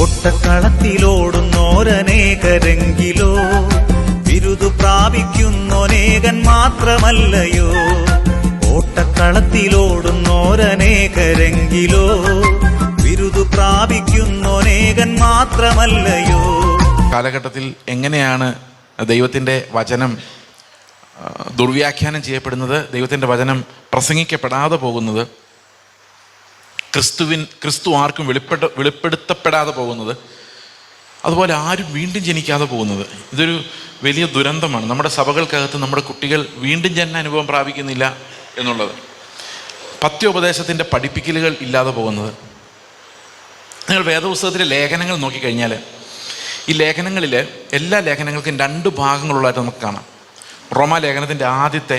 ഓട്ടക്കളത്തിലോടുന്നോരനേകരെങ്കിലോ ബിരുദു പ്രാപിക്കുന്നോനേകൻ മാത്രമല്ലയോ. ഓട്ടക്കളത്തിലോടുന്നോരനേകരെങ്കിലോ ബിരുദു പ്രാപിക്കുന്നോനേകൻ മാത്രമല്ലയോ. കാലഘട്ടത്തിൽ എങ്ങനെയാണ് ദൈവത്തിൻ്റെ വചനം ദുർവ്യാഖ്യാനം ചെയ്യപ്പെടുന്നത്, ദൈവത്തിൻ്റെ വചനം പ്രസംഗിക്കപ്പെടാതെ പോകുന്നത്, ക്രിസ്തു ആർക്കും വെളിപ്പെടുത്തപ്പെടാതെ പോകുന്നത്, അതുപോലെ ആരും വീണ്ടും ജനിക്കാതെ പോകുന്നത്. ഇതൊരു വലിയ ദുരന്തമാണ്. നമ്മുടെ സഭകൾക്കകത്ത് നമ്മുടെ കുട്ടികൾ വീണ്ടും ജനന അനുഭവം പ്രാപിക്കുന്നില്ല എന്നുള്ളത്. പത്യോപദേശത്തിൻ്റെ പഠിപ്പിക്കലുകൾ ഇല്ലാതെ പോകുന്നത്. നിങ്ങൾ വേദപുസ്തകത്തിലെ ലേഖനങ്ങൾ നോക്കിക്കഴിഞ്ഞാൽ ഈ ലേഖനങ്ങളിൽ എല്ലാ ലേഖനങ്ങൾക്കും 2 ഭാഗങ്ങളുള്ളതായിട്ട് നമുക്ക് കാണാം. റോമാലേഖനത്തിൻ്റെ ആദ്യത്തെ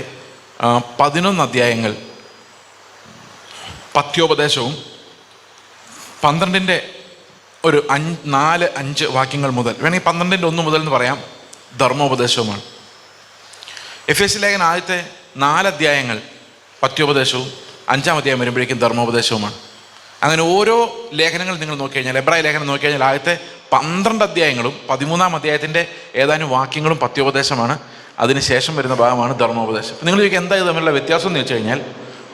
11 അധ്യായങ്ങൾ പത്യോപദേശവും 12-ൻ്റെ ഒരു 4-5 വാക്യങ്ങൾ മുതൽ, വേണമെങ്കിൽ 12-ൻ്റെ 1 മുതൽ എന്ന് പറയാം, ധർമ്മോപദേശവുമാണ്. എഫേസ്യ ലേഖനം ആദ്യത്തെ 4 അധ്യായങ്ങൾ പത്യോപദേശവും 5-ാം അധ്യായം വരുമ്പോഴേക്കും ധർമ്മോപദേശവുമാണ്. അങ്ങനെ ഓരോ ലേഖനങ്ങൾ നിങ്ങൾ നോക്കിക്കഴിഞ്ഞാൽ, എബ്രായ ലേഖനം നോക്കിക്കഴിഞ്ഞാൽ ആദ്യത്തെ 12 അധ്യായങ്ങളും 13-ാം അധ്യായത്തിൻ്റെ ഏതാനും വാക്യങ്ങളും പത്യോപദേശമാണ്. അതിനുശേഷം വരുന്ന ഭാഗമാണ് ധർമ്മോപദേശം. നിങ്ങൾ ചോദിക്കുക എന്താ ഇത് തമ്മിലുള്ള വ്യത്യാസം എന്ന് വെച്ച് കഴിഞ്ഞാൽ,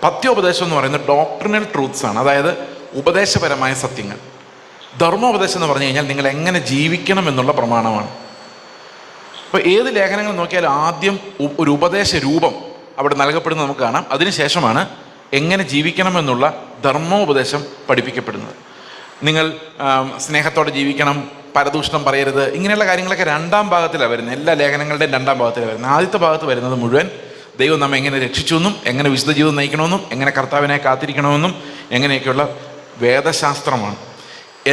പത്യോപദേശം എന്ന് പറയുന്നത് ഡോക്ട്രിനൽ ട്രൂത്ത്സ് ആണ്, അതായത് ഉപദേശപരമായ സത്യങ്ങൾ. ധർമ്മോപദേശം എന്ന് പറഞ്ഞു കഴിഞ്ഞാൽ നിങ്ങൾ എങ്ങനെ ജീവിക്കണം എന്നുള്ള പ്രമാണമാണ്. അപ്പോൾ ഏത് ലേഖനങ്ങൾ നോക്കിയാലും ആദ്യം ഒരു ഉപദേശ രൂപം അവിടെ നൽകപ്പെടുന്നത് നമുക്ക് കാണാം. അതിനുശേഷമാണ് എങ്ങനെ ജീവിക്കണമെന്നുള്ള ധർമ്മോപദേശം പഠിപ്പിക്കപ്പെടുന്നത്. നിങ്ങൾ സ്നേഹത്തോടെ ജീവിക്കണം, പരദൂഷണം പറയരുത്, ഇങ്ങനെയുള്ള കാര്യങ്ങളൊക്കെ 2-ാം ഭാഗത്തിലാണ് വരുന്നത്. എല്ലാ ലേഖനങ്ങളുടെയും 2-ാം ഭാഗത്തിലാണ് വരുന്നത്. ആദ്യത്തെ ഭാഗത്ത് വരുന്നത് മുഴുവൻ ദൈവം നമ്മെ എങ്ങനെ രക്ഷിച്ചു എന്നും എങ്ങനെ വിശുദ്ധ ജീവിതം നയിക്കണമെന്നും എങ്ങനെ കർത്താവിനെ കാത്തിരിക്കണമെന്നും എങ്ങനെയൊക്കെയുള്ള വേദശാസ്ത്രമാണ്.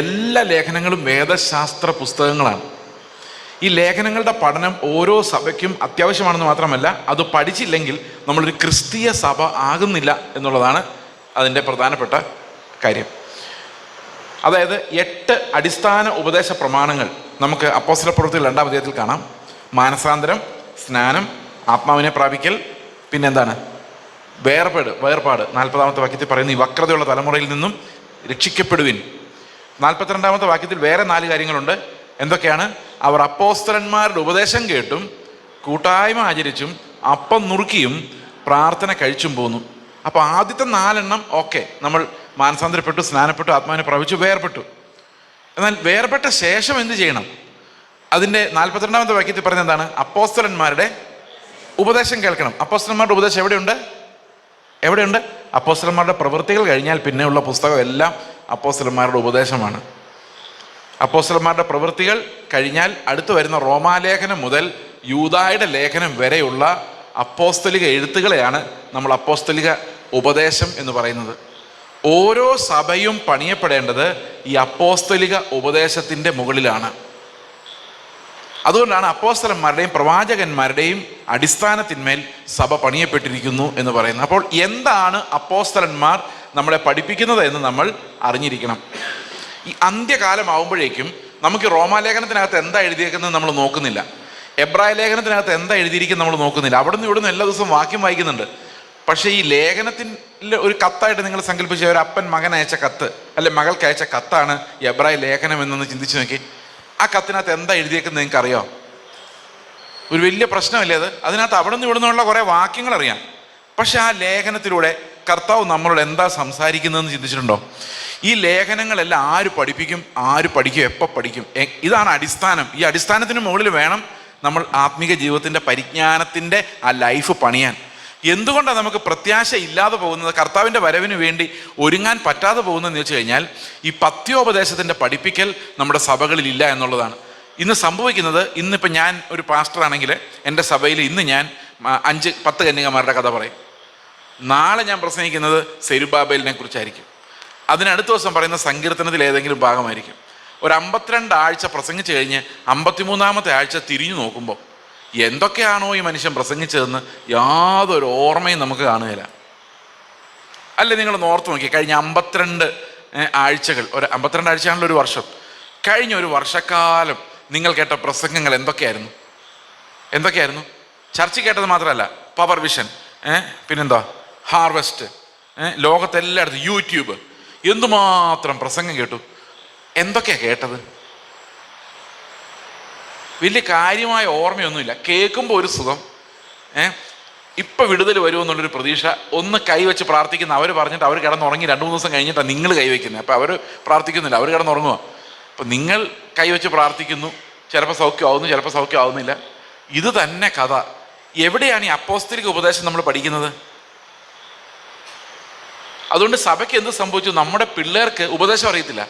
എല്ലാ ലേഖനങ്ങളും വേദശാസ്ത്ര പുസ്തകങ്ങളാണ്. ഈ ലേഖനങ്ങളുടെ പഠനം ഓരോ സഭയ്ക്കും അത്യാവശ്യമാണെന്ന് മാത്രമല്ല, അത് പഠിച്ചില്ലെങ്കിൽ നമ്മളൊരു ക്രിസ്തീയ സഭ ആകുന്നില്ല എന്നുള്ളതാണ് അതിൻ്റെ പ്രധാനപ്പെട്ട കാര്യം. അതായത് 8 അടിസ്ഥാന ഉപദേശ പ്രമാണങ്ങൾ നമുക്ക് അപ്പോസ്തലപ്രവൃത്തികൾ 2-ാം അധ്യായത്തിൽ കാണാം. മാനസാന്തരം, സ്നാനം, ആത്മാവിനെ പ്രാപിക്കൽ, പിന്നെന്താണ്, വേർപാട്. 40-ാമത്തെ വാക്യത്തിൽ പറയുന്നു, ഈ വക്രതയുള്ള തലമുറയിൽ നിന്നും രക്ഷിക്കപ്പെടുവിൻ. 42-ാമത്തെ വാക്യത്തിൽ വേറെ 4 കാര്യങ്ങളുണ്ട്. എന്തൊക്കെയാണ്? അവർ അപ്പോസ്തലന്മാരുടെ ഉപദേശം കേട്ടും കൂട്ടായ്മ ആചരിച്ചും അപ്പം നുറുക്കിയും പ്രാർത്ഥന കഴിച്ചും പോന്നു. അപ്പോൾ ആദ്യത്തെ 4 ഓക്കെ, നമ്മൾ മാനസാന്തരപ്പെട്ടു, സ്നാനപ്പെട്ടു, ആത്മാവിനെ പ്രാപിച്ചു, വേർപെട്ടു. എന്നാൽ വേർപെട്ട ശേഷം എന്ത് ചെയ്യണം? അതിൻ്റെ 42-ാമത്തെ വാക്യത്തിൽ പറഞ്ഞ എന്താണ്? അപ്പോസ്തലന്മാരുടെ ഉപദേശം കേൾക്കണം. അപ്പോസ്തലന്മാരുടെ ഉപദേശം എവിടെയുണ്ട്? അപ്പോസ്തലന്മാരുടെ പ്രവൃത്തികൾ കഴിഞ്ഞാൽ പിന്നെയുള്ള പുസ്തകം എല്ലാം അപ്പോസ്തലന്മാരുടെ ഉപദേശമാണ്. അപ്പോസ്തലന്മാരുടെ പ്രവൃത്തികൾ കഴിഞ്ഞാൽ അടുത്ത് വരുന്ന റോമാലേഖനം മുതൽ യൂദായുടെ ലേഖനം വരെയുള്ള അപ്പോസ്തലിക എഴുത്തുകളെയാണ് നമ്മൾ അപ്പോസ്തലിക ഉപദേശം എന്ന് പറയുന്നത്. ഓരോ സഭയും പണിയപ്പെടേണ്ടത് ഈ അപ്പോസ്തലിക ഉപദേശത്തിൻ്റെ മുകളിലാണ്. അതുകൊണ്ടാണ് അപ്പോസ്തലന്മാരുടെയും പ്രവാചകന്മാരുടെയും അടിസ്ഥാനത്തിന്മേൽ സഭ പണിയപ്പെട്ടിരിക്കുന്നു എന്ന് പറയുന്നത്. അപ്പോൾ എന്താണ് അപ്പോസ്തലന്മാർ നമ്മളെ പഠിപ്പിക്കുന്നത് എന്ന് നമ്മൾ അറിഞ്ഞിരിക്കണം. ഈ അന്ത്യകാലമാവുമ്പോഴേക്കും നമുക്ക് റോമാലേഖനത്തിനകത്ത് എന്താ എഴുതിയേക്കുന്നത് നമ്മൾ നോക്കുന്നില്ല, എബ്രായ ലേഖനത്തിനകത്ത് എന്താ എഴുതിയിരിക്കുന്നത് നമ്മൾ നോക്കുന്നില്ല. അവിടെ നിന്ന് ഇവിടുന്ന് എല്ലാ ദിവസവും വാക്യം വായിക്കുന്നുണ്ട്. പക്ഷേ ഈ ലേഖനത്തിൽ ഒരു കത്തായിട്ട് നിങ്ങൾ സങ്കല്പിച്ച ഒരു അപ്പൻ മകൻ അയച്ച കത്ത്, അല്ലെ മകൾക്ക് അയച്ച കത്താണ് ഈ എബ്രായ ലേഖനം എന്നൊന്ന് ചിന്തിച്ച് നോക്കി. ആ കത്തിനകത്ത് എന്താ എഴുതിയേക്കുന്നത് നിങ്ങൾക്ക് അറിയാം? ഒരു വലിയ പ്രശ്നമല്ലേ അത്? അതിനകത്ത് അവിടെ നിന്ന് ഇവിടെ നിന്നുള്ള കുറേ വാക്യങ്ങൾ അറിയാം. പക്ഷെ ആ ലേഖനത്തിലൂടെ കർത്താവ് നമ്മളോട് എന്താ സംസാരിക്കുന്നതെന്ന് ചിന്തിച്ചിട്ടുണ്ടോ? ഈ ലേഖനങ്ങളെല്ലാം ആര് പഠിപ്പിക്കും, ആര് പഠിക്കും, എപ്പോൾ പഠിക്കും? ഇതാണ് അടിസ്ഥാനം. ഈ അടിസ്ഥാനത്തിന് മുകളിൽ വേണം നമ്മൾ ആത്മീക ജീവിതത്തിൻ്റെ പരിജ്ഞാനത്തിൻ്റെ ആ ലൈഫ് പണിയാൻ. എന്തുകൊണ്ടാണ് നമുക്ക് പ്രത്യാശ ഇല്ലാതെ പോകുന്നത്, കർത്താവിൻ്റെ വരവിന് വേണ്ടി ഒരുങ്ങാൻ പറ്റാതെ പോകുന്നതെന്ന് വെച്ച് കഴിഞ്ഞാൽ ഈ പത്യോപദേശത്തിൻ്റെ പഠിപ്പിക്കൽ നമ്മുടെ സഭകളിൽ ഇല്ല എന്നുള്ളതാണ്. ഇന്ന് സംഭവിക്കുന്നത്, ഇന്നിപ്പോൾ ഞാൻ ഒരു പാസ്റ്ററാണെങ്കിൽ എൻ്റെ സഭയിൽ ഇന്ന് ഞാൻ 5-10 കന്യകമാരുടെ കഥ പറയും. നാളെ ഞാൻ പ്രസംഗിക്കുന്നത് സെരുബാബേലിനെ കുറിച്ചായിരിക്കും. അതിനടുത്ത ദിവസം പറയുന്ന സങ്കീർത്തനത്തിൽ ഏതെങ്കിലും ഭാഗമായിരിക്കും. ഒരു 52 ആഴ്ച പ്രസംഗിച്ച് കഴിഞ്ഞ് 53-ാമത്തെ ആഴ്ച തിരിഞ്ഞു നോക്കുമ്പോൾ എന്തൊക്കെയാണോ ഈ മനുഷ്യൻ പ്രസംഗിച്ചതെന്ന് യാതൊരു ഓർമ്മയും നമുക്ക് കാണുകയില്ല. അല്ലേ, നിങ്ങളൊന്ന് ഓർത്ത് നോക്കി, കഴിഞ്ഞ 52 ആഴ്ചകൾ, ഒരു 52 ആഴ്ചയാണല്ലോ ഒരു വർഷം. കഴിഞ്ഞ ഒരു വർഷക്കാലം നിങ്ങൾ കേട്ട പ്രസംഗങ്ങൾ എന്തൊക്കെയായിരുന്നു? ചർച്ച കേട്ടത് മാത്രമല്ല, പവർ വിഷൻ, പിന്നെന്താ, ഹാർവെസ്റ്റ്, ലോകത്തെല്ലായിടത്തും യൂട്യൂബ്, എന്തുമാത്രം പ്രസംഗം കേട്ടു. എന്തൊക്കെയാ കേട്ടത്? വലിയ കാര്യമായ ഓർമ്മയൊന്നുമില്ല. കേൾക്കുമ്പോൾ ഒരു സുഖം, ഇപ്പം വിടുതൽ വരുമെന്നുള്ളൊരു പ്രതീക്ഷ. ഒന്ന് കൈവച്ച് പ്രാർത്ഥിക്കുന്ന അവർ പറഞ്ഞിട്ട് അവർ കിടന്നുറങ്ങി 2-3 ദിവസം കഴിഞ്ഞിട്ടാണ് നിങ്ങൾ കൈവയ്ക്കുന്നത്. അപ്പോൾ അവർ പ്രാർത്ഥിക്കുന്നില്ല, അവർ കിടന്നുറങ്ങുക. അപ്പം നിങ്ങൾ കൈവച്ച് പ്രാർത്ഥിക്കുന്നു, ചിലപ്പോൾ സൗഖ്യമാവുന്നു, ചിലപ്പോൾ സൗഖ്യമാവുന്നില്ല. ഇത് തന്നെ കഥ. എവിടെയാണ് ഈ അപ്പോസ്തലിക ഉപദേശം നമ്മൾ പഠിക്കുന്നത്? അതുകൊണ്ട് സഭയ്ക്ക് എന്ത് സംഭവിച്ചു? നമ്മുടെ പിള്ളേർക്ക് ഉപദേശം അറിയത്തില്ല.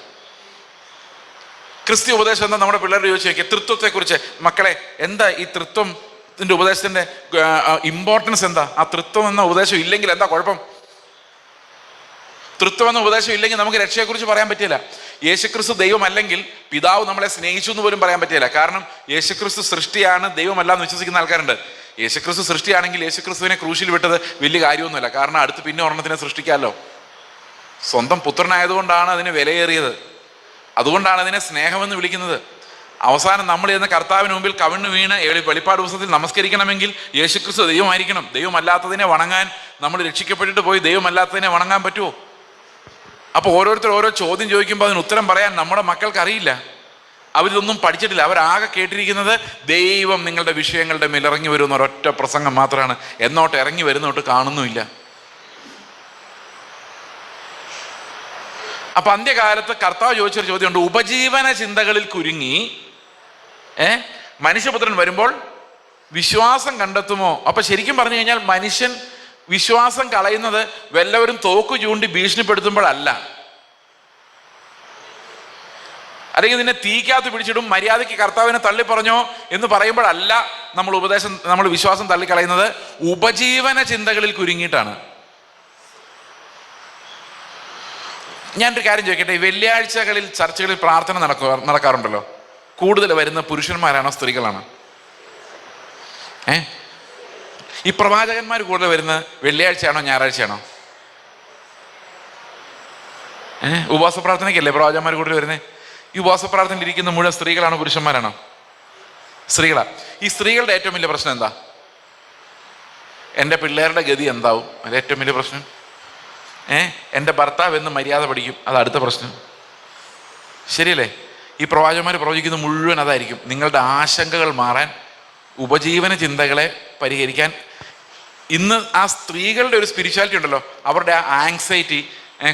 ക്രിസ്ത്യ ഉപദേശം എന്താ? നമ്മുടെ പിള്ളേരോട് ചോദിച്ചു നോക്കിയാൽ തൃത്വത്തെക്കുറിച്ച്, മക്കളെ എന്താ ഈ തൃത്വത്തിൻ്റെ ഉപദേശത്തിൻ്റെ ഇമ്പോർട്ടൻസ് എന്താ? ആ തൃത്വം എന്ന ഉപദേശം ഇല്ലെങ്കിൽ എന്താ കുഴപ്പം? തൃത്വം എന്ന ഉപദേശം ഇല്ലെങ്കിൽ നമുക്ക് രക്ഷയെക്കുറിച്ച് പറയാൻ പറ്റില്ല. യേശുക്രിസ്തു ദൈവമല്ലെങ്കിൽ പിതാവ് നമ്മളെ സ്നേഹിച്ചു എന്ന് പോലും പറയാൻ പറ്റില്ല. കാരണം യേശുക്രിസ്തു സൃഷ്ടിയാണ്, ദൈവമല്ല എന്ന് വിശ്വസിക്കുന്ന ആൾക്കാരുണ്ട്. യേശുക്രിസ്തു സൃഷ്ടിയാണെങ്കിൽ യേശുക്രിസ്തുവിനെ ക്രൂശിൽ വിട്ടത് വലിയ കാര്യമൊന്നുമില്ല. കാരണം അടുത്ത് പിന്നെ ഒരെണ്ണത്തിനെ സൃഷ്ടിക്കാമല്ലോ. സ്വന്തം പുത്രനായതുകൊണ്ടാണ് അതിന് വിലയേറിയത്. അതുകൊണ്ടാണ് അതിനെ സ്നേഹമെന്ന് വിളിക്കുന്നത്. അവസാനം നമ്മൾ ചെയ്യുന്ന കർത്താവിന് മുമ്പിൽ കവിണ്ണു വീണ് വെളിപ്പാട് ദിവസത്തിൽ നമസ്കരിക്കണമെങ്കിൽ യേശുക്രിസ്തു ദൈവമായിരിക്കണം. ദൈവമല്ലാത്തതിനെ വണങ്ങാൻ, നമ്മൾ രക്ഷിക്കപ്പെട്ടിട്ട് പോയി ദൈവമല്ലാത്തതിനെ വണങ്ങാൻ പറ്റുമോ? അപ്പോൾ ഓരോരുത്തർ ഓരോ ചോദ്യം ചോദിക്കുമ്പോൾ അതിന് ഉത്തരം പറയാൻ നമ്മുടെ മക്കൾക്ക് അറിയില്ല. അവരിതൊന്നും പഠിച്ചിട്ടില്ല. അവരാകെ കേട്ടിരിക്കുന്നത് ദൈവം നിങ്ങളുടെ വിഷയങ്ങളുടെ മേൽ ഇറങ്ങി വരുന്ന ഒരൊറ്റ പ്രസംഗം മാത്രമാണ്. എന്നോട്ട് ഇറങ്ങി വരുന്നോട്ട് കാണുന്നുമില്ല. അപ്പൊ അന്ത്യകാലത്ത് കർത്താവ് ചോദിച്ചൊരു ചോദ്യമുണ്ട്. ഉപജീവന ചിന്തകളിൽ കുരുങ്ങി മനുഷ്യപുത്രൻ വരുമ്പോൾ വിശ്വാസം കണ്ടെത്തുമോ? അപ്പൊ ശരിക്കും പറഞ്ഞു കഴിഞ്ഞാൽ മനുഷ്യൻ വിശ്വാസം കളയുന്നത് വല്ലവരും തോക്ക് ചൂണ്ടി ഭീഷണിപ്പെടുത്തുമ്പോഴല്ല, അല്ലെങ്കിൽ നിന്നെ തീക്കകത്ത് പിടിച്ചിടും, മര്യാദയ്ക്ക് കർത്താവിനെ തള്ളിപ്പറഞ്ഞോ എന്ന് പറയുമ്പോഴല്ല നമ്മൾ വിശ്വാസം തള്ളിക്കളയുന്നത്. ഉപജീവന ചിന്തകളിൽ കുരുങ്ങിയിട്ടാണ്. ഞാനൊരു കാര്യം ചോദിക്കട്ടെ, ഈ വെള്ളിയാഴ്ചകളിൽ ചർച്ചകളിൽ പ്രാർത്ഥന നടക്കാറുണ്ടല്ലോ. കൂടുതൽ വരുന്ന പുരുഷന്മാരാണോ സ്ത്രീകളാണോ? ഈ പ്രവാചകന്മാർ കൂടുതൽ വരുന്നത് വെള്ളിയാഴ്ചയാണോ ഞായറാഴ്ചയാണോ? ഉപവാസ പ്രാർത്ഥനയ്ക്കല്ലേ പ്രവാചകന്മാർ കൂടുതൽ വരുന്നത്? ഈ ഉപവാസ പ്രാർത്ഥനയിൽ ഇരിക്കുന്ന മുഴുവൻ സ്ത്രീകളാണോ പുരുഷന്മാരാണോ? സ്ത്രീകളാ. ഈ സ്ത്രീകളുടെ ഏറ്റവും വലിയ പ്രശ്നം എന്താ? എൻ്റെ പിള്ളേരുടെ ഗതി എന്താവും? അത് ഏറ്റവും വലിയ പ്രശ്നം. എൻ്റെ ഭർത്താവ് എന്ന് മര്യാദ പഠിക്കും, അത് അടുത്ത പ്രശ്നം. ശരിയല്ലേ? ഈ പ്രവാചകന്മാർ പ്രവചിക്കുന്നത് മുഴുവൻ അതായിരിക്കും. നിങ്ങളുടെ ആശങ്കകൾ മാറാൻ, ഉപജീവന ചിന്തകളെ പരിഹരിക്കാൻ. ഇന്ന് ആ സ്ത്രീകളുടെ ഒരു സ്പിരിച്വാലിറ്റി ഉണ്ടല്ലോ, അവരുടെ ആ ആങ്സൈറ്റി,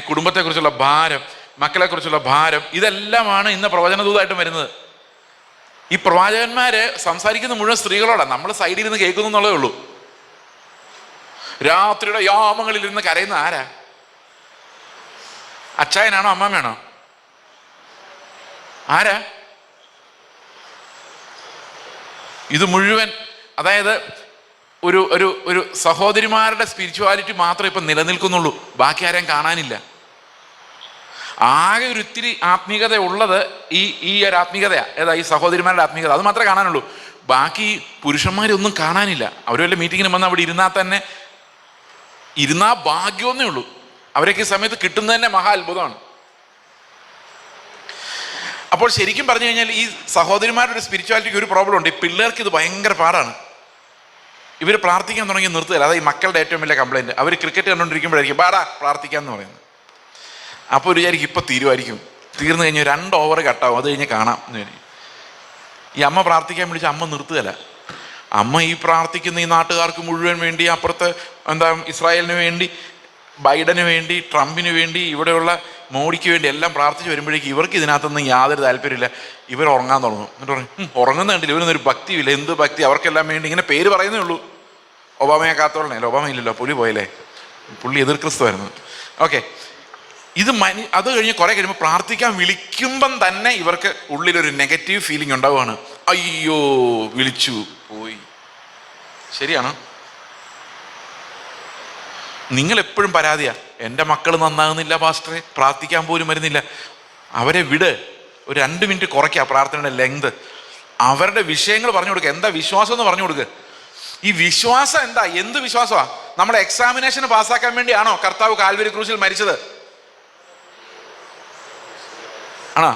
കുടുംബത്തെക്കുറിച്ചുള്ള ഭാരം, മക്കളെക്കുറിച്ചുള്ള ഭാരം, ഇതെല്ലാമാണ് ഇന്ന് പ്രവചനദൂതായിട്ടും വരുന്നത്. ഈ പ്രവാചകന്മാര് സംസാരിക്കുന്ന മുഴുവൻ സ്ത്രീകളോടാണ്. നമ്മൾ സൈഡിൽ ഇരുന്ന് കേൾക്കുന്നു എന്നുള്ളതേ ഉള്ളൂ. രാത്രിയുടെ യാമങ്ങളിൽ ഇരുന്ന് കരയുന്ന ആരാ? അച്ചായനാണോ അമ്മാമ്മയാണോ? ആരാ? ഇത് മുഴുവൻ, അതായത് ഒരു ഒരു ഒരു സഹോദരിമാരുടെ സ്പിരിച്വാലിറ്റി മാത്രമേ ഇപ്പം നിലനിൽക്കുന്നുള്ളൂ. ബാക്കി ആരെയും കാണാനില്ല. ആകെ ഒരു ഇത്തിരി ആത്മീയത ഉള്ളത് ഈ ഒരു ആത്മീയതയാണ്. ഏതാ? ഈ സഹോദരിമാരുടെ ആത്മീയത. അത് മാത്രമേ കാണാനുള്ളൂ. ബാക്കി പുരുഷന്മാരൊന്നും കാണാനില്ല. അവർ വല്ല മീറ്റിങ്ങിന് വന്ന് അവിടെ ഇരുന്നാ ഭാഗ്യമൊന്നേ ഉള്ളൂ. അവരൊക്കെ ഈ സമയത്ത് കിട്ടുന്നത് തന്നെ മഹാ അത്ഭുതമാണ്. അപ്പോൾ ശരിക്കും പറഞ്ഞു കഴിഞ്ഞാൽ ഈ സഹോദരിമാരുടെ ഒരു സ്പിരിച്വാലിറ്റിക്ക് ഒരു പ്രോബ്ലം ഉണ്ട്. ഈ പിള്ളേർക്ക് ഇത് ഭയങ്കര പാടാണ്. ഇവർ പ്രാർത്ഥിക്കാൻ തുടങ്ങി നിർത്തുകയില്ല. അതായത് ഈ മക്കളുടെ ഏറ്റവും വലിയ കംപ്ലൈൻറ്റ്. അവർ ക്രിക്കറ്റ് കണ്ടുകൊണ്ടിരിക്കുമ്പോഴായിരിക്കും ബാടാ പ്രാർത്ഥിക്കാമെന്ന് പറയുന്നത്. അപ്പോൾ ഒരു വിചാരിക്കും ഇപ്പം തീരുമായിരിക്കും. തീർന്നു കഴിഞ്ഞാൽ 2 ഓവർ കട്ടാവും, അത് കഴിഞ്ഞ് കാണാം എന്ന് വിചാരിക്കും. ഈ അമ്മ പ്രാർത്ഥിക്കാൻ വിളിച്ച് അമ്മ നിർത്തുകയില്ല. അമ്മ ഈ പ്രാർത്ഥിക്കുന്ന ഈ നാട്ടുകാർക്ക് മുഴുവൻ വേണ്ടി, അപ്പുറത്ത് ഇസ്രായേലിന് വേണ്ടി, ബൈഡന് വേണ്ടി, ട്രംപിന് വേണ്ടി, ഇവിടെയുള്ള മോഡിക്ക് വേണ്ടി എല്ലാം പ്രാർത്ഥിച്ച് വരുമ്പോഴേക്കും ഇവർക്ക് ഇതിനകത്തൊന്നും യാതൊരു താല്പര്യമില്ല. ഇവർ ഉറങ്ങാൻ തുടങ്ങും. എന്നിട്ട് പറയും ഉറങ്ങുന്ന കണ്ടില്ല, ഇവരൊന്നൊരു ഭക്തിയില്ല. എന്ത് ഭക്തി? അവർക്കെല്ലാം വേണ്ടി ഇങ്ങനെ പേര് പറയുന്നേ ഉള്ളൂ. ഒബാമയെ കാത്തോളണേ. ഒബാമ ഇല്ലല്ലോ, പുള്ളി പോയല്ലേ, പുള്ളി എതിർ ക്രിസ്തുവായിരുന്നു. ഓക്കെ, ഇത് അത് കഴിഞ്ഞ് കുറെ കഴിയുമ്പോൾ പ്രാർത്ഥിക്കാൻ വിളിക്കുമ്പം തന്നെ ഇവർക്ക് ഉള്ളിലൊരു നെഗറ്റീവ് ഫീലിംഗ് ഉണ്ടാവുകയാണ്. അയ്യോ വിളിച്ചു പോയി. ശരിയാണ്. നിങ്ങൾ എപ്പോഴും പരാതിയാ, എൻ്റെ മക്കൾ നന്നാകുന്നില്ല പാസ്റ്ററെ, പ്രാർത്ഥിക്കാൻ പോലും വരുന്നില്ല. അവരെ വിട്, ഒരു 2 മിനിറ്റ് കുറയ്ക്കുക പ്രാർത്ഥനയുടെ ലെങ്ത്. അവരുടെ വിഷയങ്ങൾ പറഞ്ഞു കൊടുക്കുക. എന്താ വിശ്വാസം എന്ന് പറഞ്ഞു കൊടുക്കുക. ഈ വിശ്വാസം എന്താ? എന്ത് വിശ്വാസമാണ്? നമ്മളെ എക്സാമിനേഷന് പാസ്സാക്കാൻ വേണ്ടിയാണോ കർത്താവ് കാൽവരി ക്രൂശിൽ മരിച്ചത്? ആണോ?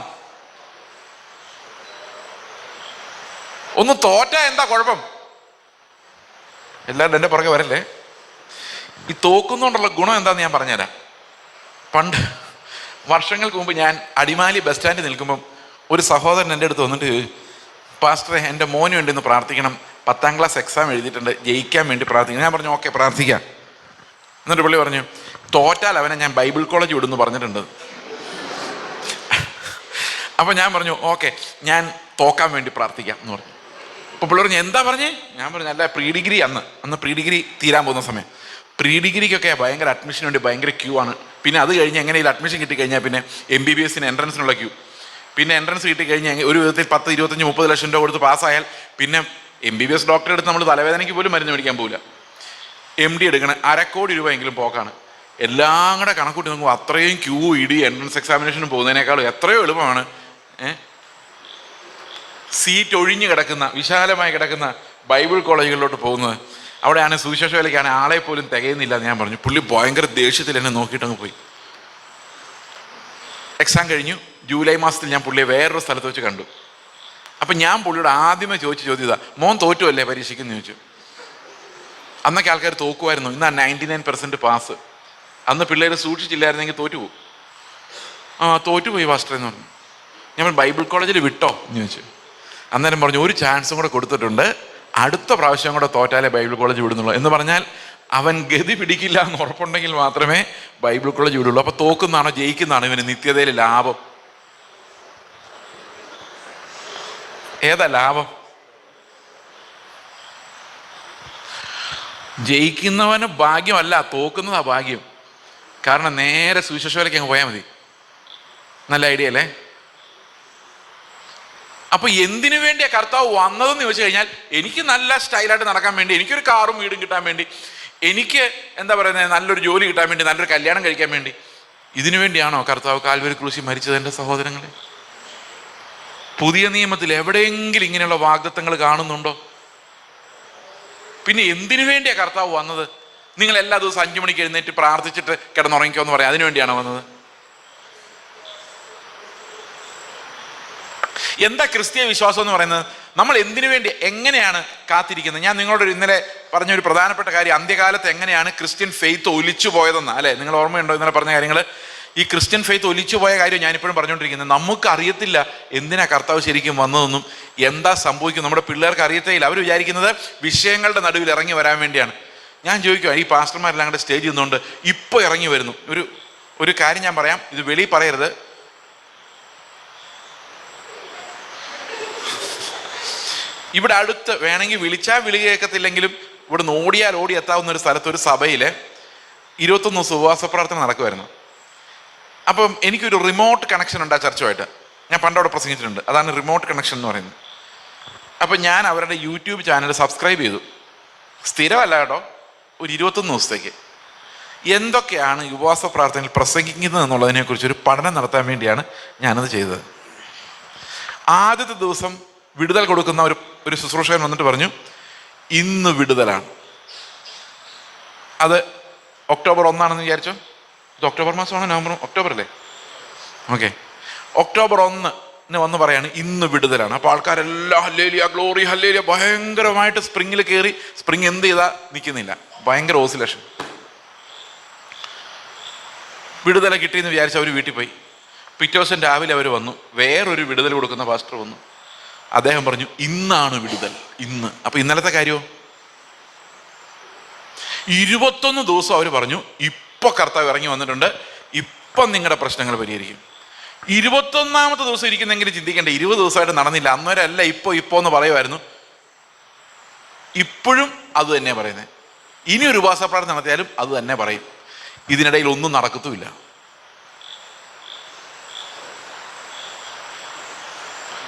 ഒന്ന് തോറ്റാ എന്താ കുഴപ്പം? എല്ലാവരും എൻ്റെ പുറകെ വരല്ലേ. ഈ തോക്കുന്നുകൊണ്ടുള്ള ഗുണം എന്താന്ന് ഞാൻ പറഞ്ഞുതരാം. വർഷങ്ങൾക്ക് മുമ്പ് ഞാൻ അടിമാലി ബസ് സ്റ്റാൻഡിൽ നിൽക്കുമ്പം ഒരു സഹോദരൻ എൻ്റെ അടുത്ത് വന്നിട്ട്, പാസ്റ്ററെ എൻ്റെ മോന് വേണ്ടി ഒന്ന് പ്രാർത്ഥിക്കണം, 10ാം ക്ലാസ് എക്സാം എഴുതിയിട്ടുണ്ട്, ജയിക്കാൻ വേണ്ടി പ്രാർത്ഥിക്കണം. ഞാൻ പറഞ്ഞു ഓക്കെ പ്രാർത്ഥിക്കാം. എന്നിട്ട് പുള്ളി പറഞ്ഞു, തോറ്റാൽ അവനെ ഞാൻ ബൈബിൾ കോളേജ് വിടുന്നു പറഞ്ഞിട്ടുണ്ട്. അപ്പം ഞാൻ പറഞ്ഞു ഓക്കെ, ഞാൻ തോക്കാൻ വേണ്ടി പ്രാർത്ഥിക്കാം എന്ന് പറഞ്ഞു. അപ്പോൾ പുള്ളി പറഞ്ഞു എന്താ പറഞ്ഞേ? ഞാൻ പറഞ്ഞു അല്ല, പ്രീ ഡിഗ്രി അന്ന് പ്രീ ഡിഗ്രി തീരാൻ പോകുന്ന സമയം. പ്രീ ഡിഗ്രിക്കൊക്കെ ഭയങ്കര അഡ്മിഷന് വേണ്ടി ഭയങ്കര ക്യൂ ആണ്. പിന്നെ അത് കഴിഞ്ഞ് എങ്ങനെയും അഡ്മിഷൻ കിട്ടിക്കഴിഞ്ഞാൽ പിന്നെ MBBSന് എൻട്രൻസിനുള്ള ക്യൂ. പിന്നെ എൻട്രൻസ് കിട്ടിക്കഴിഞ്ഞാൽ ഒരു വിധത്തിൽ 10, 25, 30 ലക്ഷം രൂപ കൊടുത്ത് പാസ്സായാൽ പിന്നെ MBBS ഡോക്ടറെ അടുത്ത് നമ്മൾ തലവേദനയ്ക്ക് പോലും മരുന്ന് മേടിക്കാൻ പോകില്ല. MD എടുക്കണം, 250 കോടി രൂപയെങ്കിലും പോക്കാണ്. എല്ലാം കൂടെ കണക്കൂട്ടി നോക്കുമ്പോൾ അത്രയും ക്യൂ ഇടി എൻട്രൻസ് എക്സാമിനേഷന് പോകുന്നതിനേക്കാളും എത്രയോ എളുപ്പമാണ് സീറ്റ് ഒഴിഞ്ഞു കിടക്കുന്ന വിശാലമായി കിടക്കുന്ന ബൈബിൾ കോളേജുകളിലോട്ട് പോകുന്നത്. അവിടെയാണ് സുവിശേഷ വേലയ്ക്കാണ് ആളെ പോലും തികയുന്നില്ല എന്ന് ഞാൻ പറഞ്ഞു. പുള്ളി ഭയങ്കര ദേഷ്യത്തിൽ എന്നെ നോക്കിയിട്ടങ്ങ് പോയി. എക്സാം കഴിഞ്ഞു. ജൂലൈ മാസത്തിൽ ഞാൻ പുള്ളിയെ വേറൊരു സ്ഥലത്ത് വെച്ച് കണ്ടു. അപ്പം ഞാൻ പുള്ളിയോട് ആദ്യമേ ചോദിച്ച ചോദ്യം ഇതാ, മോൻ തോറ്റുമല്ലേ പരീക്ഷയ്ക്കെന്ന് ചോദിച്ചു. അന്നൊക്കെ ആൾക്കാർ തോക്കുമായിരുന്നു, ഇന്നാ 99% പാസ്. അന്ന് പിള്ളേർ സൂക്ഷിച്ചില്ലായിരുന്നെങ്കിൽ തോറ്റുപോകും. തോറ്റുപോയി പാസ്റ്റർ എന്ന് പറഞ്ഞു. ഞാൻ ബൈബിൾ കോളേജിൽ വിട്ടോ എന്ന് ചോദിച്ചു. അന്നേരം പറഞ്ഞു ഒരു ചാൻസും കൂടെ കൊടുത്തിട്ടുണ്ട്, അടുത്ത പ്രാവശ്യം കൂടെ തോറ്റാലേ ബൈബിൾ കോളേജ് വിടുന്നുള്ളൂ എന്ന് പറഞ്ഞാൽ അവൻ ഗതി പിടിക്കില്ല എന്ന് ഉറപ്പുണ്ടെങ്കിൽ മാത്രമേ ബൈബിൾ കോളേജ് വിടുള്ളൂ. അപ്പോൾ തോക്കുന്നതാണോ ജയിക്കുന്നതാണോ ഇവന് നിത്യതയിൽ ലാഭം? ഏതാ ലാഭം? ജയിക്കുന്നവന് ഭാഗ്യമല്ല, തോക്കുന്നതാ ഭാഗ്യം. കാരണം നേരെ സുവിശേഷ വേലയ്ക്ക് അങ്ങ് പോയാൽ മതി. നല്ല ഐഡിയ അല്ലേ? അപ്പൊ എന്തിനു വേണ്ടിയാ കർത്താവ് വന്നതെന്ന് ചോദിച്ചു കഴിഞ്ഞാൽ, എനിക്ക് നല്ല സ്റ്റൈലായിട്ട് നടക്കാൻ വേണ്ടി, എനിക്കൊരു കാറും വീടും കിട്ടാൻ വേണ്ടി, എനിക്ക് എന്താ പറയുന്നത് നല്ലൊരു ജോലി കിട്ടാൻ വേണ്ടി, നല്ലൊരു കല്യാണം കഴിക്കാൻ വേണ്ടി. ഇതിനു വേണ്ടിയാണോ കർത്താവ് കാൽവരി ക്രൂശിൽ മരിച്ചത്? എൻ്റെ സഹോദരങ്ങളെ, പുതിയ നിയമത്തിൽ എവിടെയെങ്കിലും ഇങ്ങനെയുള്ള വാഗ്ദത്തങ്ങൾ കാണുന്നുണ്ടോ? പിന്നെ എന്തിനു വേണ്ടിയാ കർത്താവ് വന്നത്? നിങ്ങൾ എല്ലാ ദിവസവും 5 മണിക്ക് എഴുന്നേറ്റ് പ്രാർത്ഥിച്ചിട്ട് കിടന്നുറങ്ങിക്കോ എന്ന് പറയാം, അതിനു വേണ്ടിയാണോ വന്നത്? എന്താ ക്രിസ്തീയ വിശ്വാസം എന്ന് പറയുന്നത്? നമ്മൾ എന്തിനു വേണ്ടി എങ്ങനെയാണ് കാത്തിരിക്കുന്നത്? ഞാൻ നിങ്ങളോട് ഇന്നലെ പറഞ്ഞൊരു പ്രധാനപ്പെട്ട കാര്യം, അന്ത്യകാലത്ത് എങ്ങനെയാണ് ക്രിസ്ത്യൻ ഫെയ്ത്ത് ഒലിച്ചു പോയതെന്ന്. അല്ലേ, നിങ്ങൾ ഓർമ്മയുണ്ടോ ഇന്നലെ പറഞ്ഞ കാര്യങ്ങൾ? ഈ ക്രിസ്ത്യൻ ഫെയ്ത്ത് ഒലിച്ചു പോയ കാര്യം ഞാനിപ്പോഴും പറഞ്ഞുകൊണ്ടിരിക്കുന്നത്. നമുക്ക് അറിയത്തില്ല എന്തിനാ കർത്താവ് ശരിക്കും വന്നതെന്നും എന്താ സംഭവിക്കും. നമ്മുടെ പിള്ളേർക്ക് അറിയത്തേയില്ല. അവർ വിചാരിക്കുന്നത് വിഷയങ്ങളുടെ നടുവിൽ ഇറങ്ങി വരാൻ വേണ്ടിയാണ്. ഞാൻ ചോദിക്കുക, ഈ പാസ്റ്റർമാരെല്ലാം കൂടെ സ്റ്റേജിൽ നിന്നുകൊണ്ട് ഇപ്പോൾ ഇറങ്ങി വരുന്നു. ഒരു കാര്യം ഞാൻ പറയാം, ഇത് വെളിയിൽ പറയരുത്. ഇവിടെ അടുത്ത് വേണമെങ്കിൽ വിളിച്ചാൽ വിളി കേൾക്കത്തില്ലെങ്കിലും ഇവിടെ നിന്ന് ഓടിയാൽ ഓടി എത്താവുന്ന ഒരു സ്ഥലത്ത് ഒരു സഭയിൽ 21 ദിവസം ഉപവാസ പ്രാർത്ഥന നടക്കുമായിരുന്നു. അപ്പം എനിക്കൊരു റിമോട്ട് കണക്ഷൻ ഉണ്ട് ആ ചർച്ചുമായിട്ട്. ഞാൻ പണ്ടവിടെ പ്രസംഗിച്ചിട്ടുണ്ട്. അതാണ് റിമോട്ട് കണക്ഷൻ എന്ന് പറയുന്നത്. അപ്പം ഞാൻ അവരുടെ യൂട്യൂബ് ചാനൽ സബ്സ്ക്രൈബ് ചെയ്തു. സ്ഥിരമല്ല കേട്ടോ, ഒരു 21 ദിവസത്തേക്ക്. എന്തൊക്കെയാണ് ഉപവാസ പ്രാർത്ഥനയിൽ പ്രസംഗിക്കുന്നത് എന്നുള്ളതിനെക്കുറിച്ച് ഒരു പഠനം നടത്താൻ വേണ്ടിയാണ് ഞാനത് ചെയ്തത്. ആദ്യത്തെ ദിവസം വിടുതൽ കൊടുക്കുന്ന ഒരു ശുശ്രൂഷകൻ വന്നിട്ട് പറഞ്ഞു, ഇന്ന് വിടുതലാണ്. അത് ഒക്ടോബർ 1 വിചാരിച്ചോ. ഇത് ഒക്ടോബർ മാസമാണോ? ഒക്ടോബർ അല്ലേ? ഓക്കെ, ഒക്ടോബർ 1 വന്ന് പറയാണ് ഇന്ന് വിടുതലാണ്. അപ്പോൾ ആൾക്കാരെല്ലാം ഹല്ലേലൂയ ഗ്ലോറി ഹല്ലേലൂയ ഭയങ്കരമായിട്ട് സ്പ്രിങ്ങിൽ കയറി. സ്പ്രിങ് എന്ത് ചെയ്താ നിൽക്കുന്നില്ല, ഭയങ്കര ഓസിലേഷൻ. വിടുതല കിട്ടിയെന്ന് വിചാരിച്ച് അവർ വീട്ടിൽ പോയി. പിറ്റേ ദിവസം രാവിലെ അവർ വന്നു, വേറൊരു വിടുതൽ കൊടുക്കുന്ന പാസ്റ്റർ വന്നു. അദ്ദേഹം പറഞ്ഞു ഇന്നാണ് വിടുതൽ, ഇന്ന്. അപ്പൊ ഇന്നലത്തെ കാര്യമോ? 21 ദിവസം അവർ പറഞ്ഞു ഇപ്പൊ കർത്താവ് ഇറങ്ങി വന്നിട്ടുണ്ട്, ഇപ്പം നിങ്ങളുടെ പ്രശ്നങ്ങൾ പരിഹരിക്കും. 21ാമത്തെ ദിവസം ഇരിക്കുന്നെങ്കിലും ചിന്തിക്കേണ്ട, 20 ദിവസമായിട്ട് നടന്നില്ല, അന്നേരമല്ല ഇപ്പൊ എന്ന് പറയുമായിരുന്നു. ഇപ്പോഴും അത് തന്നെ പറയുന്നത്. ഇനി ഒരു ഉപവാസ പ്രാർത്ഥന നടത്തിയാലും അത് തന്നെ പറയും. ഇതിനിടയിൽ ഒന്നും നടക്കത്തുമില്ല.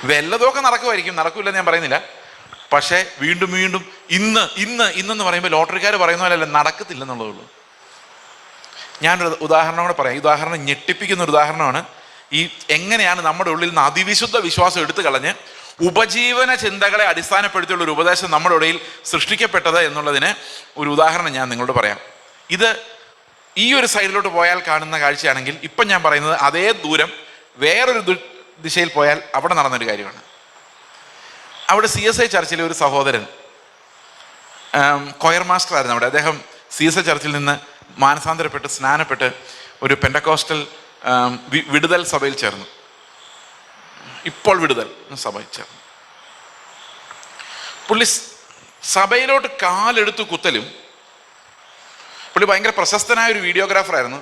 വല്ലതൊക്കെ നടക്കുമായിരിക്കും, നടക്കില്ലെന്ന് ഞാൻ പറയുന്നില്ല. പക്ഷേ വീണ്ടും വീണ്ടും ഇന്നെന്ന് പറയുമ്പോൾ ലോട്ടറിക്കാർ പറയുന്ന പോലെ അല്ല, നടക്കത്തില്ലെന്നുള്ളതുള്ളൂ. ഞാനൊരു ഉദാഹരണം കൂടെ പറയാം. ഈ ഉദാഹരണം ഞെട്ടിപ്പിക്കുന്ന ഒരു ഉദാഹരണമാണ്. ഈ എങ്ങനെയാണ് നമ്മുടെ ഉള്ളിൽ നിന്ന് അതിവിശുദ്ധ വിശ്വാസം എടുത്തു കളഞ്ഞ് ഉപജീവന ചിന്തകളെ അടിസ്ഥാനപ്പെടുത്തിയുള്ള ഒരു ഉപദേശം നമ്മുടെ ഇടയിൽ സൃഷ്ടിക്കപ്പെട്ടത് എന്നുള്ളതിന് ഒരു ഉദാഹരണം ഞാൻ നിങ്ങളോട് പറയാം. ഇത് ഈ ഒരു സൈഡിലോട്ട് പോയാൽ കാണുന്ന കാഴ്ചയാണെങ്കിൽ ഇപ്പം ഞാൻ പറയുന്നത് അതേ ദൂരം വേറൊരു ദിശയിൽ പോയാൽ അവിടെ നടന്നൊരു കാര്യമാണ്. അവിടെ CSI ചർച്ചിലെ ഒരു സഹോദരൻ കൊയർ മാസ്റ്റർ ആയിരുന്നു അവിടെ. അദ്ദേഹം CSI ചർച്ചിൽ നിന്ന് മാനസാന്തരപ്പെട്ട് സ്നാനപ്പെട്ട് ഒരു പെൻഡക്കോസ്റ്റൽ വിടുതൽ സഭയിൽ ചേർന്നു. ഇപ്പോൾ വിടുതൽ സഭയിൽ ചേർന്നു. പുള്ളി സഭയിലോട്ട് കാലെടുത്ത് കുത്തലും. പുള്ളി ഭയങ്കര പ്രശസ്തനായ ഒരു വീഡിയോഗ്രാഫറായിരുന്നു.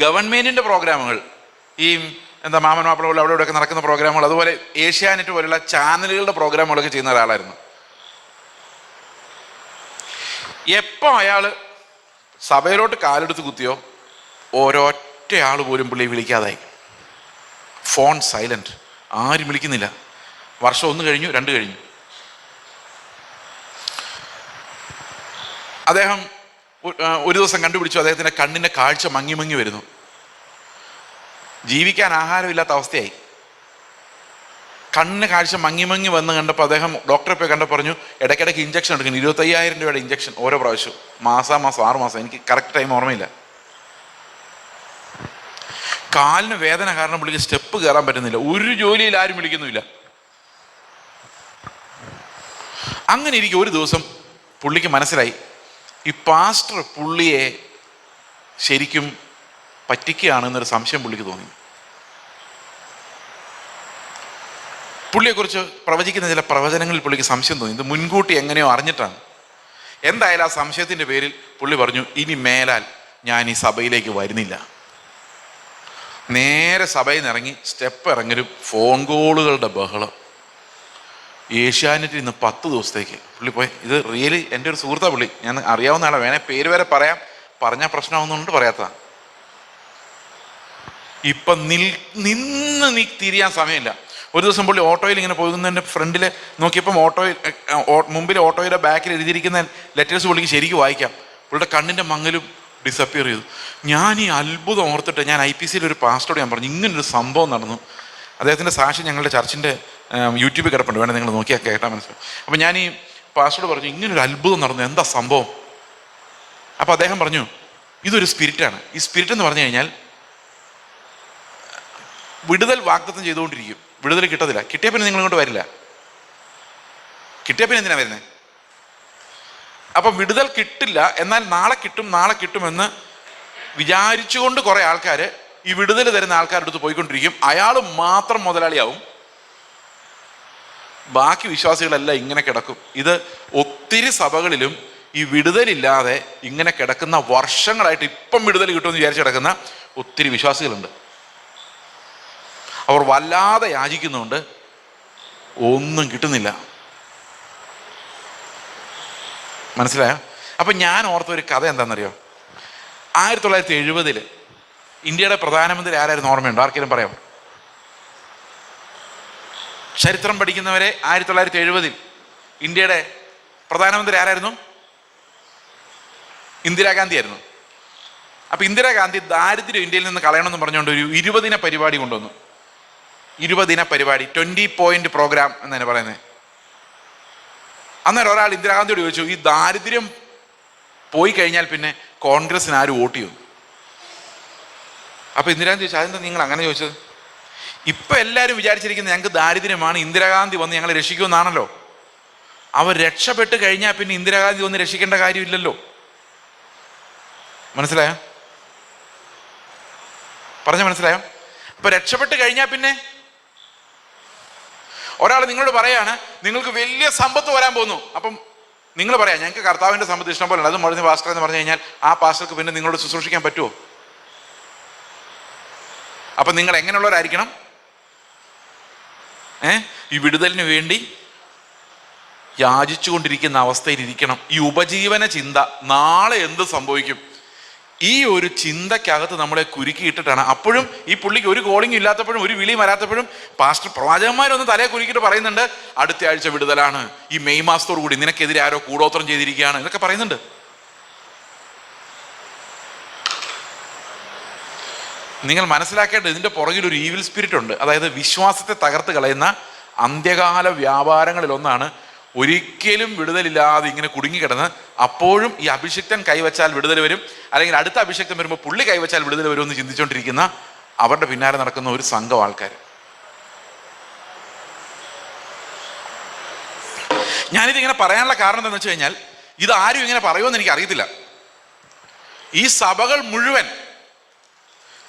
ഗവൺമെൻറ്റിൻ്റെ പ്രോഗ്രാമുകൾ, ഈ മാമൻ മാപ്പിള പോലെ അവിടെ ഇവിടെയൊക്കെ നടക്കുന്ന പ്രോഗ്രാമുകൾ, അതുപോലെ ഏഷ്യാനെറ്റ് പോലുള്ള ചാനലുകളുടെ പ്രോഗ്രാമുകളൊക്കെ ചെയ്യുന്ന ഒരാളായിരുന്നു. എപ്പോൾ അയാൾ സഭയിലോട്ട് കാലെടുത്ത് കുത്തിയോ ഒരൊറ്റ ആൾ പോലും പുള്ളിയെ വിളിക്കാതായി. ഫോൺ സൈലൻറ്റ്, ആരും വിളിക്കുന്നില്ല. വർഷം 1 കഴിഞ്ഞു, 2 കഴിഞ്ഞു. അദ്ദേഹം ഒരു ദിവസം കണ്ടുപിടിച്ചു അദ്ദേഹത്തിൻ്റെ കണ്ണിൻ്റെ കാഴ്ച മങ്ങി മങ്ങി വരുന്നു. ജീവിക്കാൻ ആഹാരമില്ലാത്ത അവസ്ഥയായി. കണ്ണിന് കാഴ്ച മങ്ങി മങ്ങി വന്ന് കണ്ടപ്പോൾ അദ്ദേഹം ഡോക്ടറെ പോയി കണ്ടപ്പോൾ പറഞ്ഞു, ഇടയ്ക്കിടയ്ക്ക് ഇഞ്ചക്ഷൻ എടുക്കണം, 25,000 രൂപയുടെ ഇഞ്ചക്ഷൻ ഓരോ പ്രാവശ്യം, മാസം 6 മാസം, എനിക്ക് കറക്റ്റ് ടൈം ഓർമ്മയില്ല. കാലിന് വേദന കാരണം പുള്ളിക്ക് സ്റ്റെപ്പ് കയറാൻ പറ്റുന്നില്ല. ഒരു ജോലിയിൽ ആരും വിളിക്കുന്നുമില്ല. അങ്ങനെ ഇരിക്കും ഒരു ദിവസം പുള്ളിക്ക് മനസ്സിലായി, ഈ പാസ്റ്റർ പുള്ളിയെ ശരിക്കും പറ്റിക്കുകയാണെന്നൊരു സംശയം പുള്ളിക്ക് തോന്നി. പുള്ളിയെക്കുറിച്ച് പ്രവചിക്കുന്ന ചില പ്രവചനങ്ങളിൽ പുള്ളിക്ക് സംശയം തോന്നി. ഇത് മുൻകൂട്ടി എങ്ങനെയോ അറിഞ്ഞിട്ടാണ്. എന്തായാലും ആ സംശയത്തിൻ്റെ പേരിൽ പുള്ളി പറഞ്ഞു, ഇനി മേലാൽ ഞാൻ ഈ സഭയിലേക്ക് വരുന്നില്ല. നേരെ സഭയിൽ നിന്ന് ഇറങ്ങി സ്റ്റെപ്പ് ഇറങ്ങലും ഫോൺ കോളുകളുടെ ബഹളം. ഏഷ്യാനെറ്റിൽ നിന്ന് 10 ദിവസത്തേക്ക് പുള്ളി പോയി. ഇത് റിയലി എൻ്റെ ഒരു സുഹൃത്താണ് പുള്ളി, ഞാൻ അറിയാവുന്ന ആളാണ്, വേണേൽ പേര് വരെ പറയാം, പറഞ്ഞാൽ പ്രശ്നമാവുന്നുണ്ട് പറയാത്തതാണ്. ഇപ്പം നിന്ന് തിരിയാൻ സമയമില്ല. ഒരു ദിവസം പുള്ളി ഓട്ടോയിൽ ഇങ്ങനെ പോകുന്നതിൻ്റെ ഫ്രണ്ടിൽ നോക്കിയപ്പം മുമ്പിൽ ഓട്ടോയുടെ ബാക്കിൽ എഴുതിയിരിക്കുന്ന ലെറ്റേഴ്സ് പുള്ളിക്ക് ശരിക്കും വായിക്കാം. പുള്ളിയുടെ കണ്ണിൻ്റെ മങ്ങലും ഡിസപ്പിയർ ചെയ്തു. ഞാൻ ഈ അത്ഭുതം ഓർത്തിട്ട് ഞാൻ IPCയിൽ ഒരു പാസ്റ്ററോട് ഞാൻ പറഞ്ഞു, ഇങ്ങനൊരു സംഭവം നടന്നു. അദ്ദേഹത്തിൻ്റെ സാക്ഷി ഞങ്ങളുടെ ചർച്ചിൻ്റെ യൂട്യൂബിൽ കിടപ്പുണ്ട്, വേണേൽ നിങ്ങൾ നോക്കിയാൽ കേട്ടാൽ മനസ്സിലാവും. അപ്പം ഞാൻ ഈ പാസ്റ്ററോട് പറഞ്ഞു, ഇങ്ങനൊരു അത്ഭുതം നടന്നു, എന്താ സംഭവം? അപ്പം അദ്ദേഹം പറഞ്ഞു, ഇതൊരു സ്പിരിറ്റാണ്. ഈ സ്പിരിറ്റ് എന്ന് പറഞ്ഞു കഴിഞ്ഞാൽ വിടുതൽ വാഗ്ദത്തം ചെയ്തുകൊണ്ടിരിക്കും, വിടുതൽ കിട്ടത്തില്ല. കിട്ടിയ പിന്നെ നിങ്ങളിങ്ങോട്ട് വരില്ല. കിട്ടിയ പിന്നെ എന്തിനാണ് വരുന്നത്? അപ്പം വിടുതൽ കിട്ടില്ല, എന്നാൽ നാളെ കിട്ടുമെന്ന് വിചാരിച്ചുകൊണ്ട് കുറേ ആൾക്കാർ ഈ വിടുതൽ തരുന്ന ആൾക്കാരുടെ അടുത്ത് പോയിക്കൊണ്ടിരിക്കും. അയാൾ മാത്രം മുതലാളിയാവും, ബാക്കി വിശ്വാസികളെല്ലാം ഇങ്ങനെ കിടക്കും. ഇത് ഒത്തിരി സഭകളിലും ഈ വിടുതലില്ലാതെ ഇങ്ങനെ കിടക്കുന്ന, വർഷങ്ങളായിട്ട് ഇപ്പം വിടുതൽ കിട്ടുമെന്ന് വിചാരിച്ച് കിടക്കുന്ന ഒത്തിരി വിശ്വാസികളുണ്ട്. അവർ വല്ലാതെ യാചിക്കുന്നുണ്ട്, ഒന്നും കിട്ടുന്നില്ല. മനസ്സിലായോ? അപ്പം ഞാൻ ഓർത്ത ഒരു കഥ എന്താണെന്നറിയോ? 1970 ഇന്ത്യയുടെ പ്രധാനമന്ത്രി ആരായിരുന്നു ഓർമ്മയുണ്ടോ? ആർക്കെങ്കിലും പറയാം? ചരിത്രം പഠിക്കുന്നവരെ, 1970 ഇന്ത്യയുടെ പ്രധാനമന്ത്രി ആരായിരുന്നു? ഇന്ദിരാഗാന്ധി ആയിരുന്നു. അപ്പം ഇന്ദിരാഗാന്ധി ദാരിദ്ര്യം ഇന്ത്യയിൽ നിന്ന് കളയണമെന്ന് പറഞ്ഞുകൊണ്ട് ഒരു 20 ദിന പരിപാടി കൊണ്ടുവന്നു. 20 ദിന പരിപാടി, 20 പോയിന്റ് പ്രോഗ്രാം എന്നാണ് പറയുന്നത്. അന്നേരം ഒരാൾ ഇന്ദിരാഗാന്ധിയോട് ചോദിച്ചു, ഈ ദാരിദ്ര്യം പോയി കഴിഞ്ഞാൽ പിന്നെ കോൺഗ്രസിന് ആര് വോട്ട് ചെയ്യും? അപ്പം ഇന്ദിരാഗാന്ധി ചോദിച്ചു, അതെന്താ നിങ്ങൾ അങ്ങനെ ചോദിച്ചത്? ഇപ്പം എല്ലാവരും വിചാരിച്ചിരിക്കുന്നത് ഞങ്ങൾക്ക് ദാരിദ്ര്യമാണ്, ഇന്ദിരാഗാന്ധി വന്ന് ഞങ്ങളെ രക്ഷിക്കുമെന്നാണല്ലോ. അവർ രക്ഷപ്പെട്ട് കഴിഞ്ഞാൽ പിന്നെ ഇന്ദിരാഗാന്ധി വന്ന് രക്ഷിക്കേണ്ട കാര്യമില്ലല്ലോ. മനസ്സിലായോ? മനസ്സിലായോ? അപ്പൊ രക്ഷപ്പെട്ട് കഴിഞ്ഞാൽ പിന്നെ ഒരാൾ നിങ്ങളോട് പറയാണ്, നിങ്ങൾക്ക് വലിയ സമ്പത്ത് വരാൻ പോകുന്നു. അപ്പം നിങ്ങൾ പറയാം, ഞങ്ങൾക്ക് കർത്താവിൻ്റെ സമ്പത്ത് ഇഷ്ടം പോലെ ഉണ്ട്, അത് മുഴുവൻ പാസ്റ്റർ എന്ന് പറഞ്ഞു കഴിഞ്ഞാൽ ആ പാസ്റ്റർക്ക് പിന്നെ നിങ്ങളോട് ശുശ്രൂഷിക്കാൻ പറ്റുമോ? അപ്പം നിങ്ങൾ എങ്ങനെയുള്ളവരായിരിക്കണം? ഈ വിടുതലിന് വേണ്ടി യാചിച്ചുകൊണ്ടിരിക്കുന്ന അവസ്ഥയിലിരിക്കണം. ഈ ഉപജീവന ചിന്ത, നാളെ എന്ത് സംഭവിക്കും, ഈ ഒരു ചിന്തക്കകത്ത് നമ്മളെ കുരുക്കിയിട്ടിട്ടാണ്. അപ്പോഴും ഈ പുള്ളിക്ക് ഒരു കോളിംഗ് ഇല്ലാത്തപ്പോഴും ഒരു വിളിയും വരാത്തപ്പോഴും പാസ്റ്റർ പ്രവാചകന്മാരൊന്ന് തലയെ കുരുക്കിയിട്ട് പറയുന്നുണ്ട്, അടുത്ത ആഴ്ച വിടുതലാണ്, ഈ മെയ് മാസത്തോടു കൂടി നിനക്കെതിരെ ആരോ കൂടോത്രം ചെയ്തിരിക്കുകയാണ്, ഇതൊക്കെ പറയുന്നുണ്ട്. നിങ്ങൾ മനസ്സിലാക്കേണ്ടത്, ഇതിൻ്റെ പുറകിൽ ഒരു ഈവിൽ സ്പിരിറ്റ് ഉണ്ട്. അതായത് വിശ്വാസത്തെ തകർത്ത് കളയുന്ന അന്ത്യകാല വ്യാപാരങ്ങളിലൊന്നാണ് ഒരിക്കലും വിടുതലില്ലാതെ ഇങ്ങനെ കുടുങ്ങിക്കിടന്ന് അപ്പോഴും ഈ അഭിഷിക്തൻ കൈവച്ചാൽ വിടുതൽ വരും, അല്ലെങ്കിൽ അടുത്ത അഭിഷിക്തൻ വരുമ്പോൾ പുള്ളി കൈവച്ചാൽ വിടുതൽ വരും എന്ന് ചിന്തിച്ചുകൊണ്ടിരിക്കുന്ന അവരുടെ പിന്നാലെ നടക്കുന്ന ഒരു സംഘം ആൾക്കാർ. ഞാനിതിങ്ങനെ പറയാനുള്ള കാരണം എന്താണെന്ന് വെച്ച് കഴിഞ്ഞാൽ, ഇത് ആരും ഇങ്ങനെ പറയുമെന്ന് എനിക്ക് അറിയത്തില്ല. ഈ സഭകൾ മുഴുവൻ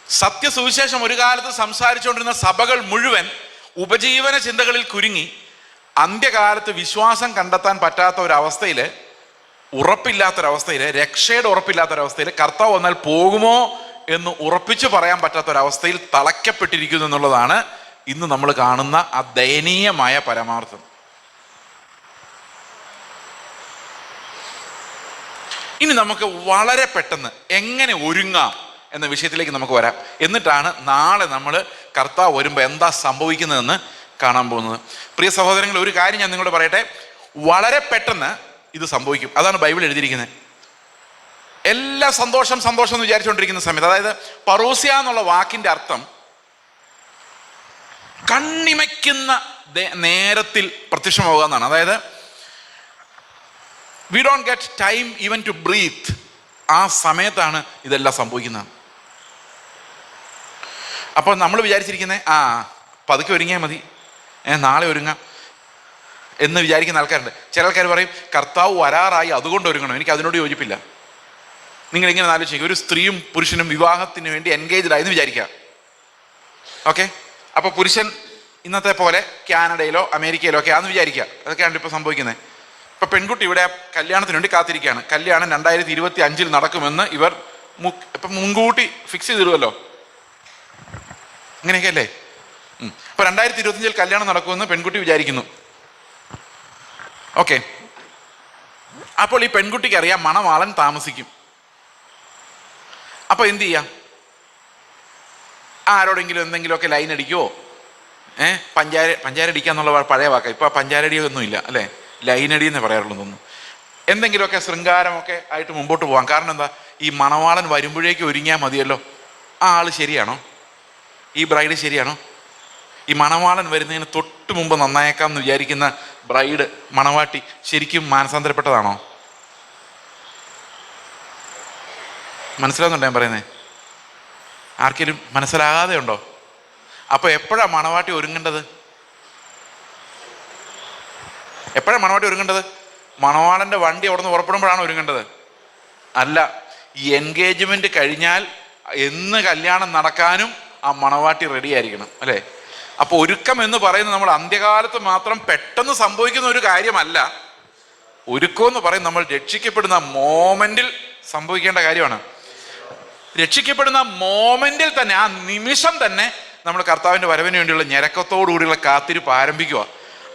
സത്യസുവിശേഷം ഒരു കാലത്ത് സംസാരിച്ചുകൊണ്ടിരുന്ന സഭകൾ മുഴുവൻ ഉപജീവന ചിന്തകളിൽ കുരുങ്ങി അന്ത്യകാലത്ത് വിശ്വാസം കണ്ടെത്താൻ പറ്റാത്ത ഒരവസ്ഥയിൽ, ഉറപ്പില്ലാത്തൊരവസ്ഥയിൽ, രക്ഷയുടെ ഉറപ്പില്ലാത്തൊരവസ്ഥയിൽ, കർത്താവ് വന്നാൽ പോകുമോ എന്ന് ഉറപ്പിച്ചു പറയാൻ പറ്റാത്തൊരവസ്ഥയിൽ തളയ്ക്കപ്പെട്ടിരിക്കുന്നു എന്നുള്ളതാണ് ഇന്ന് നമ്മൾ കാണുന്ന ആ ദയനീയമായ പരമാർത്ഥം. ഇനി നമുക്ക് വളരെ പെട്ടെന്ന് എങ്ങനെ ഒരുങ്ങാം എന്ന വിഷയത്തിലേക്ക് നമുക്ക് വരാം. എന്നിട്ടാണ് നാളെ നമ്മൾ കർത്താവ് വരുമ്പോൾ എന്താ സംഭവിക്കുന്നതെന്ന് കാണാൻ പോകുന്നത്. പ്രിയ സഹോദരങ്ങൾ, ഒരു കാര്യം ഞാൻ നിങ്ങളോട് പറയട്ടെ, വളരെ പെട്ടെന്ന് ഇത് സംഭവിക്കും. അതാണ് ബൈബിൾ എഴുതിയിരിക്കുന്നത്. എല്ലാ സന്തോഷം സന്തോഷം എന്ന് വിചാരിച്ചുകൊണ്ടിരിക്കുന്ന സമയത്ത്, അതായത് പറൂസ്യ എന്നുള്ള വാക്കിന്റെ അർത്ഥം കണ്ണിമയ്ക്കുന്ന നേരത്തിൽ പ്രത്യക്ഷമാവുക എന്നാണ്. അതായത് we don't get time even to breathe. ആ സമയത്താണ് ഇതെല്ലാം സംഭവിക്കുന്നത്. അപ്പോൾ നമ്മൾ വിചാരിച്ചിരിക്കുന്നത് പതുക്കെ ഒരുങ്ങിയാൽ മതി, നാളെ ഒരുങ്ങാം എന്ന് വിചാരിക്കുന്ന ആൾക്കാരുണ്ട്. ചില ആൾക്കാർ പറയും കർത്താവ് വരാറായി അതുകൊണ്ട് ഒരുങ്ങണം. എനിക്ക് അതിനോട് യോജിപ്പില്ല. നിങ്ങളിങ്ങനെ ആലോചിക്കുക, ഒരു സ്ത്രീയും പുരുഷനും വിവാഹത്തിന് വേണ്ടി എൻഗേജ്ഡ് ആയെന്ന് വിചാരിക്കുക. ഓക്കെ, അപ്പോൾ പുരുഷൻ ഇന്നത്തെ പോലെ കാനഡയിലോ അമേരിക്കയിലോ ഒക്കെ ആണെന്ന് വിചാരിക്കുക. അതൊക്കെയാണ് ഇപ്പോൾ സംഭവിക്കുന്നത്. ഇപ്പോൾ പെൺകുട്ടി ഇവിടെ കല്യാണത്തിന് വേണ്ടി കാത്തിരിക്കുകയാണ്. കല്യാണം 2025 നടക്കുമെന്ന് ഇവർ ഇപ്പം മുൻകൂട്ടി ഫിക്സ് ചെയ്തിടുമല്ലോ. അങ്ങനെയൊക്കെ അല്ലേ? ഇപ്പൊ 2025 കല്യാണം നടക്കുമെന്ന് പെൺകുട്ടി വിചാരിക്കുന്നു. ഓക്കെ, അപ്പോൾ ഈ പെൺകുട്ടിക്ക് അറിയാം മണവാളൻ താമസിക്കും. അപ്പൊ എന്ത് ചെയ്യാം? ആരോടെങ്കിലും എന്തെങ്കിലുമൊക്കെ ലൈൻ അടിക്കുവോ? പഞ്ചാര അടിക്കാന്നുള്ള പഴയ വാക്ക, ഇപ്പൊ പഞ്ചാരടിയൊന്നും ഇല്ല അല്ലേ, ലൈനടി എന്ന് പറയാറുള്ളൂ തോന്നുന്നു. എന്തെങ്കിലുമൊക്കെ ശൃംഗാരമൊക്കെ ആയിട്ട് മുമ്പോട്ട് പോകാം. കാരണം എന്താ, ഈ മണവാളൻ വരുമ്പോഴേക്ക് ഒരുങ്ങിയാൽ മതിയല്ലോ. ആ ആള് ശരിയാണോ? ഈ ബ്രൈഡ് ശരിയാണോ? ഈ മണവാളൻ വരുന്നതിന് തൊട്ട് മുമ്പ് നന്നായേക്കാം എന്ന് വിചാരിക്കുന്ന ബ്രൈഡ്, മണവാട്ടി ശരിക്കും മാനസാന്തരപ്പെട്ടതാണോ? മനസ്സിലാവുന്നുണ്ടോ ഞാൻ പറയുന്നത്? ആർക്കെങ്കിലും മനസ്സിലാകാതെ ഉണ്ടോ? അപ്പൊ എപ്പോഴാണ് മണവാട്ടി ഒരുങ്ങേണ്ടത്? എപ്പോഴാണ് മണവാട്ടി ഒരുങ്ങേണ്ടത്? മണവാളന്റെ വണ്ടി അവിടെ നിന്ന് പുറപ്പെടുമ്പോഴാണ് ഒരുങ്ങേണ്ടത്? അല്ല, ഈ എൻഗേജ്മെന്റ് കഴിഞ്ഞാൽ എന്ന് കല്യാണം നടക്കാനും ആ മണവാട്ടി റെഡി ആയിരിക്കണം അല്ലേ? അപ്പൊ ഒരുക്കം എന്ന് പറയുന്നത് നമ്മൾ അന്ത്യകാലത്ത് മാത്രം പെട്ടെന്ന് സംഭവിക്കുന്ന ഒരു കാര്യമല്ല. ഒരുക്കം എന്ന് പറയുന്നത് നമ്മൾ രക്ഷിക്കപ്പെടുന്ന മോമെന്റിൽ സംഭവിക്കേണ്ട കാര്യമാണ്. രക്ഷിക്കപ്പെടുന്ന മോമെന്റിൽ തന്നെ, ആ നിമിഷം തന്നെ നമ്മൾ കർത്താവിന്റെ വരവിന് വേണ്ടിയുള്ള ഞരക്കത്തോടു കൂടിയുള്ള കാത്തിരിപ്പ് ആരംഭിക്കുക.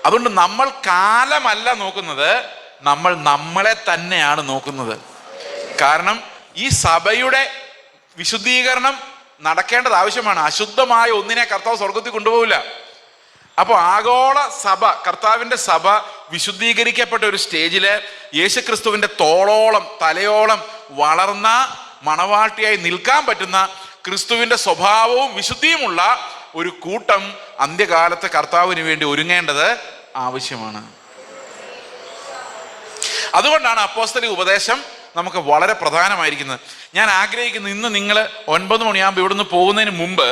അതുകൊണ്ട് നമ്മൾ കാലമല്ല നോക്കുന്നത്, നമ്മൾ നമ്മളെ തന്നെയാണ് നോക്കുന്നത്. കാരണം ഈ സഭയുടെ വിശുദ്ധീകരണം നടക്കേണ്ടത് ആവശ്യമാണ്. അശുദ്ധമായ ഒന്നിനെ കർത്താവ് സ്വർഗത്തിൽ കൊണ്ടുപോകില്ല. അപ്പോൾ ആഗോള സഭ, കർത്താവിന്റെ സഭ വിശുദ്ധീകരിക്കപ്പെട്ട ഒരു സ്റ്റേജില് യേശുക്രിസ്തുവിന്റെ തോളോളം തലയോളം വളർന്ന മണവാട്ടിയായി നിൽക്കാൻ പറ്റുന്ന ക്രിസ്തുവിന്റെ സ്വഭാവവും വിശുദ്ധിയുമുള്ള ഒരു കൂട്ടം അന്ത്യകാലത്ത് കർത്താവിന് വേണ്ടി ഒരുങ്ങേണ്ടത് ആവശ്യമാണ്. അതുകൊണ്ടാണ് അപ്പോസ്തലിക ഉപദേശം നമുക്ക് വളരെ പ്രധാനമായിരിക്കുന്നത്. ഞാൻ ആഗ്രഹിക്കുന്നു ഇന്ന് നിങ്ങൾ 9 മണിയാകുമ്പോൾ ഇവിടുന്ന് പോകുന്നതിന് മുമ്പ്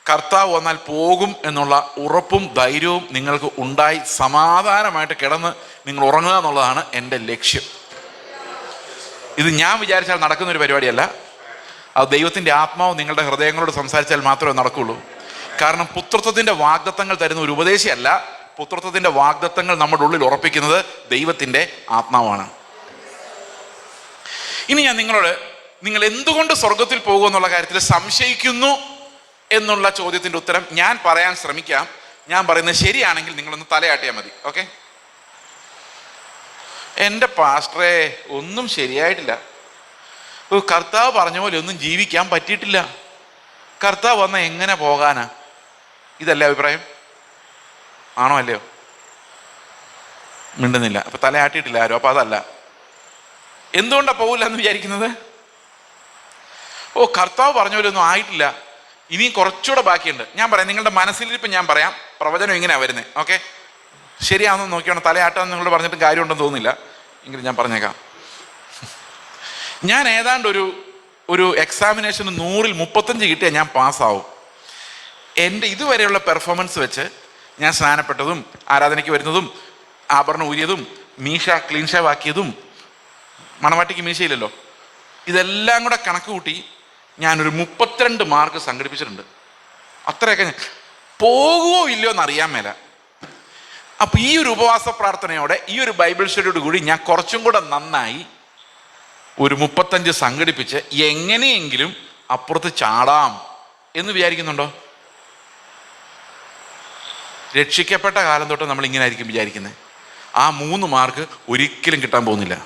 കർത്താവ് വന്നാൽ പോകും എന്നുള്ള ഉറപ്പും ധൈര്യവും നിങ്ങൾക്ക് ഉണ്ടായി സമാധാനമായിട്ട് കിടന്ന് നിങ്ങൾ ഉറങ്ങുക എന്നുള്ളതാണ് എൻ്റെ ലക്ഷ്യം. ഇത് ഞാൻ വിചാരിച്ചാൽ നടക്കുന്നൊരു പരിപാടിയല്ല. അത് ദൈവത്തിൻ്റെ ആത്മാവ് നിങ്ങളുടെ ഹൃദയങ്ങളോട് സംസാരിച്ചാൽ മാത്രമേ നടക്കുകയുള്ളൂ. കാരണം പുത്രത്വത്തിൻ്റെ വാഗ്ദത്തങ്ങൾ തരുന്ന ഒരു ഉപദേശിയല്ല, പുത്രത്വത്തിൻ്റെ വാഗ്ദത്തങ്ങൾ നമ്മുടെ ഉള്ളിൽ ഉറപ്പിക്കുന്നത് ദൈവത്തിൻ്റെ ആത്മാവാണ്. ഇനി ഞാൻ നിങ്ങളോട്, നിങ്ങൾ എന്തുകൊണ്ട് സ്വർഗത്തിൽ പോകുമെന്നുള്ള കാര്യത്തിൽ സംശയിക്കുന്നു എന്നുള്ള ചോദ്യത്തിൻ്റെ ഉത്തരം ഞാൻ പറയാൻ ശ്രമിക്കാം. ഞാൻ പറയുന്നത് ശരിയാണെങ്കിൽ നിങ്ങളൊന്ന് തലയാട്ടിയാൽ മതി. ഓക്കെ? എൻ്റെ പാസ്റ്ററെ ഒന്നും ശരിയായിട്ടില്ല, കർത്താവ് പറഞ്ഞ പോലെ ഒന്നും ജീവിക്കാൻ പറ്റിയിട്ടില്ല, കർത്താവ് വന്നാൽ എങ്ങനെ പോകാനാ? ഇതല്ലേ അഭിപ്രായം? ആണോ അല്ലയോ? മിണ്ടുന്നില്ല. അപ്പൊ തലയാട്ടിയിട്ടില്ല ആരും. അപ്പൊ അതല്ല. എന്തുകൊണ്ടാണ് പോകില്ല എന്ന് വിചാരിക്കുന്നത്? കർത്താവ് പറഞ്ഞ പോലെ ഒന്നും ആയിട്ടില്ല, ഇനിയും കുറച്ചുകൂടെ ബാക്കിയുണ്ട്. ഞാൻ പറയാം, നിങ്ങളുടെ മനസ്സിലിരിപ്പം ഞാൻ പറയാം, പ്രവചനം ഇങ്ങനെയാണ് വരുന്നത്. ഓക്കെ, ശരിയാണെന്ന് നോക്കിയാണ്. തലയാട്ടാന്ന് നിങ്ങളോട് പറഞ്ഞിട്ട് കാര്യമുണ്ടെന്ന് തോന്നുന്നില്ല, എങ്കിലും ഞാൻ പറഞ്ഞേക്കാം. ഞാൻ ഏതാണ്ട് ഒരു എക്സാമിനേഷന് 100-ൽ 35 കിട്ടിയാൽ ഞാൻ പാസ്സാവും. എൻ്റെ ഇതുവരെയുള്ള പെർഫോമൻസ് വെച്ച് ഞാൻ സ്നാനപ്പെട്ടതും ആരാധനയ്ക്ക് വരുന്നതും ആഭരണം ഊരിയതും മീശ ക്ലീൻ ഷേവ് ആക്കിയതും, മണവാട്ടിക്ക് മീശയില്ലല്ലോ, ഇതെല്ലാം കൂടെ കണക്ക് കൂട്ടി ഞാനൊരു 32 മാർക്ക് സംഘടിപ്പിച്ചിട്ടുണ്ട്. അത്രയൊക്കെ പോകുമോ ഇല്ലയോ എന്നറിയാൻ മേല. അപ്പൊ ഈ ഒരു ഉപവാസ പ്രാർത്ഥനയോടെ, ഈ ഒരു ബൈബിൾ സ്റ്റഡിയോട് കൂടി ഞാൻ കുറച്ചും കൂടെ നന്നായി ഒരു 35 സംഘടിപ്പിച്ച് എങ്ങനെയെങ്കിലും അപ്പുറത്ത് ചാടാം എന്ന് വിചാരിക്കുന്നുണ്ടോ? രക്ഷിക്കപ്പെട്ട കാലം തൊട്ട് നമ്മൾ ഇങ്ങനെ ആയിരിക്കും വിചാരിക്കുന്നത്. ആ 3 മാർക്ക് ഒരിക്കലും കിട്ടാൻ പോകുന്നില്ല.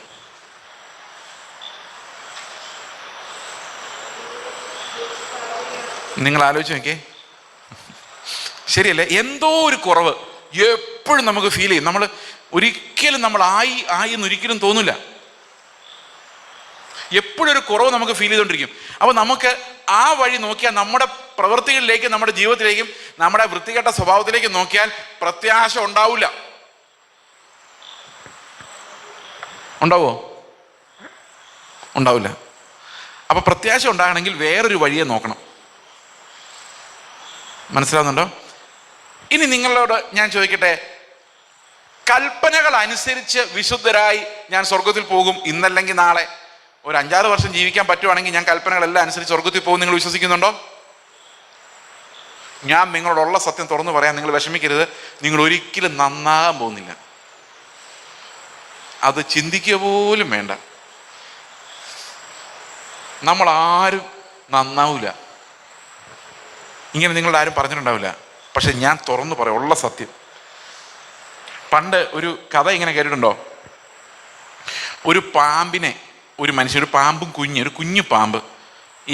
നിങ്ങൾ ആലോചിച്ച് നോക്കിയേ, ശരിയല്ലേ? എന്തോ ഒരു കുറവ് എപ്പോഴും നമുക്ക് ഫീൽ ചെയ്യും. നമ്മൾ ഒരിക്കലും നമ്മൾ ആയി എന്നൊരിക്കലും തോന്നില്ല. എപ്പോഴും ഒരു കുറവ് നമുക്ക് ഫീൽ ചെയ്തുകൊണ്ടിരിക്കും. അപ്പൊ നമുക്ക് ആ വഴി നോക്കിയാൽ, നമ്മുടെ പ്രവൃത്തികളിലേക്കും നമ്മുടെ ജീവിതത്തിലേക്കും നമ്മുടെ വൃത്തികെട്ട സ്വഭാവത്തിലേക്കും നോക്കിയാൽ പ്രത്യാശ ഉണ്ടാവില്ല. ഉണ്ടാവോ? ഉണ്ടാവില്ല. അപ്പൊ പ്രത്യാശ ഉണ്ടാകണമെങ്കിൽ വേറൊരു വഴിയെ നോക്കണം. മനസ്സിലാവുന്നുണ്ടോ? ഇനി നിങ്ങളോട് ഞാൻ ചോദിക്കട്ടെ, കൽപ്പനകൾ അനുസരിച്ച് വിശുദ്ധരായി ഞാൻ സ്വർഗത്തിൽ പോകും ഇന്നല്ലെങ്കിൽ നാളെ, ഒരു 5-6 വർഷം ജീവിക്കാൻ പറ്റുവാണെങ്കിൽ ഞാൻ കൽപ്പനകളെല്ലാം അനുസരിച്ച് സ്വർഗത്തിൽ പോകും, നിങ്ങൾ വിശ്വസിക്കുന്നുണ്ടോ? ഞാൻ നിങ്ങളോടുള്ള സത്യം തുറന്നു പറയാൻ, നിങ്ങൾ വിഷമിക്കരുത്, നിങ്ങൾ ഒരിക്കലും നന്നാകാൻ പോകുന്നില്ല. അത് ചിന്തിക്കുക പോലും വേണ്ട. നമ്മൾ ആരും നന്നാവില്ല. ഇങ്ങനെ നിങ്ങളുടെ ആരും പറഞ്ഞിട്ടുണ്ടാവില്ല. പക്ഷെ ഞാൻ തുറന്നു പറയാം, ഉള്ള സത്യം. പണ്ട് ഒരു കഥ ഇങ്ങനെ കേട്ടിട്ടുണ്ടോ? ഒരു പാമ്പിനെ ഒരു മനുഷ്യൻ, ഒരു പാമ്പും ഒരു കുഞ്ഞു പാമ്പ്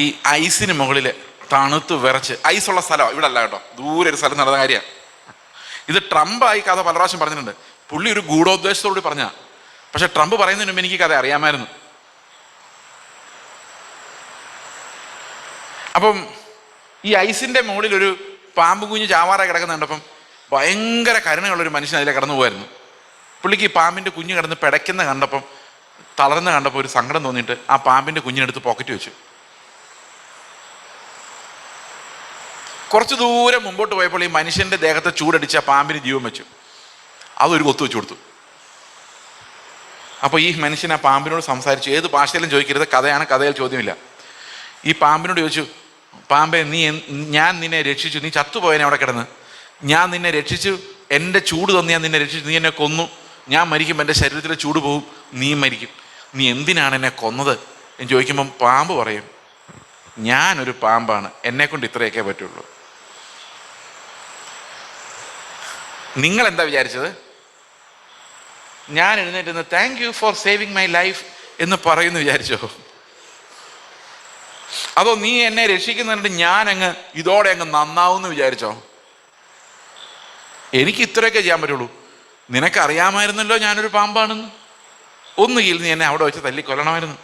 ഈ ഐസിന് മുകളിൽ തണുത്ത് വിറച്ച്, ഐസുള്ള സ്ഥലമാണ്, ഇവിടെ അല്ല കേട്ടോ, ദൂരെ ഒരു സ്ഥലം നടന്ന കാര്യമാണ്. ഇത് ട്രംപായി കഥ പല പ്രാവശ്യം പറഞ്ഞിട്ടുണ്ട്. പുള്ളി ഒരു ഗൂഢോദ്ദേശത്തോടുകൂടി പറഞ്ഞ. പക്ഷെ ട്രംപ് പറയുന്നതിന് മുമ്പ് എനിക്ക് കഥ അറിയാമായിരുന്നു. അപ്പം ഈ ഐസിന്റെ മുകളിൽ ഒരു പാമ്പ് കുഞ്ഞ് ചാവാറായി കിടക്കുന്ന കണ്ടപ്പം ഭയങ്കര കരുണയുള്ളൊരു മനുഷ്യൻ അതിലെ കടന്നു പോകായിരുന്നു. പുള്ളിക്ക് ഈ പാമ്പിന്റെ കുഞ്ഞ് കിടന്ന് പിടയ്ക്കുന്ന കണ്ടപ്പം, തളർന്ന് കണ്ടപ്പോൾ ഒരു സങ്കടം തോന്നിയിട്ട് ആ പാമ്പിന്റെ കുഞ്ഞിനെടുത്ത് പോക്കറ്റ് വെച്ചു. കുറച്ച് ദൂരം മുമ്പോട്ട് പോയപ്പോൾ ഈ മനുഷ്യന്റെ ദേഹത്തെ ചൂടടിച്ച് ആ പാമ്പിന് ജീവൻ വെച്ചു. അതൊരു കൊത്തു വെച്ചു കൊടുത്തു. അപ്പോൾ ഈ മനുഷ്യൻ ആ പാമ്പിനോട് സംസാരിച്ചു. ഏത് ഭാഷയിലും ചോദിക്കരുത്, കഥയാണ്, കഥയിൽ ചോദ്യമില്ല. ഈ പാമ്പിനോട് ചോദിച്ചു, പാമ്പേ, ഞാൻ നിന്നെ രക്ഷിച്ചു, നീ ചത്തുപോയനെ അവിടെ കിടന്ന്, ഞാൻ നിന്നെ രക്ഷിച്ചു, എൻ്റെ ചൂട് തന്ന് ഞാൻ നിന്നെ രക്ഷിച്ചു, നീ എന്നെ കൊന്നു, ഞാൻ മരിക്കുമ്പോൾ എൻ്റെ ശരീരത്തിലെ ചൂട് പോവും, നീ മരിക്കും, നീ എന്തിനാണ് എന്നെ കൊന്നത് എന്ന് ചോദിക്കുമ്പം പാമ്പ് പറയും, ഞാനൊരു പാമ്പാണ്, എന്നെക്കൊണ്ട് ഇത്രയൊക്കെ പറ്റുള്ളൂ. നിങ്ങൾ എന്താ വിചാരിച്ചത്? ഞാൻ എഴുന്നേറ്റ് thank you for saving my life എന്ന് പറയുന്നു വിചാരിച്ചോ? അതോ നീ എന്നെ രക്ഷിക്കുന്നുണ്ട് ഞാൻ ഇതോടെ നന്നാവുമെന്ന് വിചാരിച്ചോ? എനിക്ക് ഇത്രയൊക്കെ ചെയ്യാൻ പറ്റുള്ളൂ. നിനക്കറിയാമായിരുന്നല്ലോ ഞാനൊരു പാമ്പാണെന്ന്. ഒന്നുകിൽ നീ എന്നെ അവിടെ വെച്ച് തല്ലിക്കൊല്ലണമായിരുന്നു,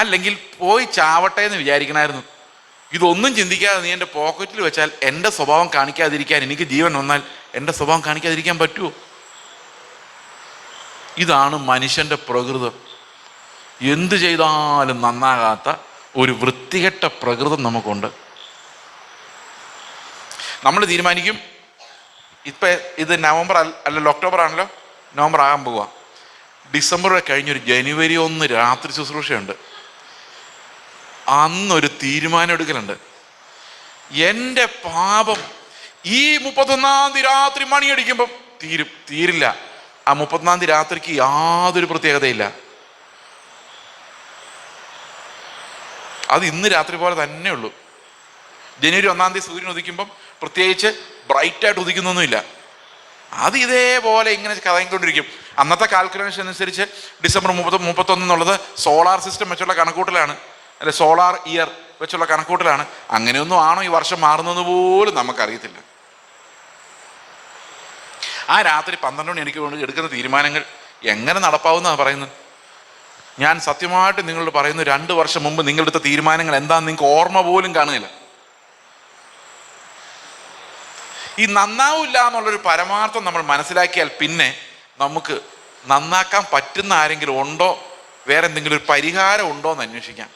അല്ലെങ്കിൽ പോയി ചാവട്ടെ എന്ന് വിചാരിക്കണമായിരുന്നു. ഇതൊന്നും ചിന്തിക്കാതെ നീ എൻ്റെ പോക്കറ്റിൽ വെച്ചാൽ എൻ്റെ സ്വഭാവം കാണിക്കാതിരിക്കാൻ, എനിക്ക് ജീവൻ വന്നാൽ എൻ്റെ സ്വഭാവം കാണിക്കാതിരിക്കാൻ പറ്റുമോ? ഇതാണ് മനുഷ്യൻ്റെ പ്രകൃതം. എന്തു ചെയ്താലും നന്നാകാത്ത ഒരു വൃത്തികെട്ട പ്രകൃതം നമുക്കുണ്ട്. നമ്മൾ തീരുമാനിക്കും, ഇപ്പം ഇത് നവംബർ അല്ലല്ലോ, ഒക്ടോബർ ആണല്ലോ, നവംബർ ആകാൻ പോവുക. ഡിസംബർ കഴിഞ്ഞൊരു ജനുവരി 1 രാത്രി ശുശ്രൂഷയുണ്ട്. അന്നൊരു തീരുമാനം എടുക്കലുണ്ട്, എൻ്റെ പാപം ഈ 31-ാം തീയതി രാത്രി മണിയടിക്കുമ്പം തീരില്ല. ആ 31-ാം തീയതി രാത്രിക്ക് യാതൊരു പ്രത്യേകതയില്ല. അത് ഇന്ന് രാത്രി പോലെ തന്നെ ഉള്ളൂ. ജനുവരി 1-ാം തീയതി സൂര്യൻ ഉദിക്കുമ്പം പ്രത്യേകിച്ച് ബ്രൈറ്റായിട്ട് ഉദിക്കുന്നൊന്നുമില്ല. അത് ഇതേപോലെ ഇങ്ങനെ കറങ്ങിക്കൊണ്ടിരിക്കും. അന്നത്തെ കാൽക്കുലേഷൻ അനുസരിച്ച് ഡിസംബർ 31 എന്നുള്ളത് സോളാർ സിസ്റ്റം വെച്ചുള്ള കണക്കൂട്ടലാണ്, അല്ലെ സോളാർ ഇയർ വെച്ചുള്ള കണക്കൂട്ടലാണ്. അങ്ങനെയൊന്നും ആണോ ഈ വർഷം മാറുന്നത് പോലും നമുക്കറിയത്തില്ല. ആ രാത്രി 12 മണി എനിക്ക് കൊണ്ട് എടുക്കുന്ന തീരുമാനങ്ങൾ എങ്ങനെ നടപ്പാവുന്നതാണ് പറയുന്നത്. ഞാൻ സത്യമായിട്ട് നിങ്ങളോട് പറയുന്നു, 2 വർഷം മുമ്പ് നിങ്ങളെടുത്ത തീരുമാനങ്ങൾ എന്താണെന്ന് നിങ്ങൾക്ക് ഓർമ്മ പോലും കാണുന്നില്ല. ഈ നന്നാവില്ല എന്നുള്ളൊരു പരമാർത്ഥം നമ്മൾ മനസ്സിലാക്കിയാൽ പിന്നെ നമുക്ക് നന്നാക്കാൻ പറ്റുന്ന ആരെങ്കിലും ഉണ്ടോ, വേറെ എന്തെങ്കിലും ഒരു പരിഹാരം ഉണ്ടോ എന്ന് അന്വേഷിക്കാം.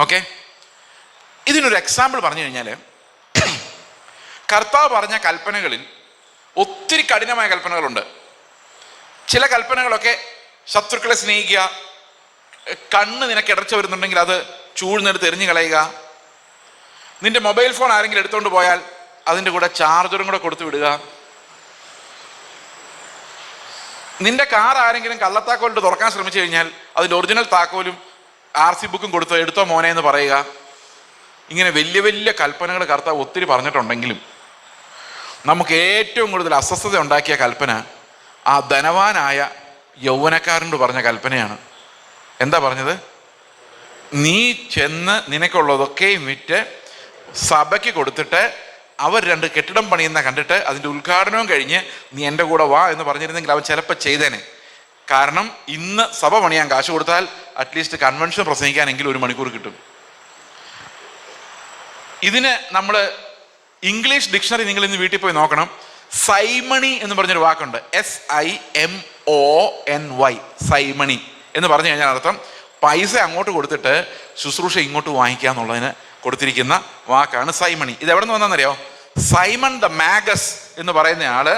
ഓക്കെ, ഇതിനൊരു എക്സാമ്പിൾ പറഞ്ഞു കഴിഞ്ഞാൽ, കർത്താവ് പറഞ്ഞ കൽപ്പനകളിൽ ഒത്തിരി കഠിനമായ കൽപ്പനകളുണ്ട്. ചില കൽപ്പനകളൊക്കെ ശത്രുക്കളെ സ്നേഹിക്കുക, കണ്ണ് നിനക്ക് ഇടർച്ച വരുന്നുണ്ടെങ്കിൽ അത് ചൂഴ്ന്നെടുത്ത് എറിഞ്ഞു കളയുക. നിന്റെ മൊബൈൽ ഫോൺ ആരെങ്കിലും എടുത്തുകൊണ്ട് പോയാൽ അതിൻ്റെ കൂടെ ചാർജറും കൂടെ കൊടുത്തു വിടുക. നിന്റെ കാർ ആരെങ്കിലും കള്ളത്താക്കോലിട്ട് തുറക്കാൻ ശ്രമിച്ചു കഴിഞ്ഞാൽ അതിൻ്റെ ഒറിജിനൽ താക്കോലും RC ബുക്കും കൊടുത്ത് എടുത്തോ മോനെ എന്ന് പറയുക. ഇങ്ങനെ വലിയ വലിയ കൽപ്പനകൾ കർത്താവ് ഒത്തിരി പറഞ്ഞിട്ടുണ്ടെങ്കിലും നമുക്ക് ഏറ്റവും കൂടുതൽ അസ്വസ്ഥത ഉണ്ടാക്കിയ കൽപ്പന ആ ധനവാനായ യൗവനക്കാരനോട് പറഞ്ഞ കൽപ്പനയാണ്. എന്താ പറഞ്ഞത്? നീ ചെന്ന് നിനക്കുള്ളതൊക്കെയും വിറ്റ് സഭയ്ക്ക് കൊടുത്തിട്ട് അവർ 2 കെട്ടിടം പണിയുന്ന കണ്ടിട്ട് അതിൻ്റെ ഉദ്ഘാടനവും കഴിഞ്ഞ് നീ എൻ്റെ കൂടെ വാ എന്ന് പറഞ്ഞിരുന്നെങ്കിൽ അവൻ ചിലപ്പോൾ ചെയ്തേനെ. കാരണം ഇന്ന് സഭ പണിയാൻ കാശ് കൊടുത്താൽ അറ്റ്ലീസ്റ്റ് കൺവെൻഷൻ പ്രസംഗിക്കാനെങ്കിലും 1 മണിക്കൂർ കിട്ടും. ഇതിന് നമ്മൾ ഇംഗ്ലീഷ് ഡിക്ഷണറി നിങ്ങൾ ഇന്ന് വീട്ടിൽ പോയി നോക്കണം. സൈമണി എന്ന് പറഞ്ഞൊരു വാക്കുണ്ട്. SIMONY, സൈമണി എന്ന് പറഞ്ഞു കഴിഞ്ഞാൽ അർത്ഥം പൈസ അങ്ങോട്ട് കൊടുത്തിട്ട് ശുശ്രൂഷ ഇങ്ങോട്ട് വാങ്ങിക്കുക എന്നുള്ളതിന് കൊടുത്തിരിക്കുന്ന വാക്കാണ് സൈമണി. ഇത് എവിടെ നിന്ന് വന്നറിയോ? സൈമൺ ദ മാഗസ് എന്ന് പറയുന്ന ആള്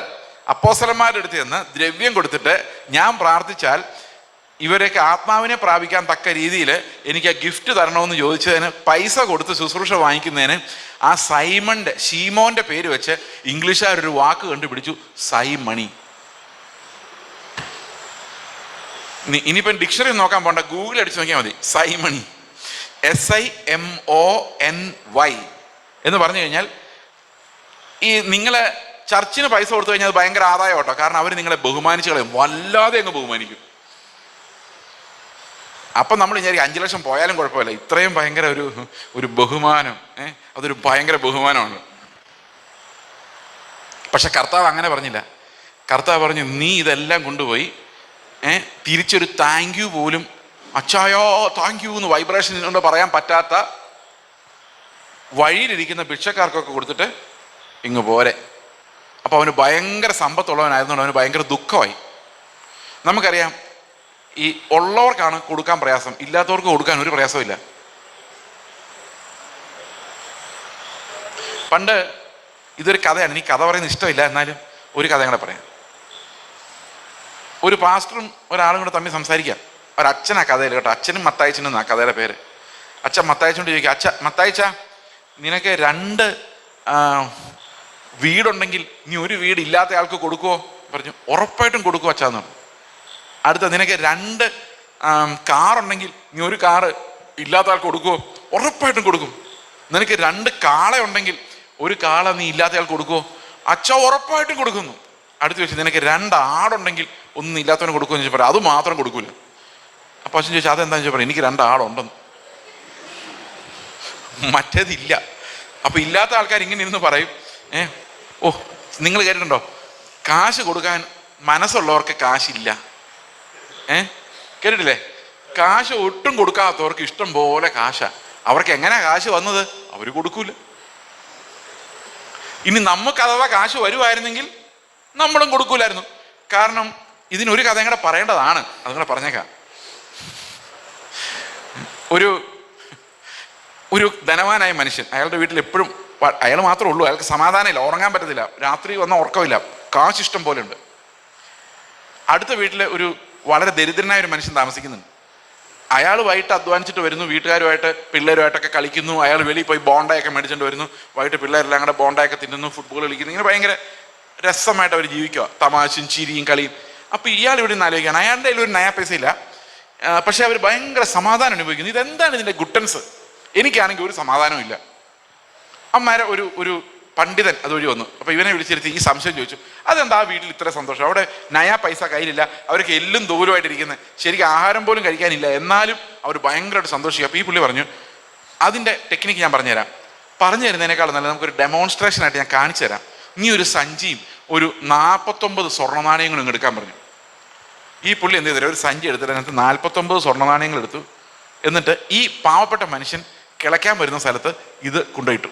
അപ്പോസ്തലന്മാരുടെ അടുത്ത് ചെന്ന് ദ്രവ്യം കൊടുത്തിട്ട് ഞാൻ പ്രാർത്ഥിച്ചാൽ ഇവരൊക്കെ ആത്മാവിനെ പ്രാപിക്കാൻ തക്ക രീതിയിൽ എനിക്ക് ആ ഗിഫ്റ്റ് തരണമെന്ന് ചോദിച്ചതിന് പൈസ കൊടുത്ത് ശുശ്രൂഷ വാങ്ങിക്കുന്നതിന് ആ ഷീമോന്റെ പേര് വെച്ച് ഇംഗ്ലീഷുകാരൊരു വാക്ക് കണ്ടുപിടിച്ചു, സൈമണി. ഇനിയിപ്പം ഡിക്ഷണറി നോക്കാൻ പോണ്ട, ഗൂഗിൾ അടിച്ച് നോക്കിയാൽ മതി. സൈമണി, SIMONY എന്ന് പറഞ്ഞു കഴിഞ്ഞാൽ ഈ നിങ്ങളെ ചർച്ചിന് പൈസ കൊടുത്തു കഴിഞ്ഞാൽ അത് ഭയങ്കര ആദായം കേട്ടോ. കാരണം അവർ നിങ്ങളെ ബഹുമാനിച്ച് കളയും, വല്ലാതെ അങ്ങ് ബഹുമാനിക്കും. അപ്പം നമ്മൾ വിചാരിക്കും 5 ലക്ഷം പോയാലും കുഴപ്പമില്ല, ഇത്രയും ഭയങ്കര ഒരു ബഹുമാനം, അതൊരു ഭയങ്കര ബഹുമാനമാണ്. പക്ഷെ കർത്താവ് അങ്ങനെ പറഞ്ഞില്ല. കർത്താവ് പറഞ്ഞു, നീ ഇതെല്ലാം കൊണ്ടുപോയി തിരിച്ചൊരു താങ്ക് യു പോലും, അച്ചായോ താങ്ക് യു എന്ന് വൈബ്രേഷൻ കൊണ്ട് പറയാൻ പറ്റാത്ത വഴിയിലിരിക്കുന്ന ഭിക്ഷക്കാർക്കൊക്കെ കൊടുത്തിട്ട് ഇങ്ങ് പോരെ. അപ്പോൾ അവന് ഭയങ്കര സമ്പത്തുള്ളവനായതുകൊണ്ട് അവന് ഭയങ്കര ദുഃഖമായി. നമുക്കറിയാം, ഈ ഉള്ളവർക്കാണ് കൊടുക്കാൻ പ്രയാസം, ഇല്ലാത്തവർക്ക് കൊടുക്കാൻ ഒരു പ്രയാസമില്ല. പണ്ട് ഇതൊരു കഥയാണ്, എനിക്ക് കഥ പറയുന്നത് ഇഷ്ടമില്ല, എന്നാലും ഒരു കഥ കൂടെ പറയാം. ഒരു പാസ്റ്ററും ഒരാളും കൂടെ തമ്മിൽ സംസാരിക്കാം. ഒരച്ഛനാ കഥയിൽ കേട്ടോ, അച്ഛനും മത്തായിച്ചനും എന്നാ കഥയുടെ പേര്. അച്ഛൻ മത്തായിച്ചോണ്ട് ചോദിക്കുക, മത്തായിച്ച നിനക്ക് 2 വീടുണ്ടെങ്കിൽ നീ ഒരു വീട് ഇല്ലാത്ത ആൾക്ക് കൊടുക്കുമോ? പറഞ്ഞു, ഉറപ്പായിട്ടും കൊടുക്കും അച്ഛാന്ന് പറഞ്ഞു. അടുത്ത, നിനക്ക് 2 കാറുണ്ടെങ്കിൽ നീ ഒരു കാറ് ഇല്ലാത്ത ആൾക്ക് കൊടുക്കുമോ? ഉറപ്പായിട്ടും കൊടുക്കും. നിനക്ക് 2 കാളയുണ്ടെങ്കിൽ ഒരു കാള നീ ഇല്ലാത്ത ആൾക്ക് കൊടുക്കുമോ? അച്ഛ ഉറപ്പായിട്ടും കൊടുക്കുന്നു. അടുത്ത് ചോദിച്ചു, നിനക്ക് 2 ആടുണ്ടെങ്കിൽ ഒന്നും ഇല്ലാത്തവന് കൊടുക്കുമെന്ന് ചോദിച്ചാൽ പറയാം, അത് മാത്രം കൊടുക്കൂല. അപ്പോൾ അച്ഛൻ ചോദിച്ചാൽ അതെന്താണെന്ന് ചോദിച്ചാൽ പറയാം, എനിക്ക് 2 ആടുണ്ടെന്ന്, മറ്റേതില്ല. അപ്പോൾ ഇല്ലാത്ത ആൾക്കാർ ഇങ്ങനെ ഇരുന്ന് പറയും, നിങ്ങൾ കേട്ടിട്ടുണ്ടോ, കാശ് കൊടുക്കാൻ മനസ്സുള്ളവർക്ക് കാശില്ല. കേട്ടിട്ടില്ലേ? കാശ് ഒട്ടും കൊടുക്കാത്തവർക്ക് ഇഷ്ടം പോലെ കാശാ. അവർക്ക് എങ്ങനെയാ കാശ് വന്നത്? അവർ കൊടുക്കൂല. ഇനി നമുക്ക് അഥവാ കാശ് വരുമായിരുന്നെങ്കിൽ നമ്മളും കൊടുക്കൂലായിരുന്നു. കാരണം ഇതിനൊരു കഥയും കൂടെ പറയേണ്ടതാണ്, അതും കൂടെ പറഞ്ഞേക്കാം. ഒരു ധനവാനായ മനുഷ്യൻ, അയാളുടെ വീട്ടിൽ എപ്പോഴും അയാൾ മാത്രമേ ഉള്ളൂ, അയാൾക്ക് സമാധാനമില്ല, ഉറങ്ങാൻ പറ്റത്തില്ല, രാത്രി വന്ന ഉറക്കമില്ല, കാശ് ഇഷ്ടം പോലെ ഉണ്ട്. അടുത്ത വീട്ടിൽ ഒരു വളരെ ദരിദ്രനായ ഒരു മനുഷ്യൻ താമസിക്കുന്നുണ്ട്. അയാൾ വൈകിട്ട് അധ്വാനിച്ചിട്ട് വരുന്നു, വീട്ടുകാരുമായിട്ട് പിള്ളേരുമായിട്ടൊക്കെ കളിക്കുന്നു. അയാൾ വെളിയിൽ പോയി ബോണ്ടായൊക്കെ മേടിച്ചിട്ട് വരുന്നു. വൈകിട്ട് പിള്ളേരെല്ലാം കൂടെ ബോണ്ടായൊക്കെ തിന്നുന്നു, ഫുട്ബോൾ കളിക്കുന്നു. ഇങ്ങനെ ഭയങ്കര രസമായിട്ട് അവർ ജീവിക്കുക, തമാശയും ചിരിയും കളിയും. അപ്പോൾ ഇയാൾ ഇവിടെ നിന്ന് ആലോചിക്കുകയാണ്, അയാളുടെ കയ്യിൽ ഒരു നയാ പൈസ ഇല്ല, പക്ഷെ അവർ ഭയങ്കര സമാധാനം അനുഭവിക്കുന്നു. ഇതെന്താണ് ഇതിൻ്റെ ഗുട്ടൻസ്? എനിക്കാണെങ്കിൽ ഒരു സമാധാനവും ഇല്ല. അമ്മമാരെ ഒരു പണ്ഡിതൻ അതുവഴി വന്നു. അപ്പോൾ ഇവനെ വിളിച്ചിരുത്തി ഈ സംശയം ചോദിച്ചു, അതെന്താ വീട്ടിൽ ഇത്ര സന്തോഷം? അവിടെ നയാ പൈസ കയ്യിലില്ല, അവർക്ക് എല്ലും ദൂരമായിട്ടിരിക്കുന്നത്, ശരിക്കും ആഹാരം പോലും കഴിക്കാനില്ല, എന്നാലും അവർ ഭയങ്കരമായിട്ട് സന്തോഷിക്കുക. അപ്പോൾ ഈ പുള്ളി പറഞ്ഞു, അതിൻ്റെ ടെക്നിക്ക് ഞാൻ പറഞ്ഞുതരാം. പറഞ്ഞു തരുന്നതിനേക്കാളും നല്ല നമുക്കൊരു ഡെമോൺസ്ട്രേഷനായിട്ട് ഞാൻ കാണിച്ചു തരാം. നീ ഒരു സഞ്ചിയും ഒരു 49 സ്വർണ്ണ നാണയങ്ങളും ഇങ്ങ് എടുക്കാൻ പറഞ്ഞു. ഈ പുള്ളി എന്ത് ചെയ്തു, ഒരു സഞ്ചി എടുത്തിട്ട് അതിനകത്ത് 49 സ്വർണ്ണ നാണയങ്ങൾ എടുത്തു. എന്നിട്ട് ഈ പാവപ്പെട്ട മനുഷ്യൻ കിളയ്ക്കാൻ വരുന്ന സ്ഥലത്ത് ഇത് കൊണ്ടുപോയിട്ടു.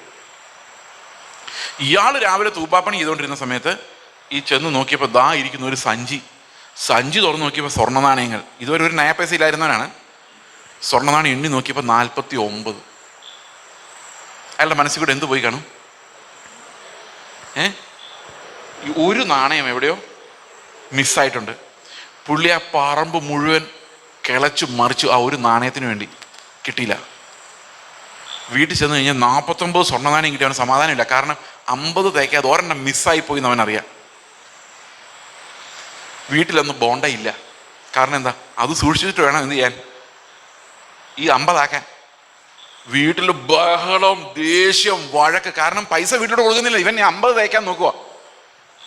ഇയാൾ രാവിലെ തൂപ്പാപ്പണി ചെയ്തുകൊണ്ടിരുന്ന സമയത്ത് ഈ ചെന്ന് നോക്കിയപ്പോൾ ദാ ഇരിക്കുന്ന ഒരു സഞ്ചി തുറന്ന് നോക്കിയപ്പോൾ സ്വർണ്ണ നാണയങ്ങൾ. ഇതുവരെ ഒരു നയ പൈസ ഇല്ലായിരുന്നവനാണ്. സ്വർണ്ണ നാണയം എണ്ണി നോക്കിയപ്പോൾ 49. അയാളുടെ മനസ്സിൽ കൂടെ എന്ത് പോയി കാണും? ഒരു നാണയം എവിടെയോ മിസ്സായിട്ടുണ്ട്. പുള്ളി ആ പറമ്പ് മുഴുവൻ കിളച്ചു മറിച്ചു ആ ഒരു നാണയത്തിന് വേണ്ടി. കിട്ടിയില്ല. വീട്ടിൽ ചെന്ന് കഴിഞ്ഞാൽ 49 സ്വർണ്ണ നാണയം കിട്ടി അവന് സമാധാനമില്ല. കാരണം 50 തേക്കാതെ ഒരെണ്ണം മിസ്സായിപ്പോയി എന്ന് അവനറിയാം. വീട്ടിലൊന്നും ബോണ്ടയില്ല. കാരണം എന്താ? അത് സൂക്ഷിച്ചിട്ട് വേണം എന്ത് ചെയ്യാൻ, ഈ 50 ആക്കാൻ. വീട്ടിൽ ബഹളം, ദേഷ്യം, വഴക്ക്. കാരണം പൈസ വീട്ടിലോട്ട് കൊടുക്കുന്നില്ല. ഇവൻ 50 തേക്കാൻ നോക്കുക.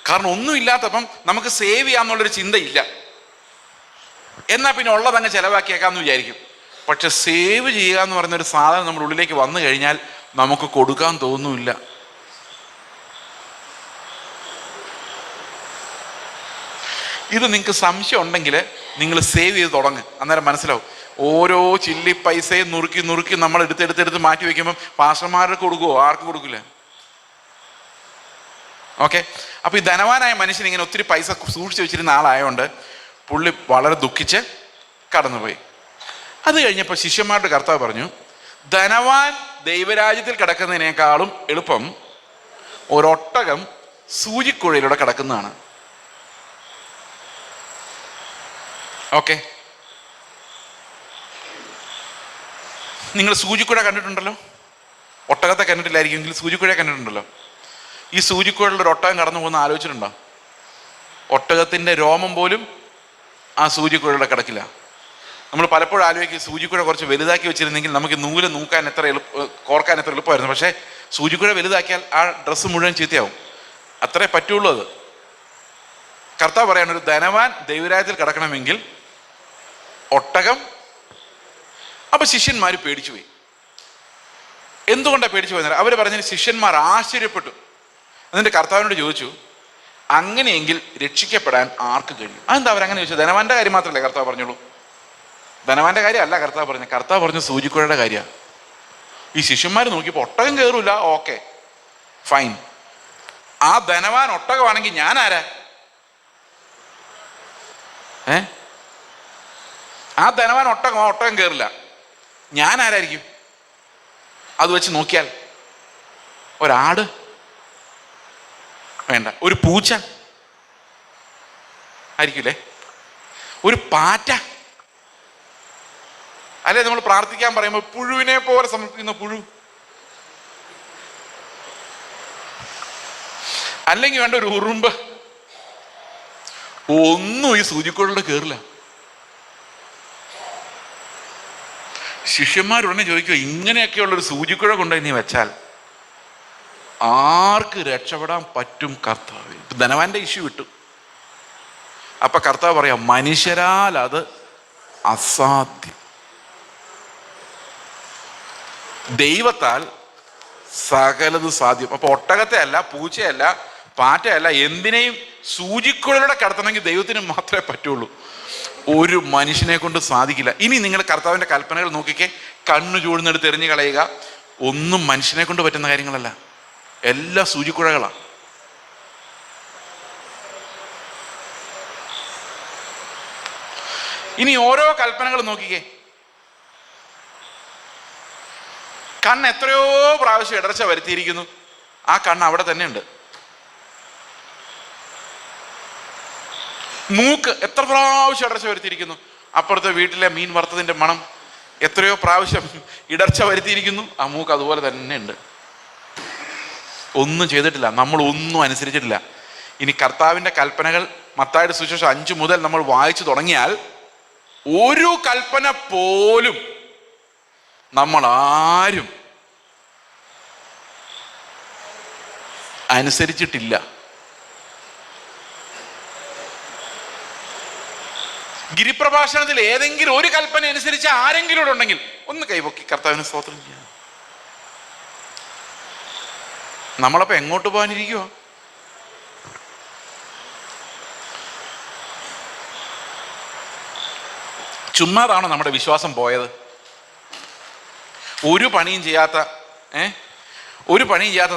കാരണം ഒന്നും ഇല്ലാത്തപ്പം നമുക്ക് സേവ് ചെയ്യാന്നുള്ളൊരു ചിന്തയില്ല. എന്നാൽ പിന്നെ ഉള്ളതങ്ങ് ചിലവാക്കിയേക്കാന്ന് വിചാരിക്കും. പക്ഷെ സേവ് ചെയ്യുക എന്ന് പറയുന്ന ഒരു സാധനം നമ്മുടെ ഉള്ളിലേക്ക് വന്നു കഴിഞ്ഞാൽ നമുക്ക് കൊടുക്കാൻ തോന്നുന്നില്ല. ഇത് നിങ്ങൾക്ക് സംശയം ഉണ്ടെങ്കിൽ നിങ്ങൾ സേവ് ചെയ്ത് തുടങ്ങുക. അന്നേരം മനസ്സിലാവും. ഓരോ ചില്ലി പൈസയും നുറുക്കി നുറുക്കി നമ്മൾ എടുത്തെടുത്ത് മാറ്റി വയ്ക്കുമ്പം പാസ്റ്റർമാർക്ക് കൊടുക്കുമോ? ആർക്കും കൊടുക്കില്ല. ഓക്കെ. അപ്പോൾ ഈ ധനവാനായ മനുഷ്യൻ ഇങ്ങനെ ഒത്തിരി പൈസ സൂക്ഷിച്ച് വെച്ചിരുന്ന ആളായതുകൊണ്ട് പുള്ളി വളരെ ദുഃഖിച്ച് കടന്നുപോയി. അത് കഴിഞ്ഞപ്പോൾ ശിഷ്യന്മാരുടെ കർത്താവ് പറഞ്ഞു, ധനവാൻ ദൈവരാജ്യത്തിൽ കിടക്കുന്നതിനേക്കാളും എളുപ്പം ഒരൊട്ടകം സൂചിക്കുഴയിലൂടെ കിടക്കുന്നതാണ്. ഓക്കെ. നിങ്ങൾ സൂചിക്കുഴ കണ്ടിട്ടുണ്ടല്ലോ. ഒട്ടകത്തെ കണ്ടിട്ടില്ലായിരിക്കുമെങ്കിൽ സൂചിക്കുഴ കണ്ടിട്ടുണ്ടല്ലോ. ഈ സൂചിക്കുഴയിലുള്ള ഒരു ഒട്ടകം കടന്നു പോകുന്ന ആലോചിച്ചിട്ടുണ്ടോ? ഒട്ടകത്തിൻ്റെ രോമം പോലും ആ സൂചിക്കുഴയുടെ കിടക്കില്ല. നമ്മൾ പലപ്പോഴും ആലോചിക്കും സൂചിക്കുഴ കുറച്ച് വലുതാക്കി വെച്ചിരുന്നെങ്കിൽ നമുക്ക് നൂല് നൂക്കാൻ കോർക്കാൻ എത്ര എളുപ്പമായിരുന്നു. പക്ഷേ സൂചിക്കുഴ വലുതാക്കിയാൽ ആ ഡ്രസ്സ് മുഴുവൻ ചീത്തയാവും. അത്രേ പറ്റുള്ളൂ. അത് കർത്താവ് പറയാണ്, ഒരു ധനവാൻ ദൈവരാജ്യത്തിൽ കിടക്കണമെങ്കിൽ ഒട്ടകം. അപ്പൊ ശിഷ്യന്മാർ പേടിച്ചു പോയി. എന്തുകൊണ്ടാണ് പേടിച്ചു പോയത്? അവർ പറഞ്ഞതിന് ശിഷ്യന്മാർ ആശ്ചര്യപ്പെട്ടു. എന്നിട്ട് കർത്താവിനോട് ചോദിച്ചു, അങ്ങനെയെങ്കിൽ രക്ഷിക്കപ്പെടാൻ ആർക്ക് കഴിയും? അതെന്താ അവരങ്ങനെ ചോദിച്ചത്? ധനവാന്റെ കാര്യം മാത്രമല്ലേ കർത്താവ് പറഞ്ഞോളൂ. ധനവാന്റെ കാര്യം അല്ല കർത്താവ് പറഞ്ഞു. കർത്താവ് പറഞ്ഞു സൂചിക്കുഴയുടെ കാര്യമാണ്. ഈ ശിഷ്യന്മാർ നോക്കിയപ്പോൾ ഒട്ടകം കയറൂല. Okay, fine. ആ ധനവാൻ ഒട്ടകമാണെങ്കിൽ ഞാൻ ആരാ? ആ ധനവാൻ ഒട്ടകം കയറില്ല. ഞാൻ ആരായിരിക്കും? അത് വെച്ച് നോക്കിയാൽ ഒരാട് വേണ്ട, ഒരു പൂച്ച ആയിരിക്കില്ലേ, ഒരു പാറ്റ. അല്ലെ നമ്മൾ പ്രാർത്ഥിക്കാൻ പറയുമ്പോൾ പുഴുവിനെ പോലെ സമർപ്പിക്കുന്ന പുഴു. അല്ലെങ്കിൽ വേണ്ട ഒരു ഉറുമ്പ്. ഒന്നും ഈ സൂചിക്കുഴലിൽ കയറില്ല. ശിഷ്യന്മാരുടനെ ചോദിക്കുക, ഇങ്ങനെയൊക്കെയുള്ളൊരു സൂചിക്കുഴ കൊണ്ടുപോയി നീ വെച്ചാൽ ആർക്ക് രക്ഷപ്പെടാൻ പറ്റും കർത്താവ്? ധനവാന്റെ ഇഷ്യൂ വിട്ടു. അപ്പൊ കർത്താവ് പറയാം, മനുഷ്യരാൽ അത് അസാധ്യം, ദൈവത്താൽ സകലത് സാധ്യം. അപ്പൊ ഒട്ടകത്തെ അല്ല, പൂച്ചയല്ല, പാറ്റയല്ല, എന്തിനേയും സൂചിക്കുഴലിലൂടെ കടത്തണമെങ്കിൽ ദൈവത്തിന് മാത്രമേ പറ്റുള്ളൂ. ഒരു മനുഷ്യനെ കൊണ്ട് സാധിക്കില്ല. ഇനി നിങ്ങൾ കർത്താവിന്റെ കൽപ്പനകൾ നോക്കിക്കേ. കണ്ണു ചൂടുന്നെടുത്ത് എറിഞ്ഞു കളയുക. ഒന്നും മനുഷ്യനെ കൊണ്ട് പറ്റുന്ന കാര്യങ്ങളല്ല, എല്ലാ സൂചിക്കുഴകളാണ്. ഇനി ഓരോ കൽപ്പനകൾ നോക്കിക്കേ. കണ്ണ് എത്രയോ പ്രാവശ്യം ഇടർച്ച വരുത്തിയിരിക്കുന്നു. ആ കണ്ണ് അവിടെ തന്നെ ഉണ്ട്. മൂക്ക് എത്ര പ്രാവശ്യം ഇടർച്ച വരുത്തിയിരിക്കുന്നു. അപ്പുറത്തെ വീട്ടിലെ മീൻ വറുത്തതിന്റെ മണം എത്രയോ പ്രാവശ്യം ഇടർച്ച വരുത്തിയിരിക്കുന്നു. ആ മൂക്ക് അതുപോലെ തന്നെ ഉണ്ട്. ഒന്നും ചെയ്തിട്ടില്ല, നമ്മൾ ഒന്നും അനുസരിച്ചിട്ടില്ല. ഇനി കർത്താവിന്റെ കൽപ്പനകൾ മത്തായിയുടെ സുവിശേഷം 5 മുതൽ നമ്മൾ വായിച്ചു തുടങ്ങിയാൽ ഒരു കൽപ്പന പോലും നമ്മൾ ആരും അനുസരിച്ചിട്ടില്ല. ഗിരിപ്രഭാഷണത്തിൽ ഏതെങ്കിലും ഒരു കൽപ്പന അനുസരിച്ച് ആരെങ്കിലും ഇവിടെ ഉണ്ടെങ്കിൽ ഒന്ന് കൈപൊക്കി കർത്താവിന് സ്തോത്രം ചെയ്യാം. നമ്മളപ്പോ എങ്ങോട്ട് പോകാനിരിക്കുവോ? ചുമ്മാതാണോ നമ്മുടെ വിശ്വാസം പോയത്? ഒരു പണിയും ചെയ്യാത്ത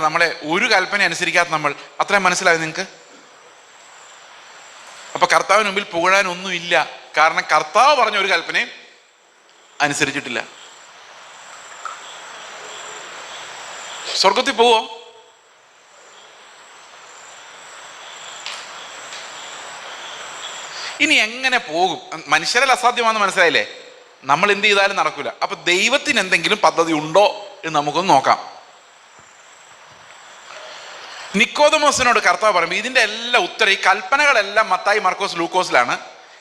നമ്മളെ, ഒരു കൽപ്പന അനുസരിക്കാത്ത നമ്മൾ, അത്രയും മനസ്സിലായി നിങ്ങൾക്ക്? അപ്പൊ കർത്താവിന് മുമ്പിൽ പുകഴാനൊന്നുമില്ല. കാരണം കർത്താവ് പറഞ്ഞ ഒരു കൽപ്പനയും അനുസരിച്ചിട്ടില്ല. സ്വർഗത്തിൽ പോവോ? ഇനി എങ്ങനെ പോകും? മനുഷ്യരൽ അസാധ്യമാണെന്ന് മനസ്സിലായില്ലേ? നമ്മൾ എന്ത് ചെയ്താലും നടക്കൂല. അപ്പൊ ദൈവത്തിന് എന്തെങ്കിലും പദ്ധതി ഉണ്ടോ എന്ന് നമുക്കൊന്ന് നോക്കാം. നിക്കോദമോസിനോട് കർത്താവ് പറയുമ്പോൾ ഇതിന്റെ എല്ലാം ഉത്തരം, ഈ കൽപ്പനകളെല്ലാം മത്തായി, മർക്കോസ്, ലൂക്കോസിലാണ്.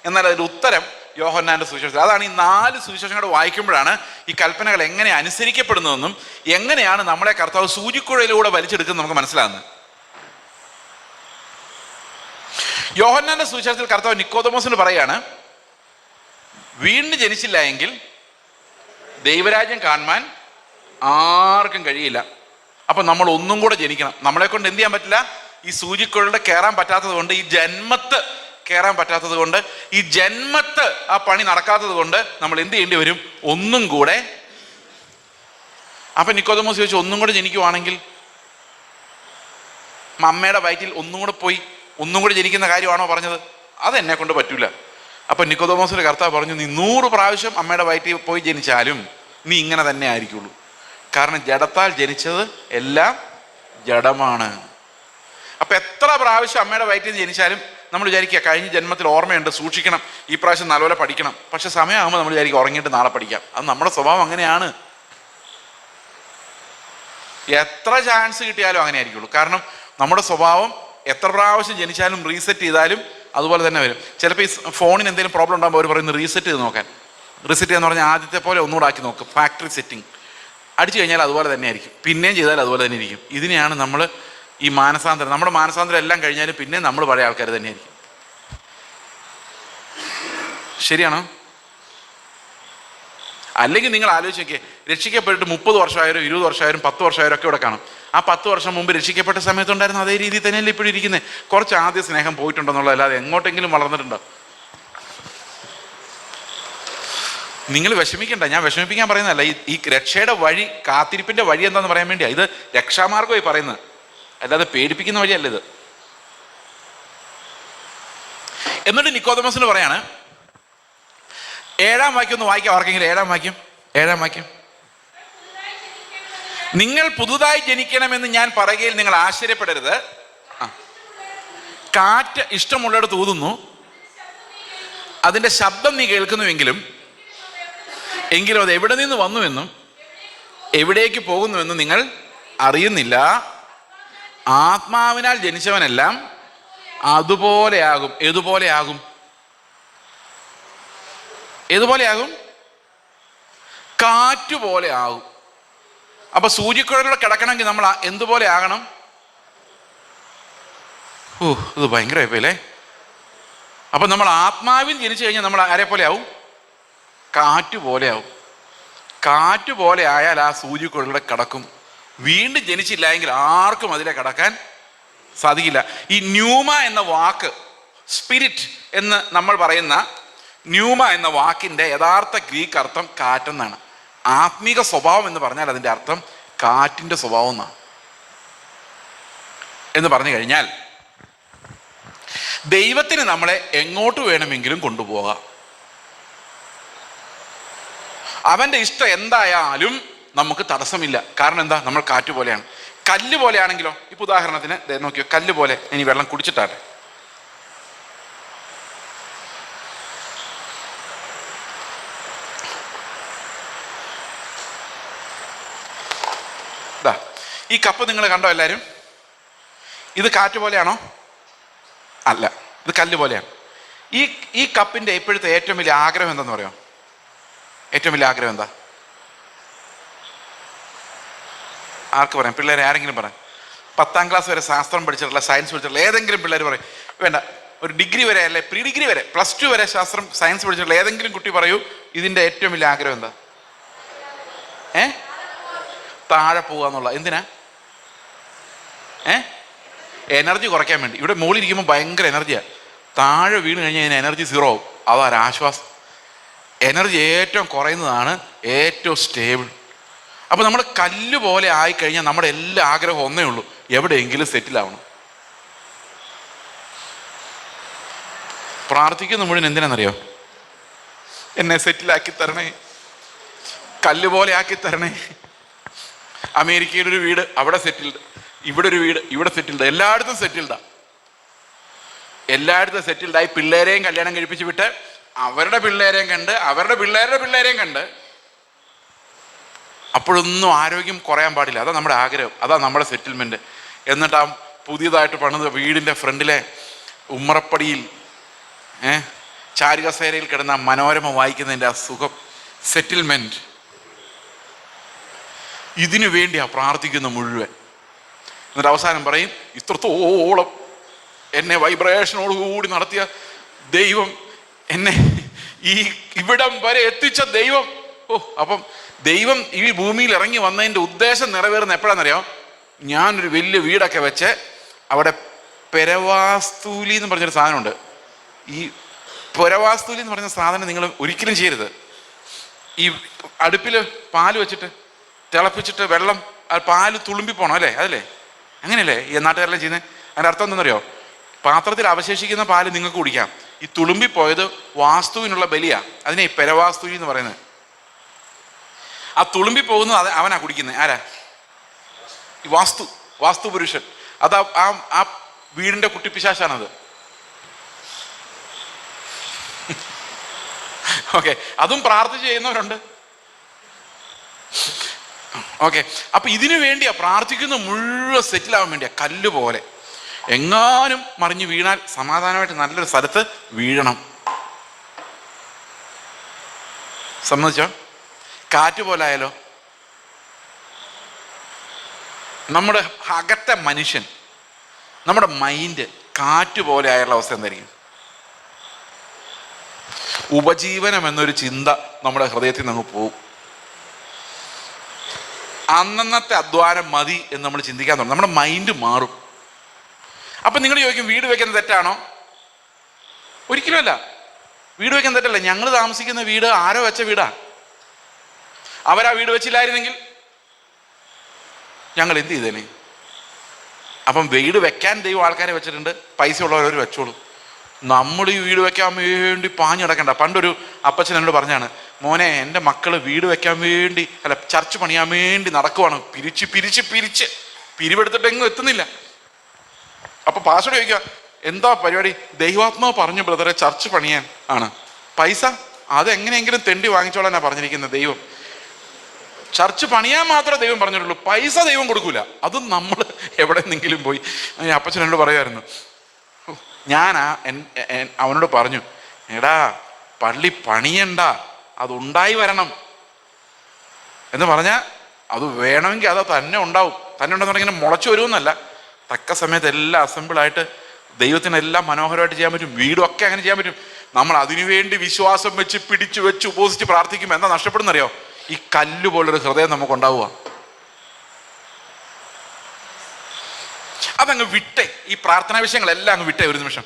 എന്നാൽ അതിന്റെ ഉത്തരം യോഹന്നാന്റെ സുവിശേഷത്തിൽ. അതാണ് ഈ 4 സുവിശേഷങ്ങൾ വായിക്കുമ്പോഴാണ് ഈ കൽപ്പനകൾ എങ്ങനെ അനുസരിക്കപ്പെടുന്നതെന്നും എങ്ങനെയാണ് നമ്മളെ കർത്താവ് സൂചിക്കുഴയിലൂടെ വലിച്ചെടുക്കുന്നത് നമുക്ക് മനസ്സിലാകുന്നത്. യോഹന്നാന്റെ സുവിശേഷത്തിൽ കർത്താവ് നിക്കോദമോസിന് പറയാണ്, വീണ്ടും ജനിച്ചില്ല എങ്കിൽ ദൈവരാജ്യം കാണുവാൻ ആർക്കും കഴിയില്ല. അപ്പൊ നമ്മൾ ഒന്നും കൂടെ ജനിക്കണം. നമ്മളെ കൊണ്ട് എന്ത് ചെയ്യാൻ പറ്റില്ല? ഈ സൂചിക്കുഴലിൽ കയറാൻ പറ്റാത്തത് കൊണ്ട്, ഈ ജന്മത്ത് കയറാൻ പറ്റാത്തത് കൊണ്ട്, ഈ ജന്മത്ത് ആ പണി നടക്കാത്തത് കൊണ്ട് നമ്മൾ എന്ത് ചെയ്യേണ്ടി വരും? ഒന്നും കൂടെ. അപ്പൊ നിക്കോദമോസ് ചോദിച്ചു, ഒന്നും കൂടെ ജനിക്കുവാണെങ്കിൽ അമ്മയുടെ വയറ്റിൽ ഒന്നും കൂടെ പോയി ഒന്നും കൂടെ ജനിക്കുന്ന കാര്യമാണോ പറഞ്ഞത്? അതെന്നെ കൊണ്ട് പറ്റൂല. അപ്പൊ നിക്കോദമോസിന്റെ കർത്താവ് പറഞ്ഞു, നീ 100 പ്രാവശ്യം അമ്മയുടെ വയറ്റിൽ പോയി ജനിച്ചാലും നീ ഇങ്ങനെ തന്നെ ആയിരിക്കുള്ളൂ. കാരണം ജഡത്താൽ ജനിച്ചത് എല്ലാം ജഡമാണ്. അപ്പൊ എത്ര പ്രാവശ്യം അമ്മയുടെ വയറ്റിൽ ജനിച്ചാലും നമ്മൾ വിചാരിക്കുക കഴിഞ്ഞ ജന്മത്തിൽ ഓർമ്മയുണ്ട്, സൂക്ഷിക്കണം, ഈ പ്രാവശ്യം നല്ലപോലെ പഠിക്കണം. പക്ഷെ സമയമാകുമ്പോൾ നമ്മൾ വിചാരിക്കും ഉറങ്ങിയിട്ട് നാളെ പഠിക്കാം. അത് നമ്മുടെ സ്വഭാവം അങ്ങനെയാണ്. എത്ര ചാൻസ് കിട്ടിയാലും അങ്ങനെ ആയിരിക്കുള്ളൂ. കാരണം നമ്മുടെ സ്വഭാവം എത്ര പ്രാവശ്യം ജനിച്ചാലും റീസെറ്റ് ചെയ്താലും അതുപോലെ തന്നെ വരും. ചിലപ്പോൾ ഈ ഫോണിന് എന്തെങ്കിലും പ്രോബ്ലം ഉണ്ടാകുമ്പോൾ അവർ പറയുന്നത് റീസെറ്റ് ചെയ്ത് നോക്കാൻ. റീസെറ്റ് ചെയ്യാന്ന് പറഞ്ഞാൽ ആദ്യത്തെ പോലെ ഒന്നുകൂടെ ആക്കി നോക്കും. ഫാക്ടറി സെറ്റിംഗ് അടിച്ചു കഴിഞ്ഞാൽ അതുപോലെ തന്നെ ആയിരിക്കും, പിന്നെയും ചെയ്താൽ അതുപോലെ തന്നെ ഇരിക്കും. ഇതിനെയാണ് നമ്മൾ ഈ മാനസാന്തരം. നമ്മുടെ മാനസാന്തരം എല്ലാം കഴിഞ്ഞാലും പിന്നെ നമ്മൾ പഴയ ആൾക്കാർ തന്നെയായിരിക്കും. ശരിയാണോ? അല്ലെങ്കിൽ നിങ്ങൾ ആലോചിച്ച് നോക്കിയേ, രക്ഷിക്കപ്പെട്ടിട്ട് 30 വർഷമായാലും 20 വർഷമായാലും 10 വർഷമായാലും ഒക്കെ ഇവിടെ കാണും. ആ 10 വർഷം മുമ്പ് രക്ഷിക്കപ്പെട്ട സമയത്തുണ്ടായിരുന്നു അതേ രീതിയിൽ തന്നെയല്ലേ ഇപ്പോഴും ഇരിക്കുന്നത്. കുറച്ച് ആദ്യ സ്നേഹം പോയിട്ടുണ്ടെന്നുള്ളതല്ലാതെ എങ്ങോട്ടെങ്കിലും വളർന്നിട്ടുണ്ടോ? നിങ്ങൾ വിഷമിക്കണ്ട, ഞാൻ വിഷമിപ്പിക്കാൻ പറയുന്നതല്ല. ഈ രക്ഷയുടെ വഴി, കാത്തിരിപ്പിന്റെ വഴി എന്താന്ന് പറയാൻ വേണ്ടിയാ. ഇത് രക്ഷാമാർഗമായി പറയുന്നത്, അല്ലാതെ പേടിപ്പിക്കുന്ന വഴിയല്ല ഇത്. എന്നിട്ട് നിക്കോദമോസിന് പറയാണ്, 7-ാം വാക്യം ഒന്ന് വായിക്കാം. ആർക്കെങ്കിലും 7-ാം വാക്യം. നിങ്ങൾ പുതുതായി ജനിക്കണമെന്ന് ഞാൻ പറയുകയിൽ നിങ്ങൾ ആശ്ചര്യപ്പെടരുത്. കാറ്റ് ഇഷ്ടമുള്ളിടത്ത് ഊതുന്നു, അതിന്റെ ശബ്ദം നീ കേൾക്കുന്നുവെങ്കിലും അത് എവിടെ നിന്ന് വന്നുവെന്നും എവിടേക്ക് പോകുന്നുവെന്നും നിങ്ങൾ അറിയുന്നില്ല. ആത്മാവിനാൽ ജനിച്ചവനെല്ലാം അതുപോലെയാകും. ഏതുപോലെയാകും? കാറ്റുപോലെ ആകും. അപ്പൊ സൂചിക്കുഴലിലൂടെ കിടക്കണമെങ്കിൽ നമ്മൾ എന്തുപോലെ ആകണം? ഇത് ഭയങ്കരമായിപ്പോയില്ലേ. അപ്പൊ നമ്മൾ ആത്മാവിൽ ജനിച്ചു കഴിഞ്ഞാൽ നമ്മൾ ആരെ പോലെ ആവും? കാറ്റുപോലെ ആവും. കാറ്റുപോലെ ആയാൽ ആ സൂചിക്കുഴലിലൂടെ കിടക്കും. വീണ്ടും ജനിച്ചില്ല എങ്കിൽ ആർക്കും അതിലെ കിടക്കാൻ സാധിക്കില്ല. ഈ ന്യൂമ എന്ന വാക്ക്, സ്പിരിറ്റ് എന്ന് നമ്മൾ പറയുന്ന ന്യൂമ എന്ന വാക്കിന്റെ യഥാർത്ഥ ഗ്രീക്ക് അർത്ഥം കാറ്റെന്നാണ്. ആത്മീക സ്വഭാവം എന്ന് പറഞ്ഞാൽ അതിന്റെ അർത്ഥം കാറ്റിന്റെ സ്വഭാവം എന്നാണ്. എന്ന് പറഞ്ഞു കഴിഞ്ഞാൽ ദൈവത്തിന് നമ്മളെ എങ്ങോട്ട് വേണമെങ്കിലും കൊണ്ടുപോകാം. അവന്റെ ഇഷ്ടം എന്തായാലും നമുക്ക് തടസ്സമില്ല. കാരണം എന്താ? നമ്മൾ കാറ്റ് പോലെയാണ്. കല്ല് പോലെയാണെങ്കിലോ, ഇപ്പൊ ഉദാഹരണത്തിന് നോക്കിയോ, കല്ല് പോലെ ഇനി വെള്ളം കുടിച്ചിട്ടാട്ടെ, ഈ കപ്പ് നിങ്ങൾ കണ്ടോ എല്ലാവരും? ഇത് കാറ്റ് പോലെയാണോ? അല്ല, ഇത് കല്ല് പോലെയാണ്. ഈ കപ്പിന്റെ ഇപ്പോഴത്തെ ഏറ്റവും വലിയ ആഗ്രഹം എന്താന്ന് പറയാം? ഏറ്റവും വലിയ ആഗ്രഹം എന്താ? ആർക്ക് പറയാം? പിള്ളേരെ ആരെങ്കിലും പറയാം? 10ാം ക്ലാസ് വരെ ശാസ്ത്രം പഠിച്ചിട്ടുള്ള, സയൻസ് പഠിച്ചിട്ടുള്ള ഏതെങ്കിലും പിള്ളേർ പറയും. വേണ്ട, ഒരു ഡിഗ്രി വരെ, അല്ലെ പ്രീ ഡിഗ്രി വരെ, +2 വരെ ശാസ്ത്രം സയൻസ് പഠിച്ചിട്ടുള്ള ഏതെങ്കിലും കുട്ടി പറയൂ, ഇതിന്റെ ഏറ്റവും വലിയ ആഗ്രഹം എന്താ? താഴെ പോവാന്നുള്ള. എന്തിനാ? എനർജി കുറയ്ക്കാൻ വേണ്ടി. ഇവിടെ മുകളിൽ ഇരിക്കുമ്പോൾ ഭയങ്കര എനർജിയാണ്, താഴെ വീണ് കഴിഞ്ഞാൽ ഇതിന് എനർജി 0 ആവും. അതൊരാശ്വാസം. എനർജി ഏറ്റവും കുറയുന്നതാണ് ഏറ്റവും സ്റ്റേബിൾ. അപ്പൊ നമ്മൾ കല്ല് പോലെ ആയിക്കഴിഞ്ഞാൽ നമ്മുടെ എല്ലാ ആഗ്രഹവും ഒന്നേ ഉള്ളൂ, എവിടെയെങ്കിലും സെറ്റിൽ ആവണം. പ്രാർത്ഥിക്കുന്ന മുഴുവൻ എന്തിനാണെന്നറിയോ? എന്നെ സെറ്റിലാക്കി തരണേ, കല്ല് പോലെ ആക്കി തരണേ. അമേരിക്കയിൽ ഒരു വീട്, അവിടെ സെറ്റിൽഡ്. ഇവിടെ ഒരു വീട്, ഇവിടെ സെറ്റിൽഡ്. എല്ലായിടത്തും സെറ്റിൽഡാ. എല്ലായിടത്തും സെറ്റിൽഡായി, പിള്ളേരെയും കല്യാണം കഴിപ്പിച്ച് വിട്ട് അവരുടെ പിള്ളേരെയും കണ്ട് അവരുടെ പിള്ളേരുടെ പിള്ളേരെയും കണ്ട്, അപ്പോഴൊന്നും ആരോഗ്യം കുറയാൻ പാടില്ല. അതാ നമ്മുടെ ആഗ്രഹം, അതാ നമ്മുടെ സെറ്റിൽമെൻറ്റ്. എന്നിട്ട് ആ പുതിയതായിട്ട് പണിത് വീടിൻ്റെ ഫ്രണ്ടിലെ ഉമ്മറപ്പടിയിൽ ചാരുകസേരയിൽ കിടന്ന മനോരമ വായിക്കുന്നതിൻ്റെ ആ സുഖം, സെറ്റിൽമെൻറ്റ്. ഇതിനു വേണ്ടിയാണ് പ്രാർത്ഥിക്കുന്ന മുഴുവൻ. എന്നിട്ട് അവസാനം പറയും, ഇത്രത്തോളം എന്നെ വൈബ്രേഷനോടുകൂടി നടത്തിയ ദൈവം, എന്നെ ഈ ഇവിടം വരെ എത്തിച്ച ദൈവം. അപ്പം ദൈവം ഈ ഭൂമിയിൽ ഇറങ്ങി വന്നതിൻ്റെ ഉദ്ദേശം നിറവേറുന്ന എപ്പോഴാണെന്നറിയാം? ഞാനൊരു വലിയ വീടൊക്കെ വെച്ച് അവിടെ പെരവാസ്തൂലി എന്ന് പറഞ്ഞൊരു സാധനമുണ്ട്. ഈ പെരവാസ്തൂലി എന്ന് പറഞ്ഞ സാധനം നിങ്ങൾ ഒരിക്കലും ചെയ്യരുത്. ഈ അടുപ്പിൽ പാല് വെച്ചിട്ട് തിളപ്പിച്ചിട്ട് വെള്ളം, പാല് തുളുമ്പി പോകണം അല്ലേ? അതല്ലേ, അങ്ങനെയല്ലേ ഈ നാട്ടുകാരെല്ലാം ചെയ്യുന്നത്? അതിൻ്റെ അർത്ഥം എന്താണെന്നറിയോ? പാത്രത്തിൽ അവശേഷിക്കുന്ന പാല് നിങ്ങൾക്ക് കുടിക്കാം, ഈ തുളുമ്പിപ്പോയത് വാസ്തുവിനുള്ള ബലിയാണ്. അതിനെ പെരവാസ്തുലി എന്ന് പറയുന്നത്. ആ തുളുമ്പി പോകുന്നത് അവനാ കുടിക്കുന്നത്. ആരാ? ഈ വാസ്തു പുരുഷൻ. അത് ആ വീടിന്റെ കുട്ടിപ്പിശാശാണത്. ഓക്കെ, അതും പ്രാർത്ഥിച്ച് ചെയ്യുന്നവരുണ്ട്. ഓക്കെ, അപ്പൊ ഇതിനു വേണ്ടിയാ പ്രാർത്ഥിക്കുന്ന മുഴുവൻ സെറ്റിലാവാൻ വേണ്ടിയാ. കല്ല് പോലെ എങ്ങാനും മറിഞ്ഞ് വീണാൽ സമാധാനമായിട്ട് നല്ലൊരു സ്ഥലത്ത് വീഴണം. സമ്മതിച്ചോ? കാറ്റ് പോലെ ആയാലോ? നമ്മുടെ അകത്തെ മനുഷ്യൻ, നമ്മുടെ മൈൻഡ് കാറ്റ് പോലെ ആയുള്ള അവസ്ഥ എന്തായിരിക്കും? ഉപജീവനം എന്നൊരു ചിന്ത നമ്മുടെ ഹൃദയത്തിൽ നിന്ന് പോകും. അന്നത്തെ അധ്വാനം മതി എന്ന് നമ്മൾ ചിന്തിക്കാൻ തുടങ്ങും. നമ്മുടെ മൈൻഡ് മാറും. അപ്പൊ നിങ്ങൾ ചോദിക്കും, വീട് വെക്കുന്നത് തെറ്റാണോ? ഒരിക്കലുമല്ല, വീട് വെക്കാൻ തെറ്റല്ല. ഞങ്ങൾ താമസിക്കുന്ന വീട് ആരോ വെച്ച വീടാ. അവരാ വീട് വെച്ചില്ലായിരുന്നെങ്കിൽ ഞങ്ങൾ എന്ത് ചെയ്തേനെ? അപ്പം വീട് വെക്കാൻ ദൈവം ആൾക്കാരെ വെച്ചിട്ടുണ്ട്, പൈസ ഉള്ളവരവർ വെച്ചോളൂ. നമ്മൾ ഈ വീട് വെക്കാൻ വേണ്ടി പാഞ്ഞു കിടക്കണ്ട. പണ്ടൊരു അപ്പച്ചൻ എന്നോട് പറഞ്ഞാണ്, മോനെ എൻ്റെ മക്കള് വീട് വെക്കാൻ വേണ്ടി ചർച്ച് പണിയാൻ വേണ്ടി നടക്കുവാണ്, പിരിച്ച് പിരിച്ച് പിരിച്ച് പിരിവെടുത്തിട്ടെങ്ങും എത്തുന്നില്ല. അപ്പൊ പാസ്റ്റർ ചോദിക്കുക, എന്താ പരിപാടി? ദൈവാത്മാവ് പറഞ്ഞു ബ്രദറെ, ചർച്ച് പണിയാൻ ആണ്. പൈസ അതെങ്ങനെയെങ്കിലും തെണ്ടി വാങ്ങിച്ചോളാനാ പറഞ്ഞിരിക്കുന്നത് ദൈവം. ചർച്ച് പണിയാൻ മാത്രമേ ദൈവം പറഞ്ഞിട്ടുള്ളൂ, പൈസ ദൈവം കൊടുക്കൂല. അതും നമ്മൾ എവിടെന്നെങ്കിലും പോയി. അപ്പച്ചൻ എന്നോട് പറയുമായിരുന്നു, ഞാൻ അവനോട് പറഞ്ഞു, എടാ പള്ളി പണിയണ്ട, അതുണ്ടായി വരണം എന്ന് പറഞ്ഞാൽ അത് വേണമെങ്കിൽ അത് തന്നെ ഉണ്ടാവും. തന്നെ ഉണ്ടെന്ന് ഇങ്ങനെ മുളച്ചു വരുമെന്നല്ല, തക്ക സമയത്ത് എല്ലാം അസംബിളായിട്ട് ദൈവത്തിനെല്ലാം മനോഹരമായിട്ട് ചെയ്യാൻ പറ്റും. വീടും ഒക്കെ അങ്ങനെ ചെയ്യാൻ പറ്റും. നമ്മൾ അതിനുവേണ്ടി വിശ്വാസം വെച്ച് പിടിച്ചു വെച്ച് ഉപസിച്ച് പ്രാർത്ഥിക്കുമ്പോൾ എന്താ നഷ്ടപ്പെടുന്നറിയോ? ഈ കല്ല് പോലൊരു ഹൃദയം നമുക്ക് ഉണ്ടാവുക. അതങ്ങ് വിട്ടേ, ഈ പ്രാർത്ഥനാ വിഷയങ്ങളെല്ലാം അങ്ങ് വിട്ടേ ഒരു നിമിഷം.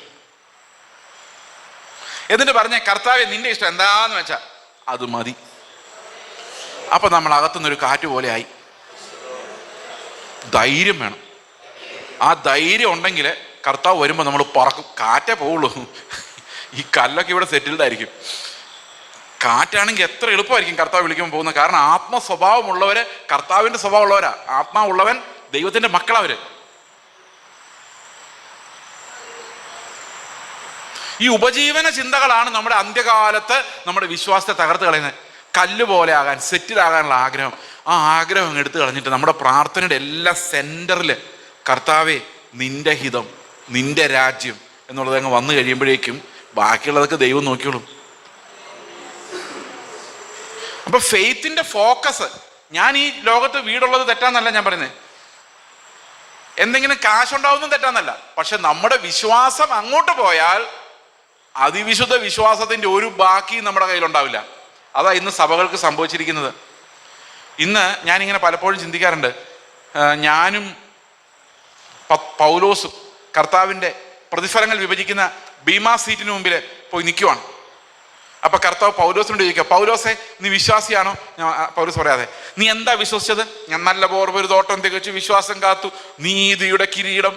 എന്നിട്ട് പറഞ്ഞ, കർത്താവേ നിന്റെ ഇഷ്ടം എന്താന്ന് വെച്ചാ അത് മതി. അപ്പൊ നമ്മൾ അകത്തുനിന്നൊരു കാറ്റ് പോലെ ആയി. ധൈര്യം വേണം. ആ ധൈര്യം ഉണ്ടെങ്കിൽ കർത്താവ് വരുമ്പോൾ നമ്മൾ പറക്കും. കാറ്റേ പോവുള്ളൂ. ഈ കല്ലൊക്കെ ഇവിടെ സെറ്റിൽഡ് ആയിരിക്കും. കാറ്റാണെങ്കിൽ എത്ര എളുപ്പമായിരിക്കും കർത്താവ് വിളിക്കുമ്പോൾ പോകുന്നത്. കാരണം ആത്മസ്വഭാവമുള്ളവര് കർത്താവിന്റെ സ്വഭാവമുള്ളവരാ. ആത്മാവുള്ളവൻ ദൈവത്തിന്റെ മക്കളവര്. ഈ ഉപജീവന ചിന്തകളാണ് നമ്മുടെ അന്ത്യകാലത്ത് നമ്മുടെ വിശ്വാസത്തെ തകർത്ത് കളയുന്നത്. കല്ല് പോലെ ആകാൻ, സെറ്റിലാകാനുള്ള ആഗ്രഹം, ആ ആഗ്രഹം എടുത്തു കളഞ്ഞിട്ട് നമ്മുടെ പ്രാർത്ഥനയുടെ എല്ലാ സെന്ററിൽ കർത്താവേ നിന്റെ ഹിതം, നിന്റെ രാജ്യം എന്നുള്ളത് അങ്ങ് വന്നു കഴിയുമ്പോഴേക്കും ബാക്കിയുള്ളതൊക്കെ ദൈവം നോക്കിയോളും. അപ്പൊ ഫെയ്ത്തിന്റെ ഫോക്കസ്, ഞാൻ ഈ ലോകത്ത് വീടുള്ളത് തെറ്റാന്നല്ല ഞാൻ പറയുന്നത്, എന്തെങ്കിലും കാശുണ്ടാവുന്നതും തെറ്റാന്നല്ല. പക്ഷെ നമ്മുടെ വിശ്വാസം അങ്ങോട്ട് പോയാൽ അതിവിശുദ്ധ വിശ്വാസത്തിന്റെ ഒരു ബാക്കി നമ്മുടെ കയ്യിലുണ്ടാവില്ല. അതാ ഇന്ന് സഭകൾക്ക് സംഭവിച്ചിരിക്കുന്നത്. ഇന്ന് ഞാനിങ്ങനെ പലപ്പോഴും ചിന്തിക്കാറുണ്ട്, ഞാനും പൗലോസും കർത്താവിൻ്റെ പ്രതിഫലങ്ങൾ വിഭജിക്കുന്ന ബീമാ സീറ്റിന് മുമ്പിൽ പോയി നിൽക്കുവാണ്. അപ്പൊ കർത്താവ് പൗലോസിനോട് ചോദിക്കുക, പൗലോസെ നീ വിശ്വാസിയാണോ? പൗലോസ് പറയാതെ, നീ എന്താ വിശ്വസിച്ചത്? ഞാൻ നല്ല പോർവൊരു തോട്ടം തികച്ചു, വിശ്വാസം കാത്തു, നീതിയുടെ കിരീടം.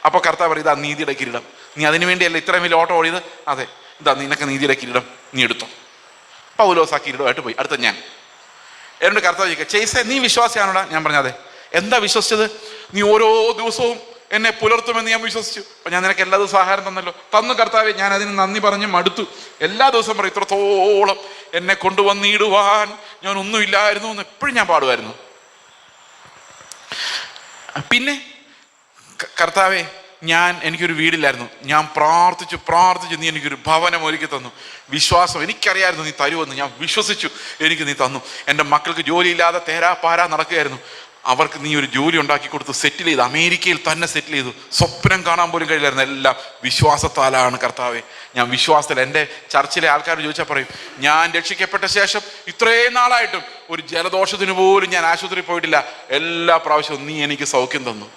അപ്പൊ കർത്താവ് പറയും, ഇതാ നീതിയുടെ കിരീടം. നീ അതിനു വേണ്ടിയല്ല ഇത്രയും വലിയ ഓട്ടം ഓടിയത്? അതെ, ഇതാ നിനക്ക് നീതിയുടെ കിരീടം, നീ എടുത്തോ. പൗലോസ് ആ കിരീടമായിട്ട് പോയി. അടുത്ത ഞാൻ. എന്നോട് കർത്താവ് ചോദിക്കുക, ചെയ്സേ നീ വിശ്വാസിയാണോടാ? ഞാൻ പറഞ്ഞാതെ. എന്താ വിശ്വസിച്ചത്? നീ ഓരോ ദിവസവും എന്നെ പുലർത്തുമെന്ന് ഞാൻ വിശ്വസിച്ചു. അപ്പം ഞാൻ നിനക്ക് എല്ലാ ദിവസവും ആഹാരം തന്നു കർത്താവേ. ഞാൻ അതിന് നന്ദി പറഞ്ഞ് മടുത്തു. എല്ലാ ദിവസവും പറയും, ഇത്രത്തോളം എന്നെ കൊണ്ടുവന്നിടുവാൻ ഞാൻ ഒന്നുമില്ലായിരുന്നു എന്ന് എപ്പോഴും ഞാൻ പാടുമായിരുന്നു. പിന്നെ കർത്താവേ, എനിക്കൊരു വീടില്ലായിരുന്നു, ഞാൻ പ്രാർത്ഥിച്ചു നീ എനിക്കൊരു ഭവനം ഒരുക്കി തന്നു. വിശ്വാസം, എനിക്കറിയായിരുന്നു നീ തരുമെന്ന്, ഞാൻ വിശ്വസിച്ചു, എനിക്ക് നീ തന്നു. എൻ്റെ മക്കൾക്ക് ജോലിയില്ലാതെ തേരാപ്പാരാ നടക്കുകയായിരുന്നു, അവർക്ക് നീ ഒരു ജോലി ഉണ്ടാക്കി കൊടുത്ത് സെറ്റിൽ ചെയ്തു. അമേരിക്കയിൽ തന്നെ സെറ്റിൽ ചെയ്തു. സ്വപ്നം കാണാൻ പോലും കഴിയില്ലായിരുന്നു. എല്ലാം വിശ്വാസത്താലാണ് കർത്താവേ. ഞാൻ വിശ്വാസത്തിൽ, എൻ്റെ ചർച്ചിലെ ആൾക്കാർ ചോദിച്ചാൽ പറയും, ഞാൻ രക്ഷിക്കപ്പെട്ട ശേഷം ഇത്രയും നാളായിട്ടും ഒരു ജലദോഷത്തിന് പോലും ഞാൻ ആശുപത്രിയിൽ പോയിട്ടില്ല, എല്ലാ പ്രാവശ്യവും നീ എനിക്ക് സൗഖ്യം തന്നു.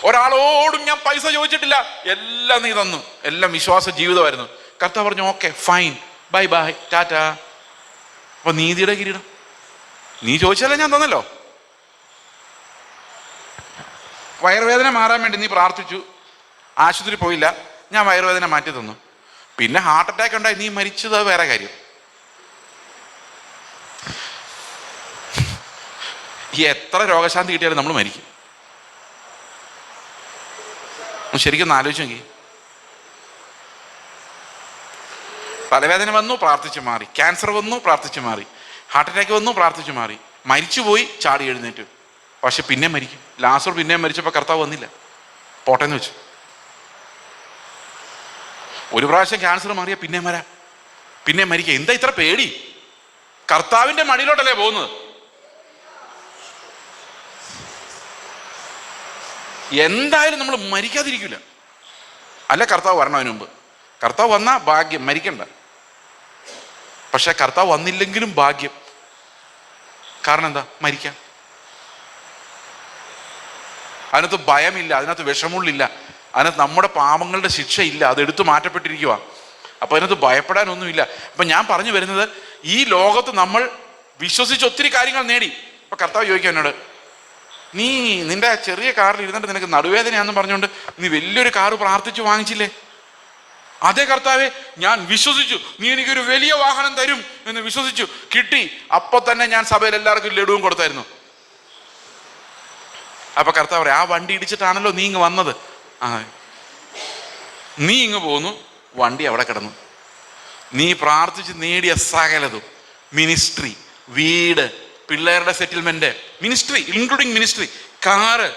ഒരാളോടും ഞാൻ പൈസ ചോദിച്ചിട്ടില്ല, എല്ലാം നീ തന്നു. എല്ലാം വിശ്വാസ ജീവിതമായിരുന്നു. കർത്താവ് പറഞ്ഞു, okay fine, bye bye, Tata. അപ്പൊ നീതിയുടെ കിരീടം നീ ചോദിച്ചാലേ ഞാൻ തന്നല്ലോ. വയറുവേദന മാറാൻ വേണ്ടി നീ പ്രാർത്ഥിച്ചു, ആശുപത്രി പോയില്ല, ഞാൻ വയറുവേദന മാറ്റി തന്നു. പിന്നെ ഹാർട്ട് അറ്റാക്ക് ഉണ്ടായി, നീ മരിച്ചത് വേറെ കാര്യം. എത്ര രോഗശാന്തി കിട്ടിയാലും നമ്മൾ മരിക്കും. ശരിക്കും ഒന്ന് ആലോചിച്ച് നോക്കി. തലവേദന വന്നു, പ്രാർത്ഥിച്ചു മാറി. ക്യാൻസർ വന്നു, പ്രാർത്ഥിച്ചു മാറി. ഹാർട്ട് അറ്റാക്ക് വന്നു, പ്രാർത്ഥിച്ചു മാറി. മരിച്ചുപോയി, ചാടി എഴുന്നേറ്റു. പക്ഷെ പിന്നെ മരിക്കും. ലാസർ പിന്നെയും മരിച്ചപ്പോൾ കർത്താവ് വന്നില്ല, പോട്ടെന്ന് വെച്ചു. ഒരു പ്രാവശ്യം ക്യാൻസർ മാറിയാൽ പിന്നെ വരാം, പിന്നെ മരിക്കുക. എന്താ ഇത്ര പേടി? കർത്താവിന്റെ മടിയിലോട്ടല്ലേ പോകുന്നത്? എന്തായാലും നമ്മൾ മരിക്കാതിരിക്കില്ല. അല്ല, കർത്താവ് വരണം അതിന് മുമ്പ്. കർത്താവ് വന്നാൽ ഭാഗ്യം, മരിക്കണ്ട. പക്ഷെ കർത്താവ് വന്നില്ലെങ്കിലും ഭാഗ്യം. കാരണം എന്താ? മരിക്കാം. അതിനകത്ത് ഭയമില്ല, അതിനകത്ത് വിഷമുള്ളില്ല, അതിനകത്ത് നമ്മുടെ പാപങ്ങളുടെ ശിക്ഷയില്ല, അത് എടുത്തു മാറ്റപ്പെട്ടിരിക്കുക. അപ്പൊ അതിനകത്ത് ഭയപ്പെടാനൊന്നുമില്ല. അപ്പൊ ഞാൻ പറഞ്ഞു വരുന്നത്, ഈ ലോകത്ത് നമ്മൾ വിശ്വസിച്ച് ഒത്തിരി കാര്യങ്ങൾ നേടി. അപ്പൊ കർത്താവ് ചോദിക്കാം എന്നോട്, നീ നിന്റെ ചെറിയ കാറിൽ ഇരുന്നിട്ട് നിനക്ക് നടുവേദനയാന്ന് പറഞ്ഞുകൊണ്ട് നീ വലിയൊരു കാറ് പ്രാർത്ഥിച്ചു വാങ്ങിച്ചില്ലേ? അതേ കർത്താവേ, ഞാൻ വിശ്വസിച്ചു, നീ എനിക്കൊരു വലിയ വാഹനം തരും എന്ന് വിശ്വസിച്ചു, കിട്ടി. അപ്പൊ തന്നെ ഞാൻ സഭയിൽ എല്ലാവർക്കും ലഡുവും കൊടുത്തായിരുന്നു. അപ്പൊ കർത്താവ് പറയാം, ആ വണ്ടി ഇടിച്ചിട്ടാണല്ലോ നീ ഇങ്ങ് വന്നത്. ആ, നീ ഇങ്ങ് പോന്നു, വണ്ടി അവിടെ കിടന്നു. നീ പ്രാർത്ഥിച്ച് നേടിയ സകലതും, മിനിസ്ട്രി, വീട്, പിള്ളേരുടെ settlement, ministry including ministry, car,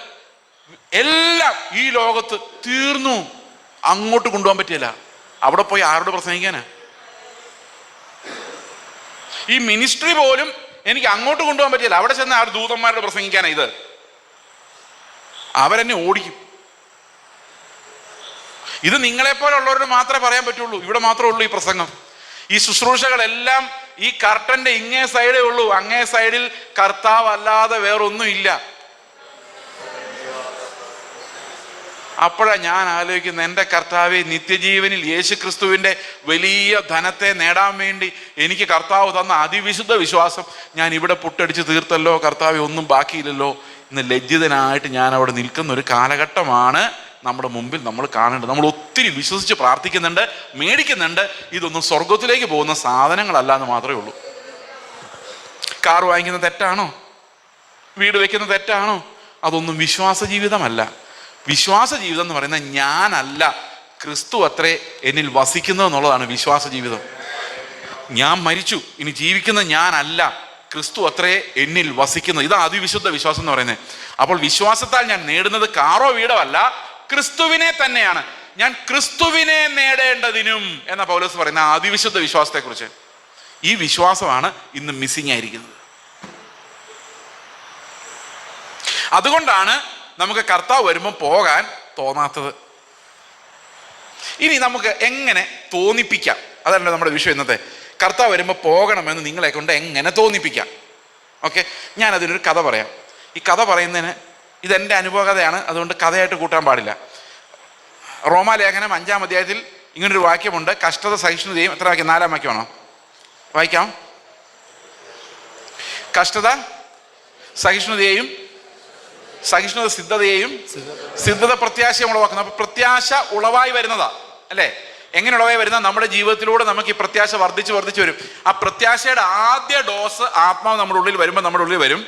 എല്ലാം ഈ ലോകത്ത് തീർന്നു. അങ്ങോട്ട് കൊണ്ടുപോകാൻ പറ്റിയല്ല. അവിടെ പോയി ആരോട് പ്രസംഗിക്കാനാ? ഈ മിനിസ്ട്രി പോലും എനിക്ക് അങ്ങോട്ട് കൊണ്ടുപോകാൻ പറ്റിയല്ല. അവിടെ ചെന്ന് ആ ദൂതന്മാരോട് പ്രസംഗിക്കാനാ ഇത്? അവരെന്നെ ഓടിക്കും. ഇത് നിങ്ങളെപ്പോലുള്ളവരോട് മാത്രമേ പറയാൻ പറ്റുള്ളൂ. ഇവിടെ മാത്രമേ ഉള്ളൂ ഈ പ്രസംഗം. ഈ ശുശ്രൂഷകളെല്ലാം ഈ കർട്ടന്റെ ഇങ്ങേ സൈഡേ ഉള്ളൂ. അങ്ങേ സൈഡിൽ കർത്താവ് അല്ലാതെ വേറൊന്നും ഇല്ല. അപ്പോഴാ ഞാൻ ആലോചിക്കുന്നത്, എൻ്റെ കർത്താവെ, നിത്യജീവനിൽ യേശു ക്രിസ്തുവിൻ്റെ വലിയ ധനത്തെ നേടാൻ വേണ്ടി എനിക്ക് കർത്താവ് തന്ന അതിവിശുദ്ധ വിശ്വാസം ഞാൻ ഇവിടെ പുട്ടടിച്ച് തീർത്തല്ലോ കർത്താവെ, ഒന്നും ബാക്കിയില്ലല്ലോ എന്ന് ലജ്ജിതനായിട്ട് ഞാൻ അവിടെ നിൽക്കുന്ന ഒരു കാലഘട്ടമാണ് നമ്മുടെ മുമ്പിൽ നമ്മൾ കാണേണ്ടത്. നമ്മൾ ഒത്തിരി വിശ്വസിച്ച് പ്രാർത്ഥിക്കുന്നുണ്ട്, മേടിക്കുന്നുണ്ട്. ഇതൊന്നും സ്വർഗത്തിലേക്ക് പോകുന്ന സാധനങ്ങളല്ല എന്ന് മാത്രമേ ഉള്ളൂ. കാർ വാങ്ങിക്കുന്നത് തെറ്റാണോ? വീട് വയ്ക്കുന്നത് തെറ്റാണോ? അതൊന്നും വിശ്വാസ ജീവിതമല്ല. വിശ്വാസ ജീവിതം എന്ന് പറയുന്നത് ഞാനല്ല, ക്രിസ്തു അത്രേ എന്നിൽ വസിക്കുന്നത് എന്നുള്ളതാണ് വിശ്വാസ ജീവിതം. ഞാൻ മരിച്ചു, ഇനി ജീവിക്കുന്ന ഞാനല്ല, ക്രിസ്തു അത്രേ എന്നിൽ വസിക്കുന്നത്. ഇതാണ് അതിവിശുദ്ധ വിശ്വാസം എന്ന് പറയുന്നത്. അപ്പോൾ വിശ്വാസത്താൽ ഞാൻ നേടുന്നത് കാറോ വീടോ അല്ല, ക്രിസ്തുവിനെ തന്നെയാണ്. ഞാൻ ക്രിസ്തുവിനെ നേടേണ്ടതിനും എന്ന പൗലോസ് പറയുന്ന അതിവിശുദ്ധ വിശ്വാസത്തെ കുറിച്ച്. ഈ വിശ്വാസമാണ് ഇന്ന് മിസ്സിംഗ് ആയിരിക്കുന്നത്. അതുകൊണ്ടാണ് നമുക്ക് കർത്താവ് വരുമ്പോൾ പോകാൻ തോന്നാത്തത്. ഇനി നമുക്ക് എങ്ങനെ തോന്നിപ്പിക്കാം, അതല്ല നമ്മുടെ വിഷയം ഇന്നത്തെ. കർത്താവ് വരുമ്പോൾ പോകണമെന്ന് നിങ്ങളെ കൊണ്ട് എങ്ങനെ തോന്നിപ്പിക്കാം? ഓക്കെ, ഞാൻ അതിനൊരു കഥ പറയാം. ഈ കഥ പറയുന്നതിന്, ഇതെൻ്റെ അനുഭവകഥയാണ്, അതുകൊണ്ട് കഥയായിട്ട് കൂട്ടാൻ പാടില്ല. റോമാലേഖനം 5-ാം അധ്യായത്തിൽ ഇങ്ങനൊരു വാക്യമുണ്ട്, കഷ്ടത സഹിഷ്ണുതയും. എത്ര വാക്യം? 4-ാം വാക്യമാണോ? വായിക്കാം. കഷ്ടത സഹിഷ്ണുതയെയും, സഹിഷ്ണുത സിദ്ധതയെയും, സിദ്ധത പ്രത്യാശയും ഉളവാക്കുന്നു. അപ്പൊ പ്രത്യാശ ഉളവായി വരുന്നതാ അല്ലേ? എങ്ങനെ ഉളവായി വരുന്ന? നമ്മുടെ ജീവിതത്തിലൂടെ നമുക്ക് ഈ പ്രത്യാശ വർദ്ധിച്ച് വരും. ആ പ്രത്യാശയുടെ ആദ്യ ഡോസ് ആത്മാവ് നമ്മുടെ ഉള്ളിൽ വരുമ്പോൾ നമ്മുടെ ഉള്ളിൽ വരും.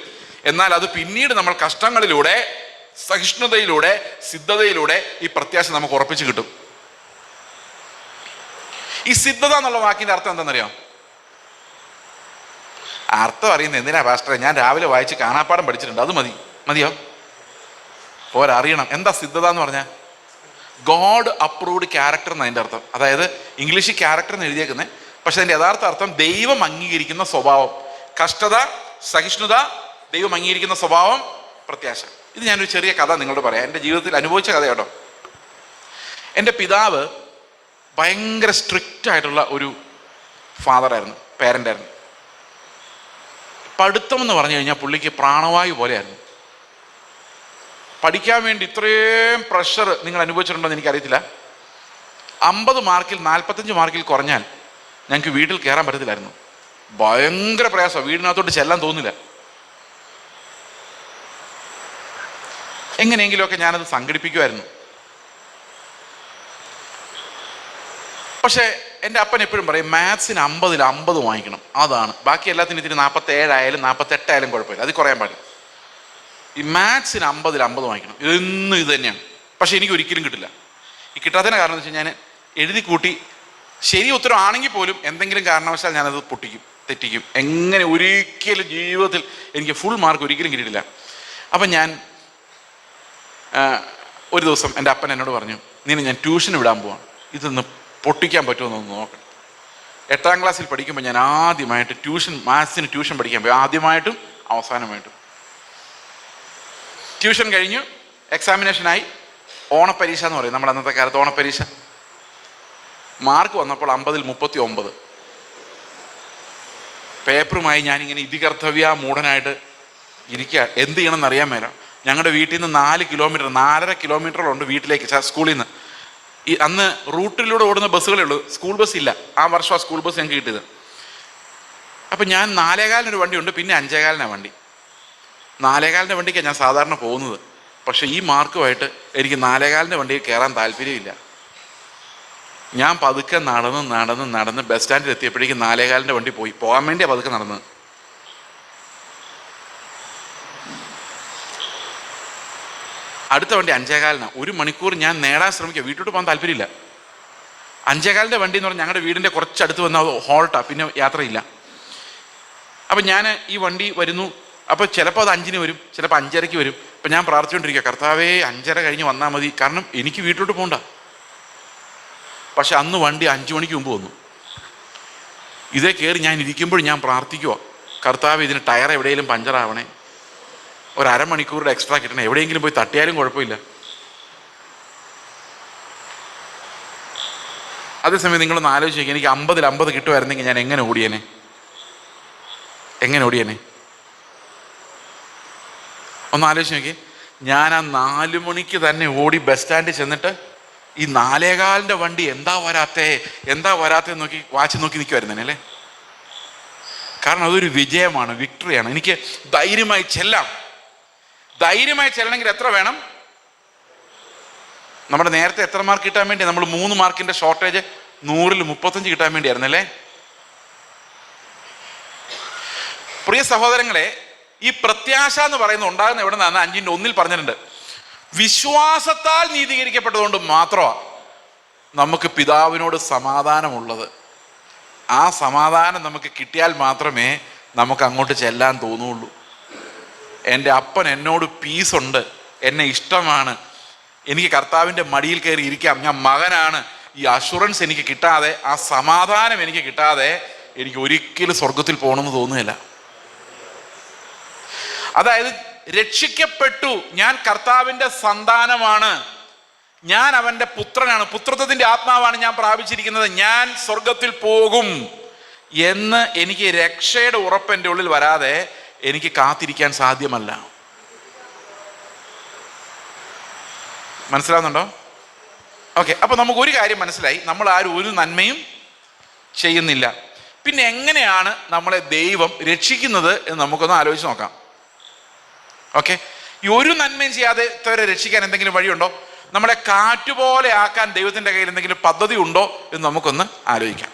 എന്നാൽ അത് പിന്നീട് നമ്മൾ കഷ്ടങ്ങളിലൂടെ സഹിഷ്ണുതയിലൂടെ, സിദ്ധതയിലൂടെ ഈ പ്രത്യാശ നമുക്ക് ഉറപ്പിച്ച് കിട്ടും. ഈ സിദ്ധത എന്നുള്ള വാക്കിന്റെ അർത്ഥം എന്താണെന്നറിയാം? അർത്ഥം അറിയുന്നത് എന്തിനാ പാസ്റ്ററെ? ഞാൻ രാവിലെ വായിച്ച് കാണാപ്പാടം പഠിച്ചിട്ടുണ്ട്, അത് മതിയോ? അറിയണം എന്താ സിദ്ധത എന്ന് പറഞ്ഞാൽ? ഗോഡ് അപ്രൂവ്ഡ് ക്യാരക്ടർ എന്ന് അതിൻ്റെ അർത്ഥം. അതായത് ഇംഗ്ലീഷിൽ ക്യാരക്ടർ എന്ന് എഴുതിയേക്കുന്നത്, പക്ഷെ അതിൻ്റെ യഥാർത്ഥ അർത്ഥം ദൈവം അംഗീകരിക്കുന്ന സ്വഭാവം. കഷ്ടത, സഹിഷ്ണുത, ദൈവം അംഗീകരിക്കുന്ന സ്വഭാവം, പ്രത്യാശ. ഇത് ഞാനൊരു ചെറിയ കഥ നിങ്ങളോട് പറയാം. എൻ്റെ ജീവിതത്തിൽ അനുഭവിച്ച കഥ കേട്ടോ. എൻ്റെ പിതാവ് ഭയങ്കര സ്ട്രിക്റ്റ് ആയിട്ടുള്ള ഒരു ഫാദറായിരുന്നു, പേരൻ്റായിരുന്നു. പഠിത്തം എന്ന് പറഞ്ഞു കഴിഞ്ഞാൽ പുള്ളിക്ക് പ്രാണവായു പോലെയായിരുന്നു. പഠിക്കാൻ വേണ്ടി ഇത്രയും പ്രഷർ നിങ്ങൾ അനുഭവിച്ചിട്ടുണ്ടോ എന്ന് എനിക്കറിയത്തില്ല. 50 മാർക്കിൽ 45 മാർക്കിൽ കുറഞ്ഞാൽ ഞങ്ങൾക്ക് വീട്ടിൽ കയറാൻ പറ്റത്തില്ലായിരുന്നു. ഭയങ്കര പ്രയാസമാണ്, വീടിനകത്തോട്ട് ചെല്ലാൻ തോന്നില്ല. എങ്ങനെയെങ്കിലുമൊക്കെ ഞാനത് സംഘടിപ്പിക്കുമായിരുന്നു. പക്ഷേ എൻ്റെ അപ്പൻ എപ്പോഴും പറയും മാത്സിന് 50ൽ 50 വാങ്ങിക്കണം, അതാണ്. ബാക്കി എല്ലാത്തിനും ഇതിന് 47 ആയാലും 48 ആയാലും കുഴപ്പമില്ല, അത് കുറയാൻ പാടില്ല. ഈ മാത്സിന് 50ൽ 50 വാങ്ങിക്കണം, ഇതൊന്നും ഇത് തന്നെയാണ്. പക്ഷെ എനിക്ക് ഒരിക്കലും കിട്ടില്ല. ഈ കിട്ടാത്തതിന് കാരണം എന്ന് വെച്ച് കഴിഞ്ഞാൽ എഴുതി കൂട്ടി ശരി ഉത്തരം ആണെങ്കിൽ പോലും എന്തെങ്കിലും കാരണവശാൽ ഞാനത് പൊട്ടിക്കും, തെറ്റിക്കും. എങ്ങനെ ഒരിക്കലും ജീവിതത്തിൽ എനിക്ക് ഫുൾ മാർക്ക് ഒരിക്കലും കിട്ടിയിട്ടില്ല. അപ്പം ഞാൻ ഒരു ദിവസം എൻ്റെ അപ്പൻ എന്നോട് പറഞ്ഞു, നിന്നെ ഞാൻ ട്യൂഷന് വിടാൻ പോവാണ്, ഇതൊന്ന് പൊട്ടിക്കാൻ പറ്റുമെന്നൊന്ന് നോക്കണം. 8ാം ക്ലാസ്സിൽ പഠിക്കുമ്പോൾ ഞാൻ ആദ്യമായിട്ട് മാത്സിന് ട്യൂഷൻ പഠിക്കാൻ പോയി, ആദ്യമായിട്ടും അവസാനമായിട്ടും. ട്യൂഷൻ കഴിഞ്ഞു, എക്സാമിനേഷനായി. ഓണപ്പരീക്ഷ എന്ന് പറയും നമ്മുടെ അന്നത്തെ കാലത്ത്, ഓണപ്പരീക്ഷ. മാർക്ക് വന്നപ്പോൾ 50ൽ 39. പേപ്പറുമായി ഞാനിങ്ങനെ ഇതികർത്തവ്യ മൂഢനായിട്ട് ഇരിക്കുക. എന്ത് ചെയ്യണമെന്ന് അറിയാൻ മേല. ഞങ്ങളുടെ വീട്ടിൽ നിന്ന് 4.5 കിലോമീറ്ററുണ്ട് വീട്ടിലേക്ക്, സ്കൂളിൽ നിന്ന്. ഈ അന്ന് റൂട്ടിലൂടെ ഓടുന്ന ബസ്സുകളേ ഉള്ളൂ, സ്കൂൾ ബസ് ഇല്ല. ആ വർഷം ആ സ്കൂൾ ബസ് ഞങ്ങൾക്ക് കിട്ടിയത്. അപ്പം ഞാൻ 4:15 വണ്ടിയുണ്ട്, പിന്നെ 5:15 വണ്ടി. 4:15 വണ്ടിക്കാണ് ഞാൻ സാധാരണ പോകുന്നത്. പക്ഷെ ഈ മാർക്കുമായിട്ട് എനിക്ക് 4:15 വണ്ടിയിൽ കയറാൻ താല്പര്യമില്ല. ഞാൻ പതുക്കെ നടന്ന് ബസ് സ്റ്റാൻഡിൽ എത്തിയപ്പോഴേക്കും 4:15 വണ്ടി പോകാൻ വേണ്ടിയാണ് പതുക്കെ നടന്നത്. അടുത്ത വണ്ടി 5:15. 1 മണിക്കൂർ ഞാൻ നേടാൻ ശ്രമിക്കുക, വീട്ടിലോട്ട് പോകാൻ താല്പര്യമില്ല. 5:15 വണ്ടി എന്ന് പറഞ്ഞാൽ ഞങ്ങളുടെ വീടിൻ്റെ കുറച്ചടുത്ത് വന്നാൽ ഹോൾട്ടാണ്, പിന്നെ യാത്രയില്ല. അപ്പം ഞാൻ ഈ വണ്ടി വരുന്നു. അപ്പോൾ ചിലപ്പോൾ അത് 5-ന് വരും, ചിലപ്പോൾ 5:30-ക്ക് വരും. അപ്പം ഞാൻ പ്രാർത്ഥിച്ചുകൊണ്ടിരിക്കുക, കർത്താവേ 5:30 കഴിഞ്ഞ് വന്നാൽ മതി, കാരണം എനിക്ക് വീട്ടിലോട്ട് പോകണ്ട. പക്ഷെ അന്ന് വണ്ടി 5 മണിക്ക് മുമ്പ് വന്നു. ഇതേ കയറി ഞാൻ ഇരിക്കുമ്പോൾ ഞാൻ പ്രാർത്ഥിക്കുക, കർത്താവ് ഇതിന് ടയർ എവിടെയെങ്കിലും പഞ്ചറാവണേ, ഒരു അരമണിക്കൂറുടെ എക്സ്ട്രാ കിട്ടണേ, എവിടെയെങ്കിലും പോയി തട്ടിയാലും കുഴപ്പമില്ല. അതേസമയം നിങ്ങളൊന്ന് ആലോചിച്ച് നോക്കി, എനിക്ക് 50ൽ 50 കിട്ടുമായിരുന്നെങ്കിൽ ഞാൻ എങ്ങനെ ഓടിയേനെ? ഒന്ന് ആലോചിച്ച് നോക്കി. ഞാൻ ആ 4 മണിക്ക് തന്നെ ഓടി ബസ് സ്റ്റാൻഡിൽ ചെന്നിട്ട് ഈ 4:15 വണ്ടി എന്താ വരാത്തേ നോക്കി വാച്ച് നോക്കി നിൽക്കുമായിരുന്നേ അല്ലേ. കാരണം അതൊരു വിജയമാണ്, വിക്ടറിയാണ്. എനിക്ക് ധൈര്യമായി ചെല്ലണമെങ്കിൽ എത്ര വേണം? നമ്മുടെ നേരത്തെ എത്ര മാർക്ക് കിട്ടാൻ വേണ്ടി? നമ്മൾ 3 മാർക്കിന്റെ ഷോർട്ടേജ് 100ൽ 35 കിട്ടാൻ വേണ്ടിയായിരുന്നല്ലേ. പ്രിയ സഹോദരങ്ങളെ, ഈ പ്രത്യാശ എന്ന് പറയുന്നത് ഉണ്ടാകുന്ന എവിടെ നിന്നാണ്? 5:1 പറഞ്ഞിട്ടുണ്ട്. വിശ്വാസത്താൽ നീതീകരിക്കപ്പെട്ടതുകൊണ്ട് മാത്രമാണ് നമുക്ക് പിതാവിനോട് സമാധാനമുള്ളത്. ആ സമാധാനം നമുക്ക് കിട്ടിയാൽ മാത്രമേ നമുക്ക് അങ്ങോട്ട് ചെല്ലാൻ തോന്നുള്ളൂ. എൻ്റെ അപ്പൻ എന്നോട് പീസുണ്ട്, എന്നെ ഇഷ്ടമാണ്, എനിക്ക് കർത്താവിൻ്റെ മടിയിൽ കയറി ഇരിക്കാം, ഞാൻ മകനാണ്. ഈ അഷുറൻസ് എനിക്ക് കിട്ടാതെ, ആ സമാധാനം എനിക്ക് കിട്ടാതെ എനിക്ക് ഒരിക്കലും സ്വർഗത്തിൽ പോകണമെന്ന് തോന്നുന്നില്ല. അതായത് രക്ഷിക്കപ്പെട്ടു, ഞാൻ കർത്താവിൻ്റെ സന്താനമാണ്, ഞാൻ അവൻ്റെ പുത്രനാണ്, പുത്രത്വത്തിൻ്റെ ആത്മാവാണ് ഞാൻ പ്രാപിച്ചിരിക്കുന്നത്, ഞാൻ സ്വർഗത്തിൽ പോകും എന്ന് എനിക്ക് രക്ഷയുടെ ഉറപ്പ് എൻ്റെ ഉള്ളിൽ വരാതെ എനിക്ക് കാത്തിരിക്കാൻ സാധ്യമല്ല. മനസ്സിലാവുന്നുണ്ടോ? ഓക്കെ, അപ്പൊ നമുക്ക് ഒരു കാര്യം മനസ്സിലായി, നമ്മൾ ആരും ഒരു നന്മയും ചെയ്യുന്നില്ല. പിന്നെ എങ്ങനെയാണ് നമ്മളെ ദൈവം രക്ഷിക്കുന്നത് എന്ന് നമുക്കൊന്ന് ആലോചിച്ച് നോക്കാം. ഓക്കെ, ഈ ഒരു നന്മയും ചെയ്യാതെ രക്ഷിക്കാൻ എന്തെങ്കിലും വഴിയുണ്ടോ? നമ്മളെ കാറ്റുപോലെ ആക്കാൻ ദൈവത്തിന്റെ കയ്യിൽ എന്തെങ്കിലും പദ്ധതി ഉണ്ടോ എന്ന് നമുക്കൊന്ന് ആലോചിക്കാം.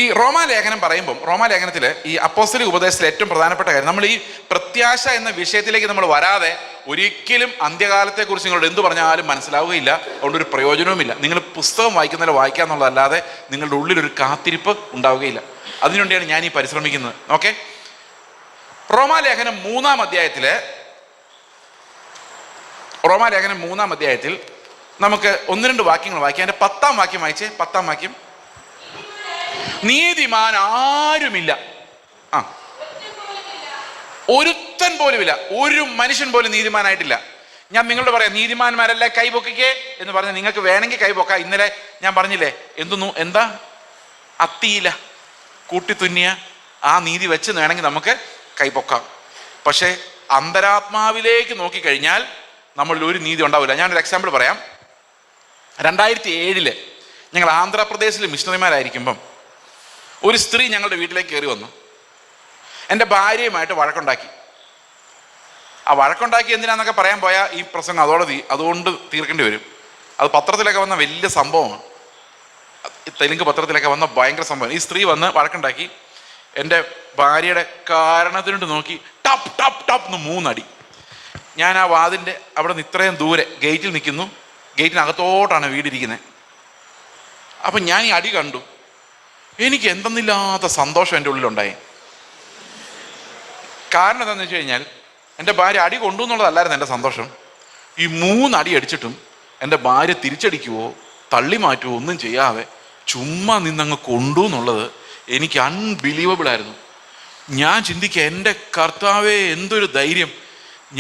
ഈ റോമാലേഖനം പറയുമ്പം റോമാലേഖനത്തിൽ ഈ അപ്പോസ്തലിക ഉപദേശത്തിൽ ഏറ്റവും പ്രധാനപ്പെട്ട കാര്യം, നമ്മൾ ഈ പ്രത്യാശ എന്ന വിഷയത്തിലേക്ക് നമ്മൾ വരാതെ ഒരിക്കലും അന്ത്യകാലത്തെക്കുറിച്ച് നിങ്ങളോട് എന്ത് പറഞ്ഞാലും മനസ്സിലാവുകയില്ല. അതുകൊണ്ടൊരു പ്രയോജനവുമില്ല. നിങ്ങൾ പുസ്തകം വായിക്കുന്നതിൽ വായിക്കുക എന്നുള്ളതല്ലാതെ നിങ്ങളുടെ ഉള്ളിലൊരു കാത്തിരിപ്പ് ഉണ്ടാവുകയില്ല. അതിനുവേണ്ടിയാണ് ഞാൻ ഈ പരിശ്രമിക്കുന്നത്. ഓക്കെ, റോമാലേഖനം മൂന്നാം അധ്യായത്തിൽ നമുക്ക് 1-2 വാക്യങ്ങൾ വായിക്കാം. അതിൻ്റെ 10-ാം വാക്യം വായിച്ചേ. 10-ാം വാക്യം, നീതിമാൻ ആരുമില്ല, ഒരുത്തൻ പോലുമില്ല, ഒരു മനുഷ്യൻ പോലും നീതിമാനായിട്ടില്ല. ഞാൻ നിങ്ങളോട് പറയാം, നീതിമാന്മാരെല്ലാം കൈപൊക്കിക്കേ എന്ന് പറഞ്ഞാൽ നിങ്ങൾക്ക് വേണമെങ്കിൽ കൈപൊക്കാം. ഇന്നലെ ഞാൻ പറഞ്ഞില്ലേ, എന്താ അത്തിയില കൂട്ടിത്തുന്നിയ ആ നീതി വെച്ച് വേണമെങ്കിൽ നമുക്ക് കൈപൊക്കാം. പക്ഷേ അന്തരാത്മാവിലേക്ക് നോക്കിക്കഴിഞ്ഞാൽ നമ്മളിൽ ഒരു നീതി ഉണ്ടാവില്ല. ഞാനൊരു എക്സാമ്പിൾ പറയാം. 2007 ഞങ്ങൾ ആന്ധ്രാപ്രദേശിൽ മിഷണറിമാരായിരിക്കുമ്പം ഒരു സ്ത്രീ ഞങ്ങളുടെ വീട്ടിലേക്ക് കയറി വന്നു. എൻ്റെ ഭാര്യയുമായിട്ട് വഴക്കുണ്ടാക്കി. ആ വഴക്കുണ്ടാക്കി എന്തിനാന്നൊക്കെ പറയാൻ പോയാൽ ഈ പ്രസംഗം അതുകൊണ്ട് തീർക്കേണ്ടി വരും. അത് പത്രത്തിലൊക്കെ വന്ന വലിയ സംഭവമാണ്. തെലുങ്ക് പത്രത്തിലൊക്കെ വന്ന ഭയങ്കര സംഭവം. ഈ സ്ത്രീ വന്ന് വഴക്കുണ്ടാക്കി. എൻ്റെ ഭാര്യയുടെ കാരണത്തിനോട്ട് നോക്കി ടപ്പ് ടപ്പ് ടപ്പ് എന്ന് 3 അടി. ഞാൻ ആ വാതിൻ്റെ അവിടെ നിന്ന് ഇത്രയും ദൂരെ ഗേറ്റിൽ നിൽക്കുന്നു. ഗേറ്റിനകത്തോട്ടാണ് വീടിരിക്കുന്നത്. അപ്പം ഞാൻ ഈ അടി കണ്ടു. എനിക്ക് എന്തെന്നില്ലാത്ത സന്തോഷം എൻ്റെ ഉള്ളിലുണ്ടായി. കാരണം എന്താണെന്ന് വെച്ച് കഴിഞ്ഞാൽ എൻ്റെ ഭാര്യ അടി കൊണ്ടു എന്നുള്ളതല്ലായിരുന്നു എൻ്റെ സന്തോഷം. ഈ 3 അടി അടിച്ചിട്ടും എൻ്റെ ഭാര്യ തിരിച്ചടിക്കുവോ തള്ളി മാറ്റുവോ ഒന്നും ചെയ്യാതെ ചുമ്മാ നിന്നങ്ങ് കൊണ്ടു എന്നുള്ളത് എനിക്ക് അൺബിലീവബിൾ ആയിരുന്നു. ഞാൻ ചിന്തിക്കുക, എൻ്റെ കർത്താവേ എന്തൊരു ധൈര്യം!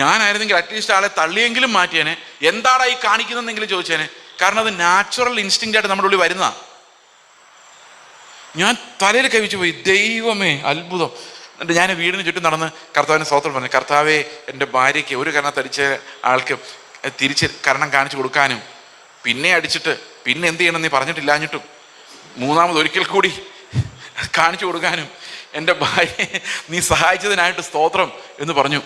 ഞാനായിരുന്നെങ്കിൽ അറ്റ്ലീസ്റ്റ് ആളെ തള്ളിയെങ്കിലും മാറ്റിയേനെ. എന്താടാ ഈ കാണിക്കുന്നതെന്നെങ്കിലും ചോദിച്ചേനെ. കാരണം അത് നാച്ചുറൽ ഇൻസ്റ്റിങ്ക്റ്റ് ആയിട്ട് നമ്മുടെ ഉള്ളിൽ വരുന്നതാണ്. ഞാൻ തലയിൽ കവിച്ചു പോയി. ദൈവമേ, അത്ഭുതം! എന്നിട്ട് ഞാൻ വീടിന് ചുറ്റും നടന്ന് കർത്താവിന് സ്തോത്രം പറഞ്ഞു. കർത്താവേ, എൻ്റെ ഭാര്യയ്ക്ക് ഒരു കരണത്തടിച്ച ആൾക്ക് തിരിച്ച് കരണം കാണിച്ചു കൊടുക്കാനും പിന്നെ അടിച്ചിട്ട് പിന്നെ എന്ത് ചെയ്യണം നീ പറഞ്ഞിട്ടില്ലാഞ്ഞിട്ടും 3ാമത് ഒരിക്കൽ കൂടി കാണിച്ചു കൊടുക്കാനും എൻ്റെ ഭാര്യയെ നീ സഹായിച്ചതിനായിട്ട് സ്തോത്രം എന്ന് പറഞ്ഞു.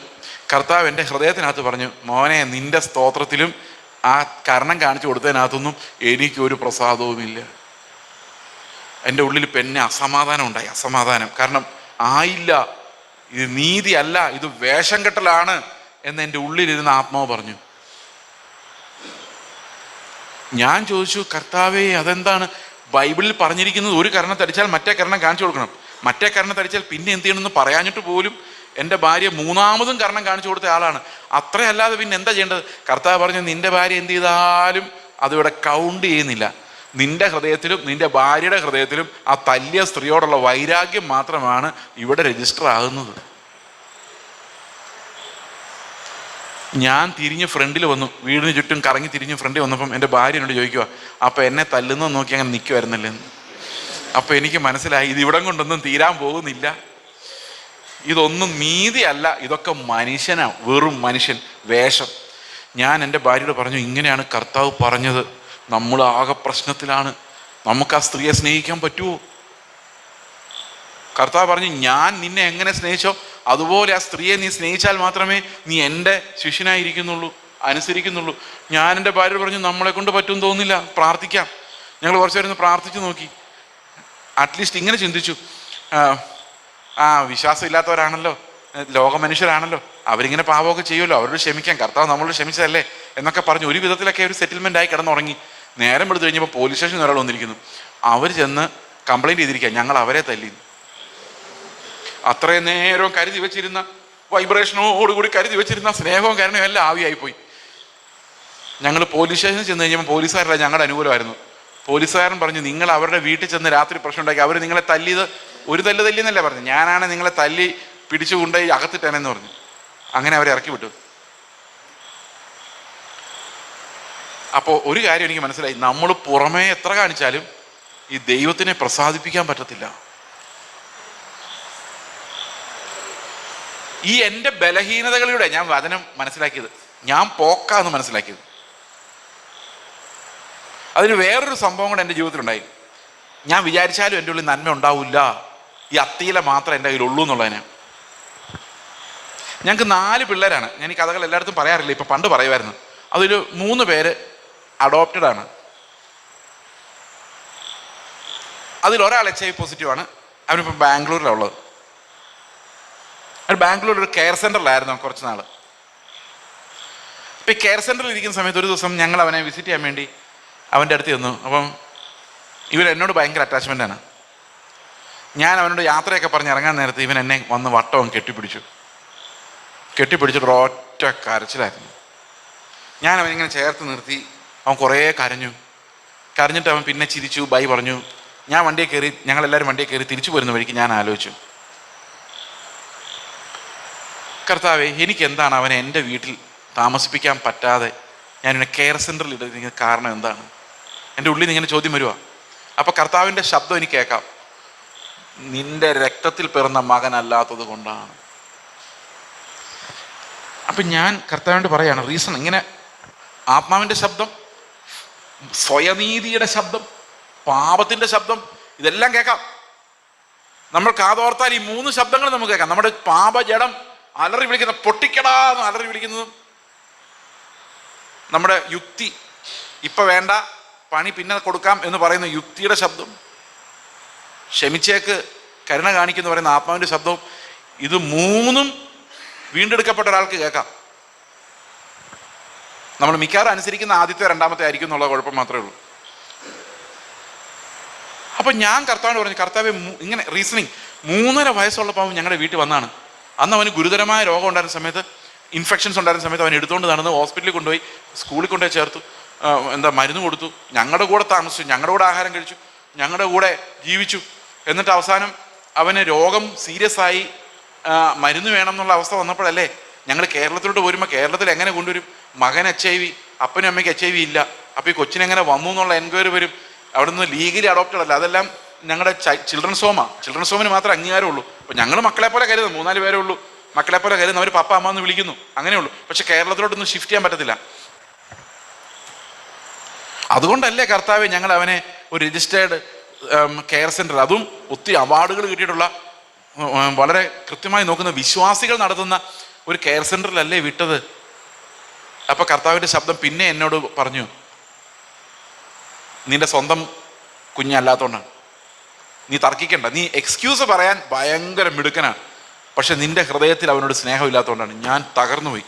കർത്താവ് എൻ്റെ ഹൃദയത്തിനകത്ത് പറഞ്ഞു, മോനെ, നിൻ്റെ സ്തോത്രത്തിലും ആ കരണം കാണിച്ചു കൊടുത്തതിനകത്തൊന്നും എനിക്കൊരു പ്രസാദവുമില്ല. എൻ്റെ ഉള്ളിൽ പിന്നെ അസമാധാനം ഉണ്ടായി. അസമാധാനം കാരണം ആയില്ല, ഇത് നീതിയല്ല, ഇത് വേഷം കെട്ടലാണ് എന്ന് എൻ്റെ ഉള്ളിലിരുന്ന ആത്മാവ് പറഞ്ഞു. ഞാൻ ചോദിച്ചു, കർത്താവേ, അതെന്താണ്? ബൈബിളിൽ പറഞ്ഞിരിക്കുന്നത് ഒരു കരണത്തടിച്ചാൽ മറ്റേ കരണം കാണിച്ചു കൊടുക്കണം, മറ്റേ കരണത്തടിച്ചാൽ പിന്നെ എന്ത് ചെയ്യണമെന്ന് പറയാഞ്ഞിട്ട് പോലും എൻ്റെ ഭാര്യ 3ാമതും കരണം കാണിച്ചു കൊടുത്ത ആളാണ്. അത്രയല്ലാതെ പിന്നെ എന്താ ചെയ്യേണ്ടത്? കർത്താവ് പറഞ്ഞു, നിൻ്റെ ഭാര്യ എന്ത് ചെയ്താലും അതിവിടെ കൗണ്ട് ചെയ്യുന്നില്ല. നിൻ്റെ ഹൃദയത്തിലും നിൻ്റെ ഭാര്യയുടെ ഹൃദയത്തിലും ആ തല്ലിയ സ്ത്രീയോടുള്ള വൈരാഗ്യം മാത്രമാണ് ഇവിടെ രജിസ്റ്റർ ആകുന്നത്. ഞാൻ തിരിഞ്ഞ് ഫ്രണ്ടിൽ വന്നു. വീടിന് ചുറ്റും കറങ്ങി തിരിഞ്ഞ് ഫ്രണ്ടിൽ വന്നപ്പം എൻ്റെ ഭാര്യ എന്നോട് ചോദിക്കുക, അപ്പം എന്നെ തല്ലുന്നത് നോക്കി അങ്ങനെ നിൽക്കുമായിരുന്നല്ലേന്ന്. അപ്പം എനിക്ക് മനസ്സിലായി, ഇതിവിടം കൊണ്ടൊന്നും തീരാൻ പോകുന്നില്ല. ഇതൊന്നും നീതിയല്ല, ഇതൊക്കെ മനുഷ്യനാണ്, വെറും മനുഷ്യൻ, വേഷം. ഞാൻ എൻ്റെ ഭാര്യയോട് പറഞ്ഞു, ഇങ്ങനെയാണ് കർത്താവ് പറഞ്ഞത്, നമ്മൾ ആകെ പ്രശ്നത്തിലാണ്, നമുക്ക് ആ സ്ത്രീയെ സ്നേഹിക്കാൻ പറ്റുമോ? കർത്താവ് പറഞ്ഞു, ഞാൻ നിന്നെ എങ്ങനെ സ്നേഹിച്ചോ അതുപോലെ ആ സ്ത്രീയെ നീ സ്നേഹിച്ചാൽ മാത്രമേ നീ എൻ്റെ ശിഷ്യനായിരിക്കുന്നുള്ളൂ, അനുസരിക്കുന്നുള്ളൂ. ഞാൻ എൻ്റെ ഭാര്യയോട് പറഞ്ഞു, നമ്മളെ കൊണ്ട് പറ്റുമെന്ന് തോന്നുന്നില്ല, പ്രാർത്ഥിക്കാം. ഞങ്ങൾ കുറച്ച് പേരൊന്ന് പ്രാർത്ഥിച്ചു നോക്കി. അറ്റ്ലീസ്റ്റ് ഇങ്ങനെ ചിന്തിച്ചു, വിശ്വാസം ഇല്ലാത്തവരാണല്ലോ, ലോക മനുഷ്യരാണല്ലോ, അവരിങ്ങനെ പാപമൊക്കെ ചെയ്യുമല്ലോ, അവരോട് ക്ഷമിക്കാം, കർത്താവ് നമ്മളോട് ക്ഷമിച്ചതല്ലേ എന്നൊക്കെ പറഞ്ഞ് ഒരു വിധത്തിലൊക്കെ ഒരു സെറ്റിൽമെൻ്റ് ആയി കിടന്നുറങ്ങി. നേരം എടുത്തു കഴിഞ്ഞപ്പോൾ പോലീസ് സ്റ്റേഷനിൽ ഒരാൾ വന്നിരിക്കുന്നു. അവർ ചെന്ന് കംപ്ലൈൻറ്റ് ചെയ്തിരിക്കുക, ഞങ്ങൾ അവരെ തല്ലി. അത്രയും നേരവും കരുതി വെച്ചിരുന്ന, വൈബ്രേഷനോടുകൂടി കരുതി വെച്ചിരുന്ന സ്നേഹവും കരുണയും എല്ലാം ആവിയായിപ്പോയി. ഞങ്ങൾ പോലീസ് സ്റ്റേഷനിൽ ചെന്ന് കഴിഞ്ഞപ്പോൾ പോലീസുകാരല്ല ഞങ്ങളുടെ അനുകൂലമായിരുന്നു. പോലീസുകാരൻ പറഞ്ഞു, നിങ്ങൾ അവരുടെ വീട്ടിൽ ചെന്ന് രാത്രി പ്രശ്നം ഉണ്ടാക്കി, അവർ നിങ്ങളെ തല്ലിയത് ഒരു തല്ലിയെന്നല്ലേ പറഞ്ഞു, ഞാനാണ് നിങ്ങളെ തല്ലി പിടിച്ചു കൊണ്ടുപോയി അകത്തിട്ടേനെന്ന് പറഞ്ഞു. അങ്ങനെ അവരെ ഇറക്കി വിട്ടു. അപ്പോൾ ഒരു കാര്യം എനിക്ക് മനസ്സിലായി, നമ്മൾ പുറമേ എത്ര കാണിച്ചാലും ഈ ദൈവത്തിനെ പ്രസാദിപ്പിക്കാൻ പറ്റത്തില്ല. ഈ എൻ്റെ ബലഹീനതകളിലൂടെ ഞാൻ വചനം മനസ്സിലാക്കിയത്, ഞാൻ പോക്കാന്ന് മനസ്സിലാക്കിയത്. അതിന് വേറൊരു സംഭവം കൂടെ എൻ്റെ ജീവിതത്തിലുണ്ടായി. ഞാൻ വിചാരിച്ചാലും എൻ്റെ ഉള്ളിൽ നന്മ ഉണ്ടാവില്ല, ഈ അത്തിയില മാത്രമേ എൻ്റെ കയ്യിലുള്ളൂ എന്നുള്ളതിന്. ഞങ്ങൾക്ക് 4 പിള്ളേരാണ്. ഞാൻ ഈ കഥകൾ എല്ലായിടത്തും പറയാറില്ല, ഇപ്പം പണ്ട് പറയുമായിരുന്നു. അതിൽ 3 പേര് അഡോപ്റ്റഡ് ആണ്. അതിലൊരാൾ HIV പോസിറ്റീവാണ്. അവനിപ്പോൾ ബാംഗ്ലൂരിലാണ് ഉള്ളത്. ബാംഗ്ലൂർ ഒരു കെയർ സെൻ്ററിലായിരുന്നു കുറച്ച് നാൾ. അപ്പോൾ ഈ കെയർ സെൻ്ററിൽ ഇരിക്കുന്ന സമയത്ത് ഒരു ദിവസം ഞങ്ങൾ അവനെ വിസിറ്റ് ചെയ്യാൻ വേണ്ടി അവൻ്റെ അടുത്ത് ചെന്നു. അപ്പം ഇവൻ എന്നോട് ഭയങ്കര അറ്റാച്ച്മെൻ്റാണ്. ഞാൻ അവനോട് യാത്രയൊക്കെ പറഞ്ഞ് ഇറങ്ങാൻ നേരത്ത് ഇവൻ എന്നെ വന്ന് വട്ടവും കെട്ടിപ്പിടിച്ചിട്ട് ഒറ്റ കരച്ചിലായിരുന്നു. ഞാൻ അവനിങ്ങനെ ചേർത്ത് നിർത്തി. അവൻ കുറേ കരഞ്ഞിട്ട് അവൻ പിന്നെ ചിരിച്ചു, ബൈ പറഞ്ഞു. ഞാൻ വണ്ടിയെ കയറി, ഞങ്ങളെല്ലാവരും വണ്ടിയെ കയറി തിരിച്ചു പോരുന്ന വഴിക്ക് ഞാൻ ആലോചിച്ചു, കർത്താവേ, എനിക്കെന്താണ് അവനെ എൻ്റെ വീട്ടിൽ താമസിപ്പിക്കാൻ പറ്റാതെ ഞാനിങ്ങനെ കെയർ സെൻ്ററിൽ ഇടുന്ന കാരണം എന്താണ്? എൻ്റെ ഉള്ളിൽ നിന്ന് ഇങ്ങനെ ചോദ്യം വരുക. അപ്പോൾ കർത്താവിൻ്റെ ശബ്ദം എനിക്ക് കേൾക്കാം, നിന്റെ രക്തത്തിൽ പിറന്ന മകനല്ലാത്തത് കൊണ്ടാണ്. അപ്പം ഞാൻ കർത്താവിനോട് പറയാണ് റീസൺ. ഇങ്ങനെ ആത്മാവിൻ്റെ ശബ്ദം, സ്വയനീതിയുടെ ശബ്ദം, പാപത്തിൻ്റെ ശബ്ദം, ഇതെല്ലാം കേൾക്കാം. നമ്മൾ കാതോർത്താൽ ഈ 3 ശബ്ദങ്ങൾ നമുക്ക് കേൾക്കാം. നമ്മുടെ പാപജടം അലറി വിളിക്കുന്ന, പൊട്ടിക്കടാന്ന് അലറി വിളിക്കുന്നതും, നമ്മുടെ യുക്തി, ഇപ്പം വേണ്ട, പണി പിന്നെ കൊടുക്കാം എന്ന് പറയുന്ന യുക്തിയുടെ ശബ്ദം, ക്ഷമിച്ചേക്ക്, കരുണ കാണിക്കുന്നു പറയുന്ന ആത്മാവിൻ്റെ ശബ്ദവും, ഇത് 3ഉം വീണ്ടെടുക്കപ്പെട്ട ഒരാൾക്ക് കേൾക്കാം. നമ്മൾ മിക്കവാറും അനുസരിക്കുന്ന ആദ്യത്തെ 2ാമത്തെ ആയിരിക്കും എന്നുള്ള കുഴപ്പം മാത്രമേ ഉള്ളൂ. അപ്പം ഞാൻ കർത്താവിനോട് പറഞ്ഞു, കർത്താവെ, ഇങ്ങനെ റീസണിങ് 3.5 വയസ്സുള്ളപ്പോൾ ഞങ്ങളുടെ വീട്ടിൽ വന്നാണ്. അന്ന് അവന് ഗുരുതരമായ രോഗം ഉണ്ടായിരുന്ന സമയത്ത്, ഇൻഫെക്ഷൻസ് ഉണ്ടായിരുന്ന സമയത്ത് അവൻ എടുത്തുകൊണ്ട് നടന്ന് ഹോസ്പിറ്റലിൽ കൊണ്ടുപോയി, സ്കൂളിൽ കൊണ്ടുപോയി ചേർത്തു, മരുന്ന് കൊടുത്തു, ഞങ്ങളുടെ കൂടെ താമസിച്ചു, ഞങ്ങളുടെ കൂടെ ആഹാരം കഴിച്ചു, ഞങ്ങളുടെ കൂടെ ജീവിച്ചു. എന്നിട്ട് അവസാനം അവന് രോഗം സീരിയസ് ആയി, മരുന്ന് വേണം എന്നുള്ള അവസ്ഥ വന്നപ്പോഴല്ലേ ഞങ്ങൾ കേരളത്തിലോട്ട് വരുമ്പോൾ കേരളത്തിൽ എങ്ങനെ കൊണ്ടുവരും? മകൻ HIV, അപ്പനും അമ്മയ്ക്ക് HIV ഇല്ല. അപ്പോൾ ഈ കൊച്ചിനെങ്ങനെ വന്നു എന്നുള്ള എൻക്വയറി വരും. അവിടെ നിന്ന് ലീഗലി അഡോപ്റ്റഡ് അല്ല. അതെല്ലാം ഞങ്ങളുടെ ചിൽഡ്രൻസ് ഹോമാണ്. ചിൽഡ്രൻസ് ഹോമിന് മാത്രമേ അംഗീകാരമുള്ളൂ. അപ്പോൾ ഞങ്ങൾ മക്കളെ പോലെ കരുതുന്നു, 3-4 പേരേ ഉള്ളൂ. മക്കളെ പോലെ കരുതുന്നു, അവർ പപ്പ അമ്മ എന്ന് വിളിക്കുന്നു, അങ്ങനെയുള്ളൂ. പക്ഷെ കേരളത്തിലോട്ടൊന്നും ഷിഫ്റ്റ് ചെയ്യാൻ പറ്റത്തില്ല. അതുകൊണ്ടല്ലേ കർത്താവെ ഞങ്ങൾ അവനെ ഒരു രജിസ്റ്റേർഡ് കെയർ സെൻ്റർ, അതും ഒത്തിരി അവാർഡുകൾ കിട്ടിയിട്ടുള്ള, വളരെ കൃത്യമായി നോക്കുന്ന വിശ്വാസികൾ നടത്തുന്ന ഒരു കെയർ സെൻ്ററിലല്ലേ വിട്ടത്. അപ്പോൾ കർത്താവിൻ്റെ ശബ്ദം പിന്നെ എന്നോട് പറഞ്ഞു, നിന്റെ സ്വന്തം കുഞ്ഞല്ലാത്തതുകൊണ്ടാണ്, നീ തർക്കിക്കണ്ട, നീ എക്സ്ക്യൂസ് പറയാൻ ഭയങ്കര മിടുക്കനാണ്, പക്ഷെ നിന്റെ ഹൃദയത്തിൽ അവനോട് സ്നേഹമില്ലാത്തതുകൊണ്ടാണ്. ഞാൻ തകർന്നുപോയി.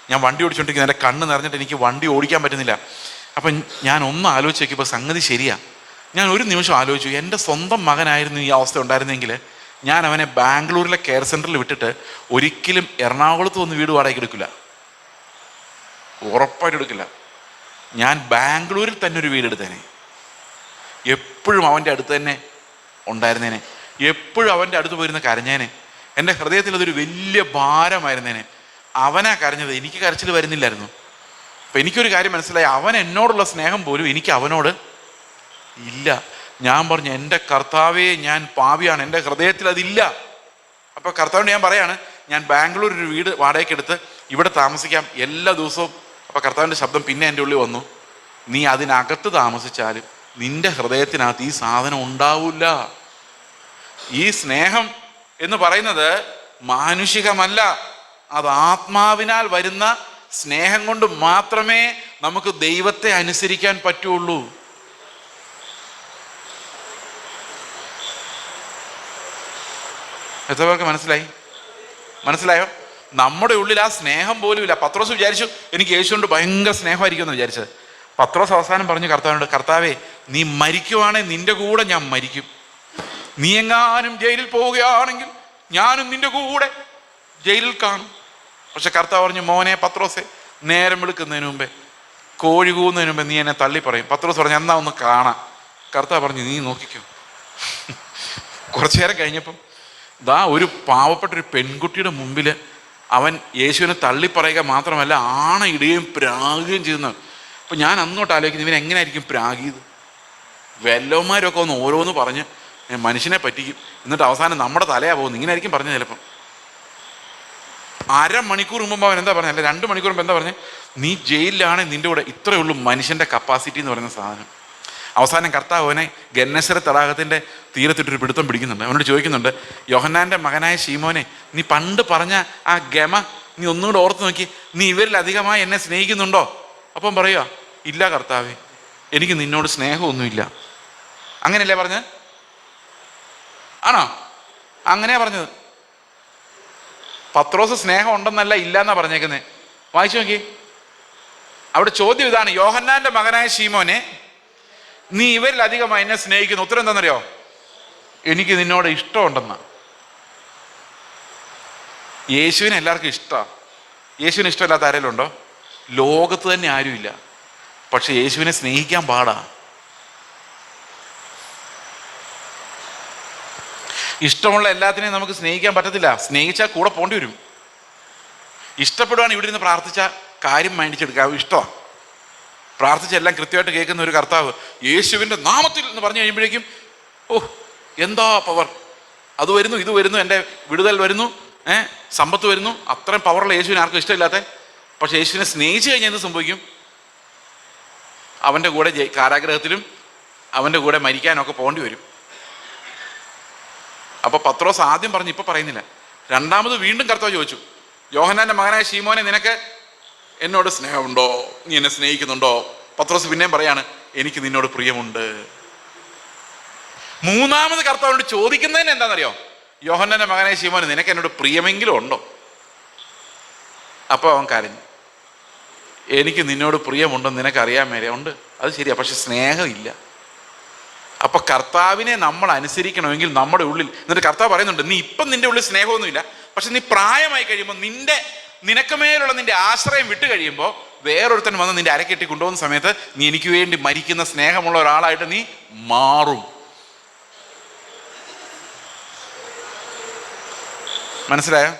ഞാൻ വണ്ടി ഓടിച്ചുകൊണ്ടിരിക്കുന്ന എൻ്റെ കണ്ണ് നിറഞ്ഞിട്ട് എനിക്ക് വണ്ടി ഓടിക്കാൻ പറ്റുന്നില്ല. അപ്പം ഞാൻ ഒന്ന് ആലോചിച്ച് നോക്കിയപ്പോൾ സംഗതി ശരിയാ. ഞാൻ ഒരു നിമിഷം ആലോചിച്ചു, എൻ്റെ സ്വന്തം മകനായിരുന്നു ഈ അവസ്ഥ ഉണ്ടായിരുന്നെങ്കിൽ ഞാൻ അവനെ ബാംഗ്ലൂരിലെ കെയർ സെൻ്ററിൽ വിട്ടിട്ട് ഒരിക്കലും എറണാകുളത്ത് വന്ന് വീട് വാടകയ്ക്ക് എടുക്കില്ല, ഉറപ്പായിട്ട് എടുക്കില്ല. ഞാൻ ബാംഗ്ലൂരിൽ തന്നെ ഒരു വീടെടുത്തേനെ, എപ്പോഴും അവൻ്റെ അടുത്ത് തന്നെ ഉണ്ടായിരുന്നേനെ, എപ്പോഴും അവൻ്റെ അടുത്ത് പോയിരുന്ന കരഞ്ഞേനെ. എൻ്റെ ഹൃദയത്തിൽ അതൊരു വലിയ ഭാരമായിരുന്നേനെ. അവനാ കരഞ്ഞത്, എനിക്ക് കരച്ചിൽ വരുന്നില്ലായിരുന്നു. അപ്പം എനിക്കൊരു കാര്യം മനസ്സിലായി, അവൻ എന്നോടുള്ള സ്നേഹം പോലും എനിക്ക് അവനോട് ഇല്ല. ഞാൻ പറഞ്ഞു, എൻ്റെ കർത്താവേ, ഞാൻ പാപിയാണ്, എൻ്റെ ഹൃദയത്തിൽ അതില്ല. അപ്പോൾ കർത്താവിനോട് ഞാൻ പറയാണ്, ഞാൻ ബാംഗ്ലൂർ ഒരു വീട് വാടകയ്ക്കെടുത്ത് ഇവിടെ താമസിക്കാം എല്ലാ ദിവസവും. അപ്പോൾ കർത്താവിൻ്റെ ശബ്ദം പിന്നെ എൻ്റെ ഉള്ളിൽ വന്നു, നീ അതിനകത്ത് താമസിച്ചാലും നിന്റെ ഹൃദയത്തിനകത്ത് ഈ സാധനം ഉണ്ടാവില്ല. ഈ സ്നേഹം എന്ന് പറയുന്നത് മാനുഷികമല്ല, അത് ആത്മാവിനാൽ വരുന്ന സ്നേഹം കൊണ്ട് മാത്രമേ നമുക്ക് ദൈവത്തെ അനുസരിക്കാൻ പറ്റുള്ളൂ. എത്ര പേർക്ക് മനസ്സിലായോ? നമ്മുടെ ഉള്ളിൽ ആ സ്നേഹം പോലും ഇല്ല. പത്രോസ് വിചാരിച്ചു എനിക്ക് യേശുവിനോട് ഭയങ്കര സ്നേഹമായിരിക്കും എന്ന് വിചാരിച്ചത്. പത്രോസ് അവസാനം പറഞ്ഞു കർത്താവിനോട്, കർത്താവേ, നീ മരിക്കുവാണെങ്കിൽ നിന്റെ കൂടെ ഞാൻ മരിക്കും, നീ എങ്ങാനും ജയിലിൽ പോവുകയാണെങ്കിൽ ഞാനും നിന്റെ കൂടെ ജയിലിൽ കാണും. പക്ഷെ കർത്താവ് പറഞ്ഞു, മോനെ പത്രോസെ, നേരം വെളുക്കുന്നതിന് മുമ്പേ, കോഴി കൂവുന്നതിന് മുമ്പേ നീ എന്നെ തള്ളി പറയും. പത്രോസ് പറഞ്ഞു, എന്നാ ഒന്ന് കാണാം. കർത്താവ് പറഞ്ഞു, നീ നോക്കിക്കോ. കുറച്ചു നേരം കഴിഞ്ഞപ്പം ദാ ഒരു പാവപ്പെട്ടൊരു പെൺകുട്ടിയുടെ മുമ്പിൽ അവൻ യേശുവിനെ തള്ളിപ്പറയുക മാത്രമല്ല ആണയിടുകയും പ്രാകുകയും ചെയ്യുന്നു. അപ്പം ഞാൻ അന്നോട്ട് ആലോചിക്കുന്നത്, ഇവൻ എങ്ങനെയായിരിക്കും പ്രാഗിയത്? വല്ലവന്മാരൊക്കെ ഒന്ന് ഓരോന്ന് പറഞ്ഞ് മനുഷ്യനെ പറ്റിക്കും, എന്നിട്ട് അവസാനം നമ്മുടെ തലയാ പോകുന്നു. ഇങ്ങനെ ആയിരിക്കും പറഞ്ഞത്. ചിലപ്പം അരമണിക്കൂർ മുമ്പ് അവൻ എന്താ പറഞ്ഞത്, അല്ല 2 മണിക്കൂർ മുമ്പ് എന്താ പറഞ്ഞത്, നീ ജയിലിലാണ്, നിൻ്റെ കൂടെ ഇത്രയേ ഉള്ളൂ മനുഷ്യൻ്റെ കപ്പാസിറ്റി എന്ന് പറയുന്ന സാധനം. അവസാനം കർത്താവ് അവനെ ഗന്നേസരത്ത് തടാകത്തിൻ്റെ തീരത്തിട്ടൊരു പിടുത്തം പിടിക്കുന്നുണ്ട്. അവനോട് ചോദിക്കുന്നുണ്ട്, യോഹന്നാൻ്റെ മകനായ ശീമോനെ, നീ പണ്ട് പറഞ്ഞ ആ ഗമ നീ ഒന്നുകൂടെ ഓർത്ത് നോക്കി, നീ ഇവരിൽ അധികമായി എന്നെ സ്നേഹിക്കുന്നുണ്ടോ? അപ്പം പറയുക, ഇല്ല കർത്താവേ, എനിക്ക് നിന്നോട് സ്നേഹമൊന്നുമില്ല. അങ്ങനെയല്ലേ പറഞ്ഞത്? ആണോ? അങ്ങനെയാ പറഞ്ഞത്. പത്രോസ് സ്നേഹം ഉണ്ടെന്നല്ല, ഇല്ലെന്നാ പറഞ്ഞേക്കുന്നത്. വായിച്ചു നോക്കി. അവിടെ ചോദ്യം ഇതാണ്: യോഹന്നാന്റെ മകനായ ശീമോനെ, നീ ഇവരിലധികമായി എന്നെ സ്നേഹിക്കുന്നു. ഉത്തരം എന്താണെന്നറിയോ? എനിക്ക് നിന്നോട് ഇഷ്ടമുണ്ടെന്ന. യേശുവിനെ എല്ലാവർക്കും ഇഷ്ടമാണ്. യേശുവിന് ഇഷ്ടമില്ലാത്ത ആരെങ്കിലും ഉണ്ടോ? ലോകത്ത് തന്നെ ആരുമില്ല. പക്ഷെ യേശുവിനെ സ്നേഹിക്കാൻ പാടാ. ഇഷ്ടമുള്ള എല്ലാത്തിനെയും നമുക്ക് സ്നേഹിക്കാൻ പറ്റത്തില്ല. സ്നേഹിച്ചാൽ കൂടെ പോണ്ടി വരും. ഇഷ്ടപ്പെടുവാണ് ഇവിടെ നിന്ന് പ്രാർത്ഥിച്ചാൽ കാര്യം മേടിച്ചെടുക്കാം. ഇഷ്ടമാണ്. പ്രാർത്ഥിച്ച എല്ലാം കൃത്യമായിട്ട് കേൾക്കുന്ന ഒരു കർത്താവ് യേശുവിൻ്റെ നാമത്തിൽ എന്ന് പറഞ്ഞു കഴിയുമ്പോഴേക്കും എന്താ പവർ! അത് വരുന്നു, ഇത് വരുന്നു, എൻ്റെ വിടുതൽ വരുന്നു, സമ്പത്ത് വരുന്നു. അത്രയും പവറുള്ള യേശുവിനെ ആർക്കും ഇഷ്ടമില്ലാത്ത. പക്ഷെ യേശുവിനെ സ്നേഹിച്ചു കഴിഞ്ഞാൽ എന്ത് സംഭവിക്കും? അവൻ്റെ കൂടെ കാരാഗ്രഹത്തിലും അവൻ്റെ കൂടെ മരിക്കാനൊക്കെ പോകേണ്ടി വരും. അപ്പൊ പത്രോസ് ആദ്യം പറഞ്ഞു, ഇപ്പൊ പറയുന്നില്ല. രണ്ടാമത് വീണ്ടും കർത്താവ് ചോദിച്ചു, യോഹന്നാന്റെ മകനായ ശീമോനെ, നിനക്ക് എന്നോട് സ്നേഹമുണ്ടോ? നീ എന്നെ സ്നേഹിക്കുന്നുണ്ടോ? പത്രോസ് പിന്നെയും പറയാണ്, എനിക്ക് നിന്നോട് പ്രിയമുണ്ട്. മൂന്നാമത് കർത്താവിനോട് ചോദിക്കുന്നതിന് എന്താണെന്നറിയോ? യോഹന്നാന്റെ മകനായ ശീമോനെ, നിനക്ക് എന്നോട് പ്രിയമെങ്കിലും ഉണ്ടോ? അപ്പൊ അവൻ കരഞ്ഞു. എനിക്ക് നിന്നോട് പ്രിയമുണ്ടെന്ന് നിനക്കറിയാൻ മേലെ ഉണ്ട്. അത് ശരിയാ, പക്ഷെ സ്നേഹമില്ല. അപ്പൊ കർത്താവിനെ നമ്മൾ അനുസരിക്കണമെങ്കിൽ നമ്മുടെ ഉള്ളിൽ, എന്നിട്ട് കർത്താവ് പറയുന്നുണ്ട്, നീ ഇപ്പം നിന്റെ ഉള്ളിൽ സ്നേഹമൊന്നുമില്ല, പക്ഷെ നീ പ്രായമായി കഴിയുമ്പോൾ നിനക്ക് മേലുള്ള നിന്റെ ആശ്രയം വിട്ട് കഴിയുമ്പോൾ വേറൊരുത്തൻ വന്ന് നിന്റെ അരക്കെട്ടി കൊണ്ടുപോകുന്ന സമയത്ത് നീ എനിക്ക് വേണ്ടി മരിക്കുന്ന സ്നേഹമുള്ള ഒരാളായിട്ട് നീ മാറും. മനസ്സിലായോ?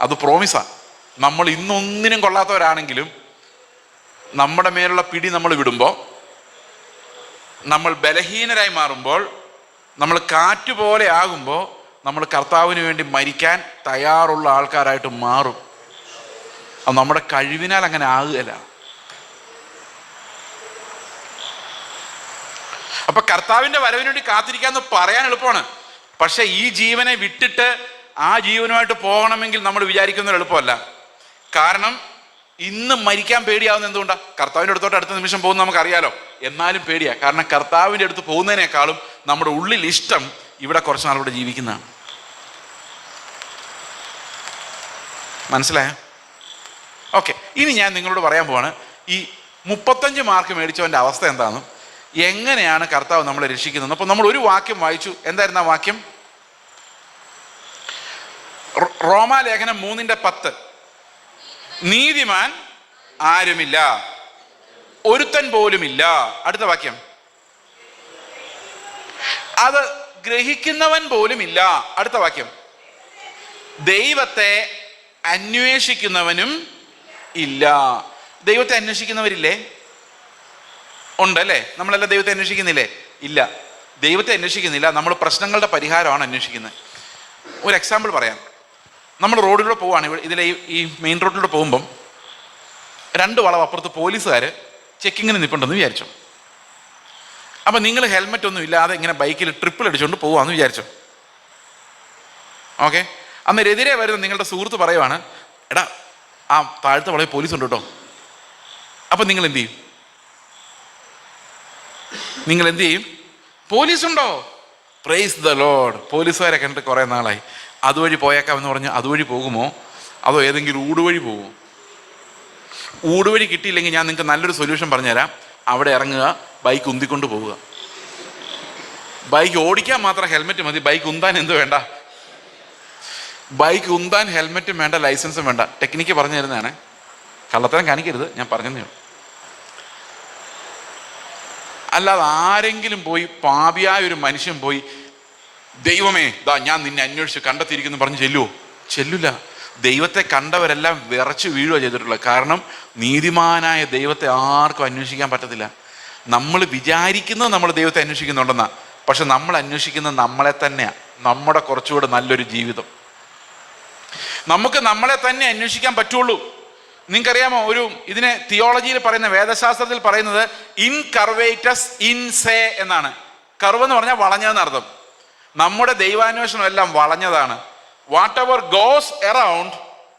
അത് പ്രോമിസാ. നമ്മൾ ഇന്നൊന്നിനും കൊള്ളാത്തവരാണെങ്കിലും നമ്മുടെ മേലുള്ള പിടി നമ്മൾ വിടുമ്പോൾ, നമ്മൾ ബലഹീനരായി മാറുമ്പോൾ, നമ്മൾ കാറ്റുപോലെ ആകുമ്പോൾ, നമ്മൾ കർത്താവിന് വേണ്ടി മരിക്കാൻ തയ്യാറുള്ള ആൾക്കാരായിട്ട് മാറും. അത് നമ്മുടെ കഴിവിനാൽ അങ്ങനെ ആകുകയില്ല. അപ്പൊ കർത്താവിന്റെ വരവിന് വേണ്ടി കാത്തിരിക്കാന്ന് പറയാൻ എളുപ്പമാണ്. പക്ഷെ ഈ ജീവനെ വിട്ടിട്ട് ആ ജീവനുമായിട്ട് പോകണമെങ്കിൽ നമ്മൾ വിചാരിക്കുന്നത് എളുപ്പമല്ല. കാരണം ഇന്ന് മരിക്കാൻ പേടിയാവുന്ന എന്തുകൊണ്ടാ? കർത്താവിൻ്റെ അടുത്തോട്ട് അടുത്ത നിമിഷം പോകുന്ന നമുക്കറിയാലോ. എന്നാലും പേടിയാ. കാരണം കർത്താവിൻ്റെ അടുത്ത് പോകുന്നതിനേക്കാളും നമ്മുടെ ഉള്ളിൽ ഇഷ്ടം ഇവിടെ കുറച്ച് നാളുകൂടെ ജീവിക്കുന്നതാണ്. മനസ്സിലായോ? ഓക്കെ, ഇനി ഞാൻ നിങ്ങളോട് പറയാൻ പോവാണ് ഈ 35 മാർക്ക് മേടിച്ചവൻ്റെ അവസ്ഥ എന്താണെന്നും എങ്ങനെയാണ് കർത്താവ് നമ്മളെ രക്ഷിക്കുന്നത്. അപ്പോൾ നമ്മൾ ഒരു വാക്യം വായിച്ചു. എന്തായിരുന്നു ആ വാക്യം? റോമാലേഖനം 3:10. നീതിമാൻ ആരുമില്ല, ഒരുത്തൻ പോലുമില്ല. അടുത്ത വാക്യം, അത് ഗ്രഹിക്കുന്നവൻ പോലുമില്ല. അടുത്ത വാക്യം, ദൈവത്തെ അന്വേഷിക്കുന്നവനും ഇല്ല. ദൈവത്തെ അന്വേഷിക്കുന്നവരില്ലേ? ഉണ്ടല്ലേ? നമ്മളെല്ലാം ദൈവത്തെ അന്വേഷിക്കുന്നില്ലേ? ഇല്ല, ദൈവത്തെ അന്വേഷിക്കുന്നില്ല. നമ്മൾ പ്രശ്നങ്ങളുടെ പരിഹാരമാണ് അന്വേഷിക്കുന്നത്. ഒരു എക്സാമ്പിൾ പറയാം. നമ്മൾ റോഡിലൂടെ പോവുകയാണ്. ഇതിലെ ഈ മെയിൻ റോഡിലൂടെ പോകുമ്പം 2 വളവ് അപ്പുറത്ത് പോലീസുകാർ ചെക്കിങ്ങിന് നിൽപ്പുണ്ടെന്ന് വിചാരിച്ചു. അപ്പം നിങ്ങൾ ഹെൽമെറ്റ് ഒന്നും ഇല്ലാതെ ഇങ്ങനെ ബൈക്കിൽ ട്രിപ്പിൾ അടിച്ചുകൊണ്ട് പോവാന്ന് വിചാരിച്ചു. ഓക്കെ, അന്നേരം എതിരെ വരുന്ന നിങ്ങളുടെ സുഹൃത്ത് പറയുവാണ്, എടാ ആ താഴത്തെ വളവിൽ പോലീസ് ഉണ്ട് കേട്ടോ. അപ്പം നിങ്ങൾ എന്ത് ചെയ്യും? പോലീസുണ്ടോ? Praise the lord. പോലീസുകാരെ കണ്ടിട്ട് കുറേ നാളായി. അതുവഴി പോയേക്കാം എന്ന് പറഞ്ഞ് അതുവഴി പോകുമോ, അതോ ഏതെങ്കിലും ഊടുവഴി പോകുമോ? ഊടുവഴി കിട്ടിയില്ലെങ്കിൽ ഞാൻ നിങ്ങൾക്ക് നല്ലൊരു സൊല്യൂഷൻ പറഞ്ഞുതരാം. അവിടെ ഇറങ്ങുക, ബൈക്ക് ഉന്തിക്കൊണ്ട് പോവുക. ബൈക്ക് ഓടിക്കാൻ മാത്രം ഹെൽമെറ്റ് മതി, ബൈക്ക് ഉന്താൻ എന്ത് വേണ്ട? ബൈക്ക് ഉന്താൻ ഹെൽമെറ്റും വേണ്ട, ലൈസൻസും വേണ്ട. ടെക്നിക്ക് പറഞ്ഞു തരുന്നതാണ്, കള്ളത്തരം കാണിക്കരുത്, ഞാൻ പറഞ്ഞതേ. അല്ലാതെ ആരെങ്കിലും പോയി, പാപിയായ ഒരു മനുഷ്യൻ പോയി, ദൈവമേ ദാ ഞാൻ നിന്നെ അന്വേഷിച്ച് കണ്ടെത്തിയിരിക്കുന്നു പറഞ്ഞ് ചെല്ലില്ല. ദൈവത്തെ കണ്ടവരെല്ലാം വിറച്ച് വീഴുക ചെയ്തിട്ടുള്ളത്. കാരണം നീതിമാനായ ദൈവത്തെ ആർക്കും അന്വേഷിക്കാൻ പറ്റത്തില്ല. നമ്മൾ വിചാരിക്കുന്നത് നമ്മൾ ദൈവത്തെ അന്വേഷിക്കുന്നുണ്ടെന്നാ, പക്ഷെ നമ്മൾ അന്വേഷിക്കുന്നത് നമ്മളെ തന്നെയാണ്. നമ്മുടെ കുറച്ചുകൂടെ നല്ലൊരു ജീവിതം നമുക്ക് നമ്മളെ തന്നെ അന്വേഷിക്കാൻ പറ്റുള്ളൂ. നിങ്ങൾക്കറിയാമോ, ഇതിനെ തിയോളജിയിൽ പറയുന്ന, വേദശാസ്ത്രത്തിൽ പറയുന്നത് ഇൻകർവേറ്റസ് ഇൻ സേ എന്നാണ്. കർവ് എന്ന് പറഞ്ഞാൽ വളഞ്ഞതെന്ന് അർത്ഥം. നമ്മുടെ ദൈവാന്വേഷണം എല്ലാം വളഞ്ഞതാണ്. Whatever goes around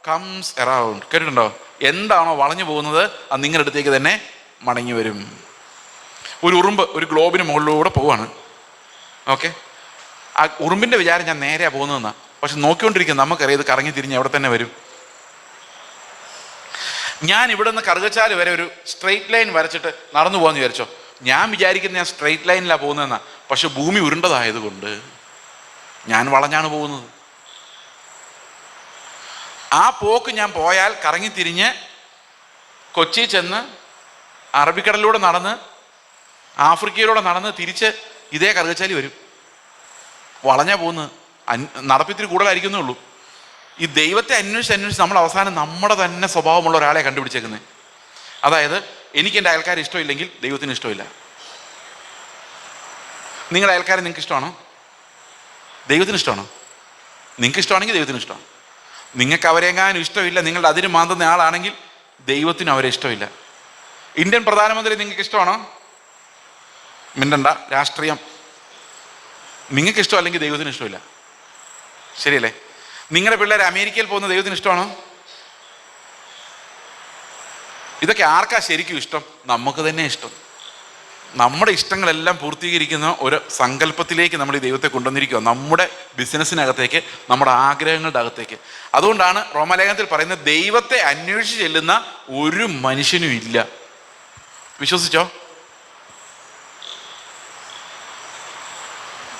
comes around. കേട്ടിട്ടുണ്ടോ? എന്താണോ വളഞ്ഞു പോകുന്നത് അത് നിങ്ങളുടെ അടുത്തേക്ക് തന്നെ മടങ്ങി വരും. ഒരു ഉറുമ്പ് ഒരു ഗ്ലോബിന് മുകളിലൂടെ പോവാണ്. ഓക്കെ, ആ ഉറുമ്പിൻ്റെ വിചാരം ഞാൻ നേരെയാ പോകുന്നതെന്നാ. പക്ഷെ നോക്കിക്കൊണ്ടിരിക്കും, നമുക്കറിയാം ഇത് കറങ്ങി തിരിഞ്ഞ് എവിടെ തന്നെ വരും. ഞാൻ ഇവിടെ നിന്ന് കറുകച്ചാല് വരെ ഒരു സ്ട്രെയിറ്റ് ലൈൻ വരച്ചിട്ട് നടന്നു പോകാമെന്ന് വിചാരിച്ചോ, ഞാൻ വിചാരിക്കുന്നത് ഞാൻ സ്ട്രെയിറ്റ് ലൈനിലാണ് പോകുന്നതെന്നാ. പക്ഷെ ഭൂമി ഉരുണ്ടതായതുകൊണ്ട് ഞാൻ വളഞ്ഞാണ് പോകുന്നത്. ആ പോക്ക് ഞാൻ പോയാൽ കറങ്ങി തിരിഞ്ഞ് കൊച്ചി ചെന്ന് അറബിക്കടലിലൂടെ നടന്ന് ആഫ്രിക്കയിലൂടെ നടന്ന് തിരിച്ച് ഇതേ കറുകച്ചാലി വരും. വളഞ്ഞാ പോകുന്നത്. നടപ്പിത്തിരി കൂടുതലായിരിക്കുന്നേ ഉള്ളൂ. ഈ ദൈവത്തെ അന്വേഷിച്ച് നമ്മൾ അവസാനം നമ്മുടെ തന്നെ സ്വഭാവമുള്ള ഒരാളെ കണ്ടുപിടിച്ചേക്കുന്നത്. അതായത് എനിക്ക് എൻ്റെ അയൽക്കാരെ ഇഷ്ടമില്ലെങ്കിൽ ദൈവത്തിന് ഇഷ്ടമില്ല. നിങ്ങളുടെ അയൽക്കാരെ നിങ്ങൾക്ക് ഇഷ്ടമാണോ? ദൈവത്തിന് ഇഷ്ടമാണോ? നിങ്ങൾക്ക് ഇഷ്ടമാണെങ്കിൽ ദൈവത്തിന് ഇഷ്ടമാണ്. നിങ്ങൾക്ക് അവരെങ്ങാനും ഇഷ്ടമില്ല, നിങ്ങളുടെ അതിന് മാന്തുന്ന ആളാണെങ്കിൽ ദൈവത്തിന് അവരെ ഇഷ്ടമില്ല. ഇന്ത്യൻ പ്രധാനമന്ത്രി നിങ്ങൾക്ക് ഇഷ്ടമാണോ? മിണ്ടണ്ട. രാഷ്ട്രീയം നിങ്ങൾക്ക് ഇഷ്ടമല്ലെങ്കിൽ ദൈവത്തിന് ഇഷ്ടമില്ല. ശരിയല്ലേ? നിങ്ങളുടെ പിള്ളേർ അമേരിക്കയിൽ പോകുന്ന ദൈവത്തിന് ഇഷ്ടമാണോ? ഇതൊക്കെ ആർക്കാ ശരിക്കും ഇഷ്ടം? നമുക്ക് തന്നെ ഇഷ്ടം. നമ്മുടെ ഇഷ്ടങ്ങളെല്ലാം പൂർത്തീകരിക്കുന്ന ഒരു സങ്കല്പത്തിലേക്ക് നമ്മൾ ഈ ദൈവത്തെ കൊണ്ടുവന്നിരിക്കുക, നമ്മുടെ ബിസിനസ്സിനകത്തേക്ക്, നമ്മുടെ ആഗ്രഹങ്ങളുടെ അകത്തേക്ക്. അതുകൊണ്ടാണ് റോമാലേഖനത്തിൽ പറയുന്നത്, ദൈവത്തെ അന്വേഷിച്ച് ചെല്ലുന്ന ഒരു മനുഷ്യനും ഇല്ല. വിശ്വസിച്ചോ?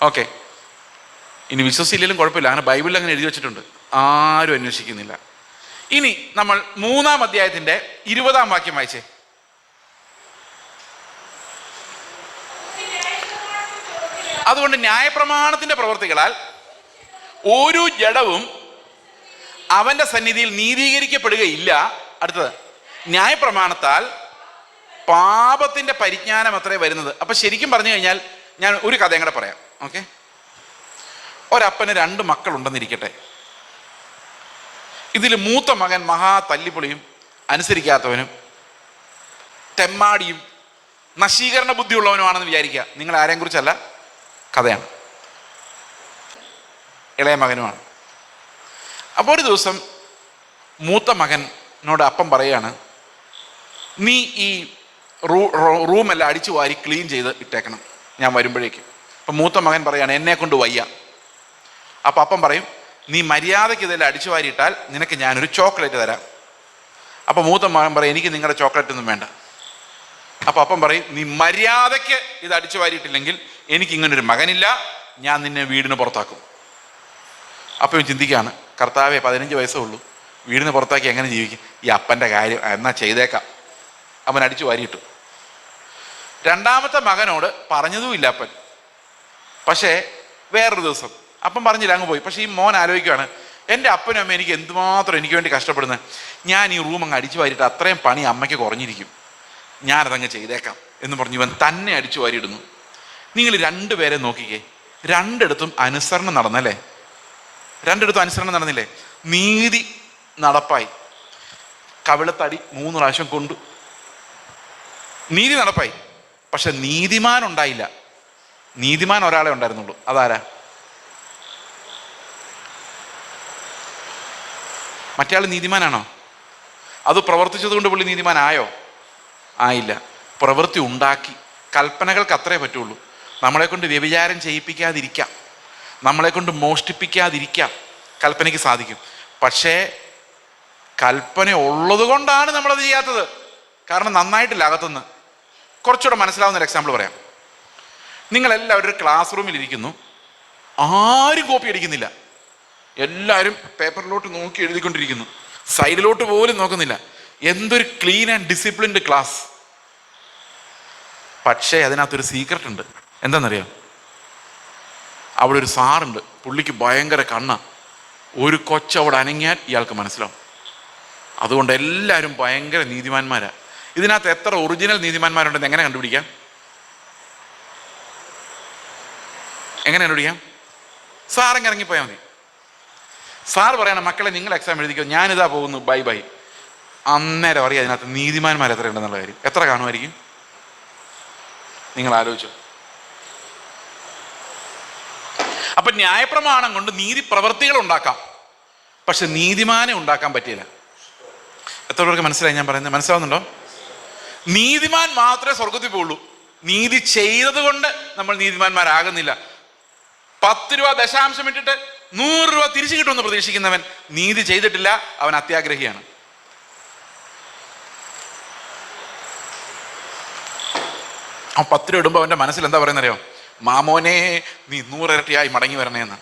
ഓക്കെ, ഇനി വിശ്വസിച്ചില്ലെങ്കിലും കുഴപ്പമില്ല, അങ്ങനെ ബൈബിളിൽ അങ്ങനെ എഴുതി വെച്ചിട്ടുണ്ട്. ആരും അന്വേഷിക്കുന്നില്ല. ഇനി നമ്മൾ 3-ാം അധ്യായത്തിന്റെ 20-ാം വാക്യം വായിച്ചേ. അതുകൊണ്ട് ന്യായപ്രമാണത്തിന്റെ പ്രവൃത്തികളാൽ ഒരു ജഡവും അവന്റെ സന്നിധിയിൽ നീതീകരിക്കപ്പെടുകയില്ല. അടുത്തത്, ന്യായപ്രമാണത്താൽ പാപത്തിന്റെ പരിജ്ഞാനം അത്രേ വരുന്നത്. അപ്പൊ ശരിക്കും പറഞ്ഞു കഴിഞ്ഞാൽ, ഞാൻ ഒരു കഥയും കൂടെ പറയാം. ഓക്കെ, ഒരപ്പന് 2 മക്കളുണ്ടെന്നിരിക്കട്ടെ. ഇതിൽ മൂത്ത മകൻ മഹാ തല്ലിപ്പൊളിയും അനുസരിക്കാത്തവനും തെമ്മാടിയും നശീകരണ ബുദ്ധിയുള്ളവനുമാണെന്ന് വിചാരിക്കുക. നിങ്ങൾ ആരെയും കുറിച്ചല്ല, കഥയാണ്. ഇളയ മകനുമാണ്. അപ്പോൾ ഒരു ദിവസം മൂത്ത മകനോട് അപ്പം പറയാണ്, നീ ഈ റൂമെല്ലാം അടിച്ചു വാരി ക്ലീൻ ചെയ്ത് ഇട്ടേക്കണം, ഞാൻ വരുമ്പോഴേക്കും. അപ്പം മൂത്ത മകൻ പറയാണ്, എന്നെ കൊണ്ട് വയ്യ. അപ്പം അപ്പം പറയും, നീ മര്യാദയ്ക്ക് ഇതെല്ലാം അടിച്ചു വാരി ഇട്ടാൽ നിനക്ക് ഞാനൊരു ചോക്ലേറ്റ് തരാം. അപ്പം മൂത്ത മകൻ പറയും, എനിക്ക് നിങ്ങളുടെ ചോക്ലേറ്റ് ഒന്നും വേണ്ട. അപ്പം അപ്പം പറയും, നീ മര്യാദയ്ക്ക് ഇത് അടിച്ചു വാരിയിട്ടില്ലെങ്കിൽ എനിക്ക് ഇങ്ങനൊരു മകനില്ല, ഞാൻ നിന്നെ വീടിന് പുറത്താക്കും. അപ്പം ചിന്തിക്കുകയാണ്, കർത്താവെ 15 വയസ്സേ ഉള്ളൂ, വീടിന് പുറത്താക്കി എങ്ങനെ ജീവിക്കും? ഈ അപ്പൻ്റെ കാര്യം എന്നാ ചെയ്തേക്കാം. അവൻ അടിച്ചു വാരിയിട്ടു. 2-ാമത്തെ മകനോട് പറഞ്ഞതുമില്ല അപ്പൻ. പക്ഷേ വേറൊരു ദിവസം അപ്പം പറഞ്ഞില്ല, അങ്ങ് പോയി. പക്ഷേ ഈ മോൻ ആലോചിക്കുകയാണ്, എൻ്റെ അപ്പനും അമ്മ എനിക്ക് എന്തുമാത്രം എനിക്ക് വേണ്ടി കഷ്ടപ്പെടുന്നത്, ഞാൻ ഈ റൂം അങ്ങ് അടിച്ചു വാരിയിട്ട് അത്രയും പണി അമ്മയ്ക്ക് കുറഞ്ഞിരിക്കും, ഞാനതങ്ങ് ചെയ്തേക്കാം എന്ന് പറഞ്ഞ് ഇവൻ തന്നെ അടിച്ചു വാരിയിടുന്നു. നിങ്ങൾ 2 പേരെ നോക്കിക്കേ, 2 അനുസരണം നടന്നല്ലേ? 2 അനുസരണം നടന്നില്ലേ? നീതി നടപ്പായി. കവിളത്തടി 3 പ്രാവശ്യം കൊണ്ടു, നീതി നടപ്പായി. പക്ഷെ നീതിമാൻ ഉണ്ടായില്ല. നീതിമാൻ ഒരാളെ ഉണ്ടായിരുന്നുള്ളൂ. അതാരാ? മറ്റേ ആൾ നീതിമാനാണോ? അത് പ്രവർത്തിച്ചത് കൊണ്ട് പുള്ളി നീതിമാനായോ? ആയില്ല. പ്രവൃത്തി ഉണ്ടാക്കി. കൽപ്പനകൾക്ക് അത്രേ പറ്റുള്ളൂ. നമ്മളെ കൊണ്ട് വ്യഭിചാരം ചെയ്യിപ്പിക്കാതിരിക്കാം, നമ്മളെ കൊണ്ട് മോഷ്ടിപ്പിക്കാതിരിക്കാം കൽപ്പനയ്ക്ക് സാധിക്കും. പക്ഷേ കൽപ്പന ഉള്ളത് കൊണ്ടാണ് നമ്മളത് ചെയ്യാത്തത്. കാരണം നന്നായിട്ടില്ല അകത്തുനിന്ന്. കുറച്ചുകൂടെ മനസ്സിലാവുന്ന ഒരു എക്സാമ്പിൾ പറയാം. നിങ്ങളെല്ലാവരും ഒരു ക്ലാസ് റൂമിൽ ഇരിക്കുന്നു, ആരും കോപ്പി അടിക്കുന്നില്ല, എല്ലാവരും പേപ്പറിലോട്ട് നോക്കി എഴുതിക്കൊണ്ടിരിക്കുന്നു, സൈഡിലോട്ട് പോലും നോക്കുന്നില്ല. എന്തൊരു ക്ലീൻ ആൻഡ് ഡിസിപ്ലിൻഡ് ക്ലാസ്. പക്ഷേ അതിനകത്തൊരു സീക്രട്ട് ഉണ്ട്. എന്താണെന്നറിയാം? അവിടെ ഒരു സാറുണ്ട്, പുള്ളിക്ക് ഭയങ്കര കണ്ണ. ഒരു കൊച്ചവിടെ അനങ്ങിയാൽ ഇയാൾക്ക് മനസ്സിലാവും. അതുകൊണ്ട് എല്ലാവരും ഭയങ്കര നീതിമാന്മാരാ. ഇതിനകത്ത് എത്ര ഒറിജിനൽ നീതിമാന്മാരുണ്ടെന്ന് എങ്ങനെ കണ്ടുപിടിക്കാം? എങ്ങനെ കണ്ടുപിടിക്കാം? സാറങ്ങ് ഇറങ്ങിപ്പോയാൽ മതി. സാറ് പറയണം, മക്കളെ നിങ്ങൾ എക്സാം എഴുതിക്കോ, ഞാനിതാ പോകുന്നു, ബൈ ബൈ. അന്നേരം അറിയാം അതിനകത്ത് നീതിമാന്മാർ എത്ര ഉണ്ടെന്നുള്ള കാര്യം. എത്ര കാണുമായിരിക്കും നിങ്ങൾ ആലോചിച്ചോ? അപ്പൊ ന്യായപ്രമാണം കൊണ്ട് നീതി പ്രവൃത്തികൾ ഉണ്ടാക്കാം, പക്ഷെ നീതിമാനെ ഉണ്ടാക്കാൻ പറ്റിയില്ല. എത്ര പേർക്ക് മനസ്സിലായി ഞാൻ പറയുന്നത്? മനസ്സിലാവുന്നുണ്ടോ? നീതിമാൻ മാത്രമേ സ്വർഗത്തിൽ പോകുള്ളൂ. നീതി ചെയ്തത് കൊണ്ട് നമ്മൾ നീതിമാന്മാരാകുന്നില്ല. 10 രൂപ ദശാംശം ഇട്ടിട്ട് 100 രൂപ തിരിച്ചു കിട്ടുമെന്ന് പ്രതീക്ഷിക്കുന്നവൻ നീതി ചെയ്തിട്ടില്ല, അവൻ അത്യാഗ്രഹിയാണ്. ആ 10 രൂപ ഇടുമ്പോൾ അവൻ്റെ മനസ്സിൽ എന്താ പറയുന്നറിയോ? മാമോനെ, നീ 100 ഇരട്ടിയായി മടങ്ങി വരണേന്ന്.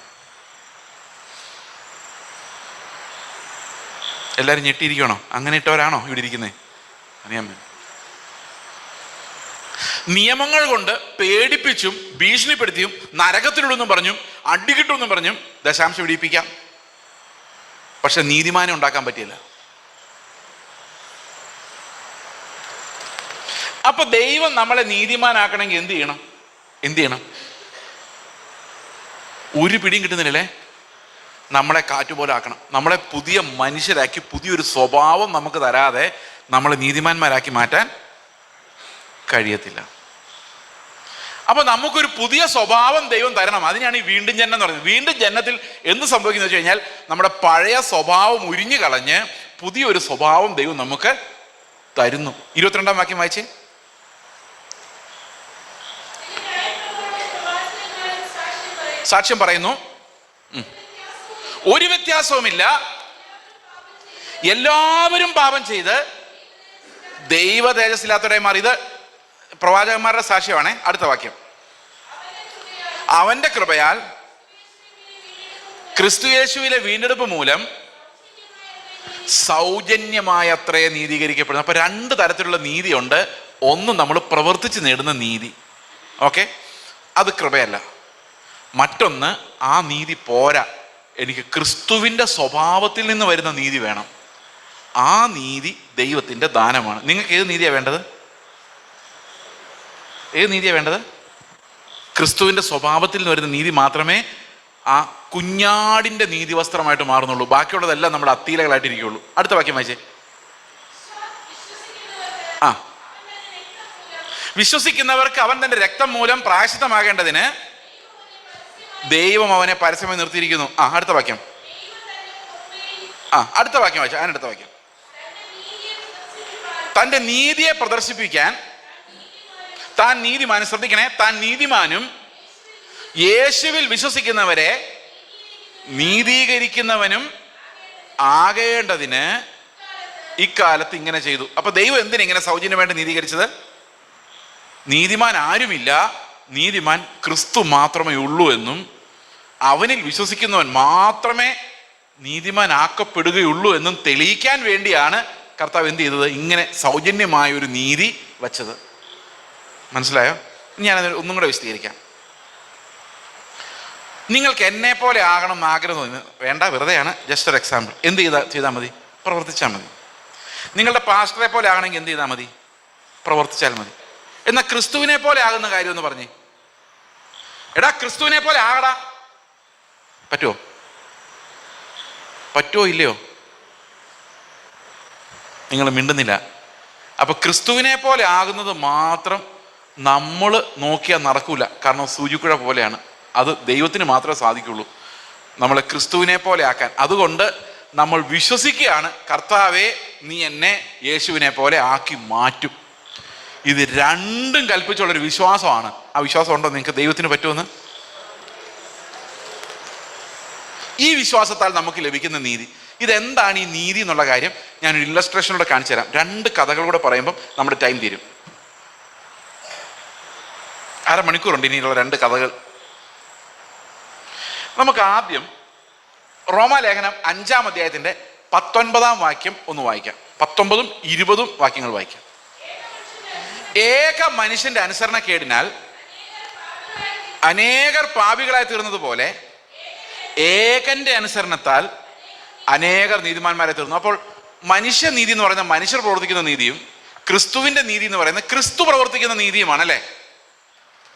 എല്ലാവരും ഞെട്ടിയിരിക്കണോ? അങ്ങനെ ഇട്ടവരാണോ ഇവിടെ ഇരിക്കുന്നത്? അറിയാൻ പറ്റും. നിയമങ്ങൾ കൊണ്ട് പേടിപ്പിച്ചും ഭീഷണിപ്പെടുത്തിയും നരകത്തിലുള്ളെന്നും പറഞ്ഞും അടികിട്ടുമെന്നും പറഞ്ഞും ദശാംശം ഇടിപ്പിക്കാം. പക്ഷെ നീതിമാനം ഉണ്ടാക്കാൻ പറ്റില്ല. അപ്പൊ ദൈവം നമ്മളെ നീതിമാനാക്കണമെങ്കിൽ എന്ത് ചെയ്യണം? ഒരു പിടിയും കിട്ടുന്നില്ലേ? നമ്മളെ കാറ്റുപോലെ ആക്കണം. നമ്മളെ പുതിയ മനുഷ്യരാക്കി പുതിയൊരു സ്വഭാവം നമുക്ക് തരാതെ നമ്മളെ നീതിമാന്മാരാക്കി മാറ്റാൻ കഴിയത്തില്ല. അപ്പൊ നമുക്കൊരു പുതിയ സ്വഭാവം ദൈവം തരണം. അതിനാണ് ഈ വീണ്ടും ജനനം എന്ന് പറയുന്നത്. വീണ്ടും ജനനത്തിൽ എന്ത് സംഭവിക്കുന്നത് വെച്ച് കഴിഞ്ഞാൽ നമ്മുടെ പഴയ സ്വഭാവം ഉരിഞ്ഞു കളഞ്ഞ് പുതിയൊരു സ്വഭാവം ദൈവം നമുക്ക് തരുന്നു. 22-ാം വാക്യം വായിച്ചേ. സാക്ഷ്യം പറയുന്നു, ഒരു വ്യത്യാസവുമില്ല, എല്ലാവരും പാപം ചെയ്ത് ദൈവ തേജസ്സില്ലാത്തവരായി മാറി. ഇത് പ്രവാചകന്മാരുടെ സാക്ഷ്യമാണേ. അടുത്ത വാക്യം, അവന്റെ കൃപയാൽ ക്രിസ്തുയേശുവിലെ വീണ്ടെടുപ്പ് മൂലം സൗജന്യമായ അത്രേ നീതീകരിക്കപ്പെടുന്നു. അപ്പൊ 2 തരത്തിലുള്ള നീതിയുണ്ട്. ഒന്ന് നമ്മൾ പ്രവർത്തിച്ച് നേടുന്ന നീതി, ഓക്കെ, അത് കൃപയല്ല. മറ്റൊന്ന്, ആ നീതി പോരാ, എനിക്ക് ക്രിസ്തുവിൻ്റെ സ്വഭാവത്തിൽ നിന്ന് വരുന്ന നീതി വേണം. ആ നീതി ദൈവത്തിൻ്റെ ദാനമാണ്. നിങ്ങൾക്ക് ഏത് നീതിയാണ് വേണ്ടത്? ഏത് നീതിയാണ് വേണ്ടത്? ക്രിസ്തുവിൻ്റെ സ്വഭാവത്തിൽ നിന്ന് വരുന്ന നീതി മാത്രമേ ആ കുഞ്ഞാടിൻ്റെ നീതി വസ്ത്രമായിട്ട് മാറുന്നുള്ളൂ. ബാക്കിയുള്ളതെല്ലാം നമ്മുടെ അത്തീലകളായിട്ടിരിക്കുകയുള്ളൂ. അടുത്ത വാക്യം വായിച്ചേ. വിശ്വസിക്കുന്നവർക്ക് അവൻ തന്റെ രക്തം മൂലം പ്രായശ്ചിത്തമാകേണ്ടതിന് ദൈവം അവനെ പരസ്യമായി നിർത്തിയിരിക്കുന്നു. അടുത്ത വാക്യം. അടുത്ത വാക്യം വായിച്ചു. അതിനടുത്ത വാക്യം, തന്റെ നീതിയെ പ്രദർശിപ്പിക്കാൻ താൻ നീതിമാനും, ശ്രദ്ധിക്കണേ, താൻ നീതിമാനും യേശുവിൽ വിശ്വസിക്കുന്നവരെ നീതീകരിക്കുന്നവനും ആകേണ്ടതിന് ഇക്കാലത്ത് ഇങ്ങനെ ചെയ്തു. അപ്പൊ ദൈവം എന്തിനിങ്ങനെ സൗജന്യമായിട്ട് നീതീകരിച്ചത്? നീതിമാൻ ആരുമില്ല, നീതിമാൻ ക്രിസ്തു മാത്രമേ ഉള്ളൂ എന്നും അവനിൽ വിശ്വസിക്കുന്നവൻ മാത്രമേ നീതിമാൻ ആക്കപ്പെടുകയുള്ളൂ എന്നും തെളിയിക്കാൻ വേണ്ടിയാണ് കർത്താവ് എന്ത് ചെയ്തത്? ഇങ്ങനെ സൗജന്യമായ ഒരു നീതി വച്ചത്. മനസ്സിലായോ? ഞാനത് ഒന്നും കൂടെ വിശദീകരിക്കാം. നിങ്ങൾക്ക് എന്നെ പോലെ ആകണം എന്ന് ആഗ്രഹം വേണ്ട, വെറുതെയാണ്, ജസ്റ്റ് ഒരു എക്സാമ്പിൾ. എന്ത് ചെയ്താൽ മതി? പ്രവർത്തിച്ചാൽ മതി. നിങ്ങളുടെ പാസ്റ്ററെ പോലെ ആകണമെങ്കിൽ എന്ത് ചെയ്താൽ മതി? പ്രവർത്തിച്ചാൽ മതി. എന്നാൽ ക്രിസ്തുവിനെ പോലെ ആകുന്ന കാര്യം എന്ന് പറഞ്ഞേ, എടാ ക്രിസ്തുവിനെ പോലെ ആകടാ. പറ്റുമോ ഇല്ലയോ? നിങ്ങൾ മിണ്ടുന്നില്ല. അപ്പൊ ക്രിസ്തുവിനെ പോലെ ആകുന്നത് മാത്രം നമ്മൾ നോക്കിയാൽ നടക്കൂല. കാരണം സൂചിക്കുഴ പോലെയാണ്. അത് ദൈവത്തിന് മാത്രമേ സാധിക്കുള്ളൂ നമ്മളെ ക്രിസ്തുവിനെ പോലെ ആക്കാൻ. അതുകൊണ്ട് നമ്മൾ വിശ്വസിക്കുകയാണ്, കർത്താവേ നീ എന്നെ യേശുവിനെ പോലെ ആക്കി മാറ്റും. ഇത് രണ്ടും കൽപ്പിച്ചുള്ളൊരു വിശ്വാസമാണ്. ആ വിശ്വാസം ഉണ്ടോ നിങ്ങൾക്ക്? ദൈവത്തിന് പറ്റുമെന്ന്? ഈ വിശ്വാസത്താൽ നമുക്ക് ലഭിക്കുന്ന നീതി. ഇതെന്താണ് ഈ നീതി എന്നുള്ള കാര്യം ഞാനൊരു ഇല്ലസ്ട്രേഷനിലൂടെ കാണിച്ചു തരാം. 2 കഥകളൂടെ പറയുമ്പം നമ്മുടെ ടൈം തീരും. അരമണിക്കൂറുണ്ട് ഇനിയുള്ള 2 കഥകൾ. നമുക്ക് ആദ്യം റോമാലേഖനം 5-ാം അധ്യായത്തിന്റെ 19-ാം വാക്യം ഒന്ന് വായിക്കാം. 19ഉം 20ഉം വാക്യങ്ങൾ വായിക്കാം. ഏക മനുഷ്യന്റെ അനുസരണക്കേടിനാൽ അനേകർ പാപികളായി തീർന്നതുപോലെ ഏകന്റെ അനുസരണത്താൽ അനേകർ നീതിമാന്മാരെ തീർന്നു. അപ്പോൾ മനുഷ്യനീതി എന്ന് പറയുന്ന മനുഷ്യർ പ്രവർത്തിക്കുന്ന നീതിയും ക്രിസ്തുവിന്റെ നീതി എന്ന് പറയുന്നത് ക്രിസ്തു പ്രവർത്തിക്കുന്ന നീതിയുമാണ്.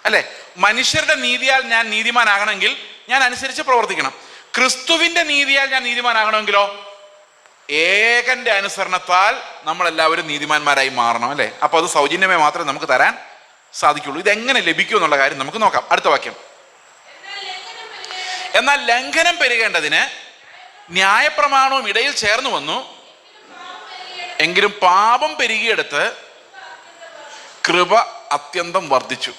അല്ലേ? മനുഷ്യരുടെ നീതിയാൽ ഞാൻ നീതിമാനാകണമെങ്കിൽ ഞാൻ അനുസരിച്ച് പ്രവർത്തിക്കണം. ക്രിസ്തുവിന്റെ നീതിയാൽ ഞാൻ നീതിമാനാകണമെങ്കിലോ ഏകന്റെ അനുസരണത്താൽ നമ്മളെല്ലാവരും നീതിമാന്മാരായി മാറണം. അല്ലേ? അപ്പൊ അത് സൗജന്യമേ മാത്രമേ നമുക്ക് തരാൻ സാധിക്കുള്ളൂ. ഇതെങ്ങനെ ലഭിക്കും എന്നുള്ള കാര്യം നമുക്ക് നോക്കാം. അടുത്ത വാക്യം, എന്നാൽ ലംഘനം പെരുകേണ്ടതിന് ന്യായപ്രമാണവും ഇടയിൽ ചേർന്ന് വന്നു, എങ്കിലും പാപം പെരുകിയെടുത്ത് കൃപ അത്യന്തം വർദ്ധിച്ചു.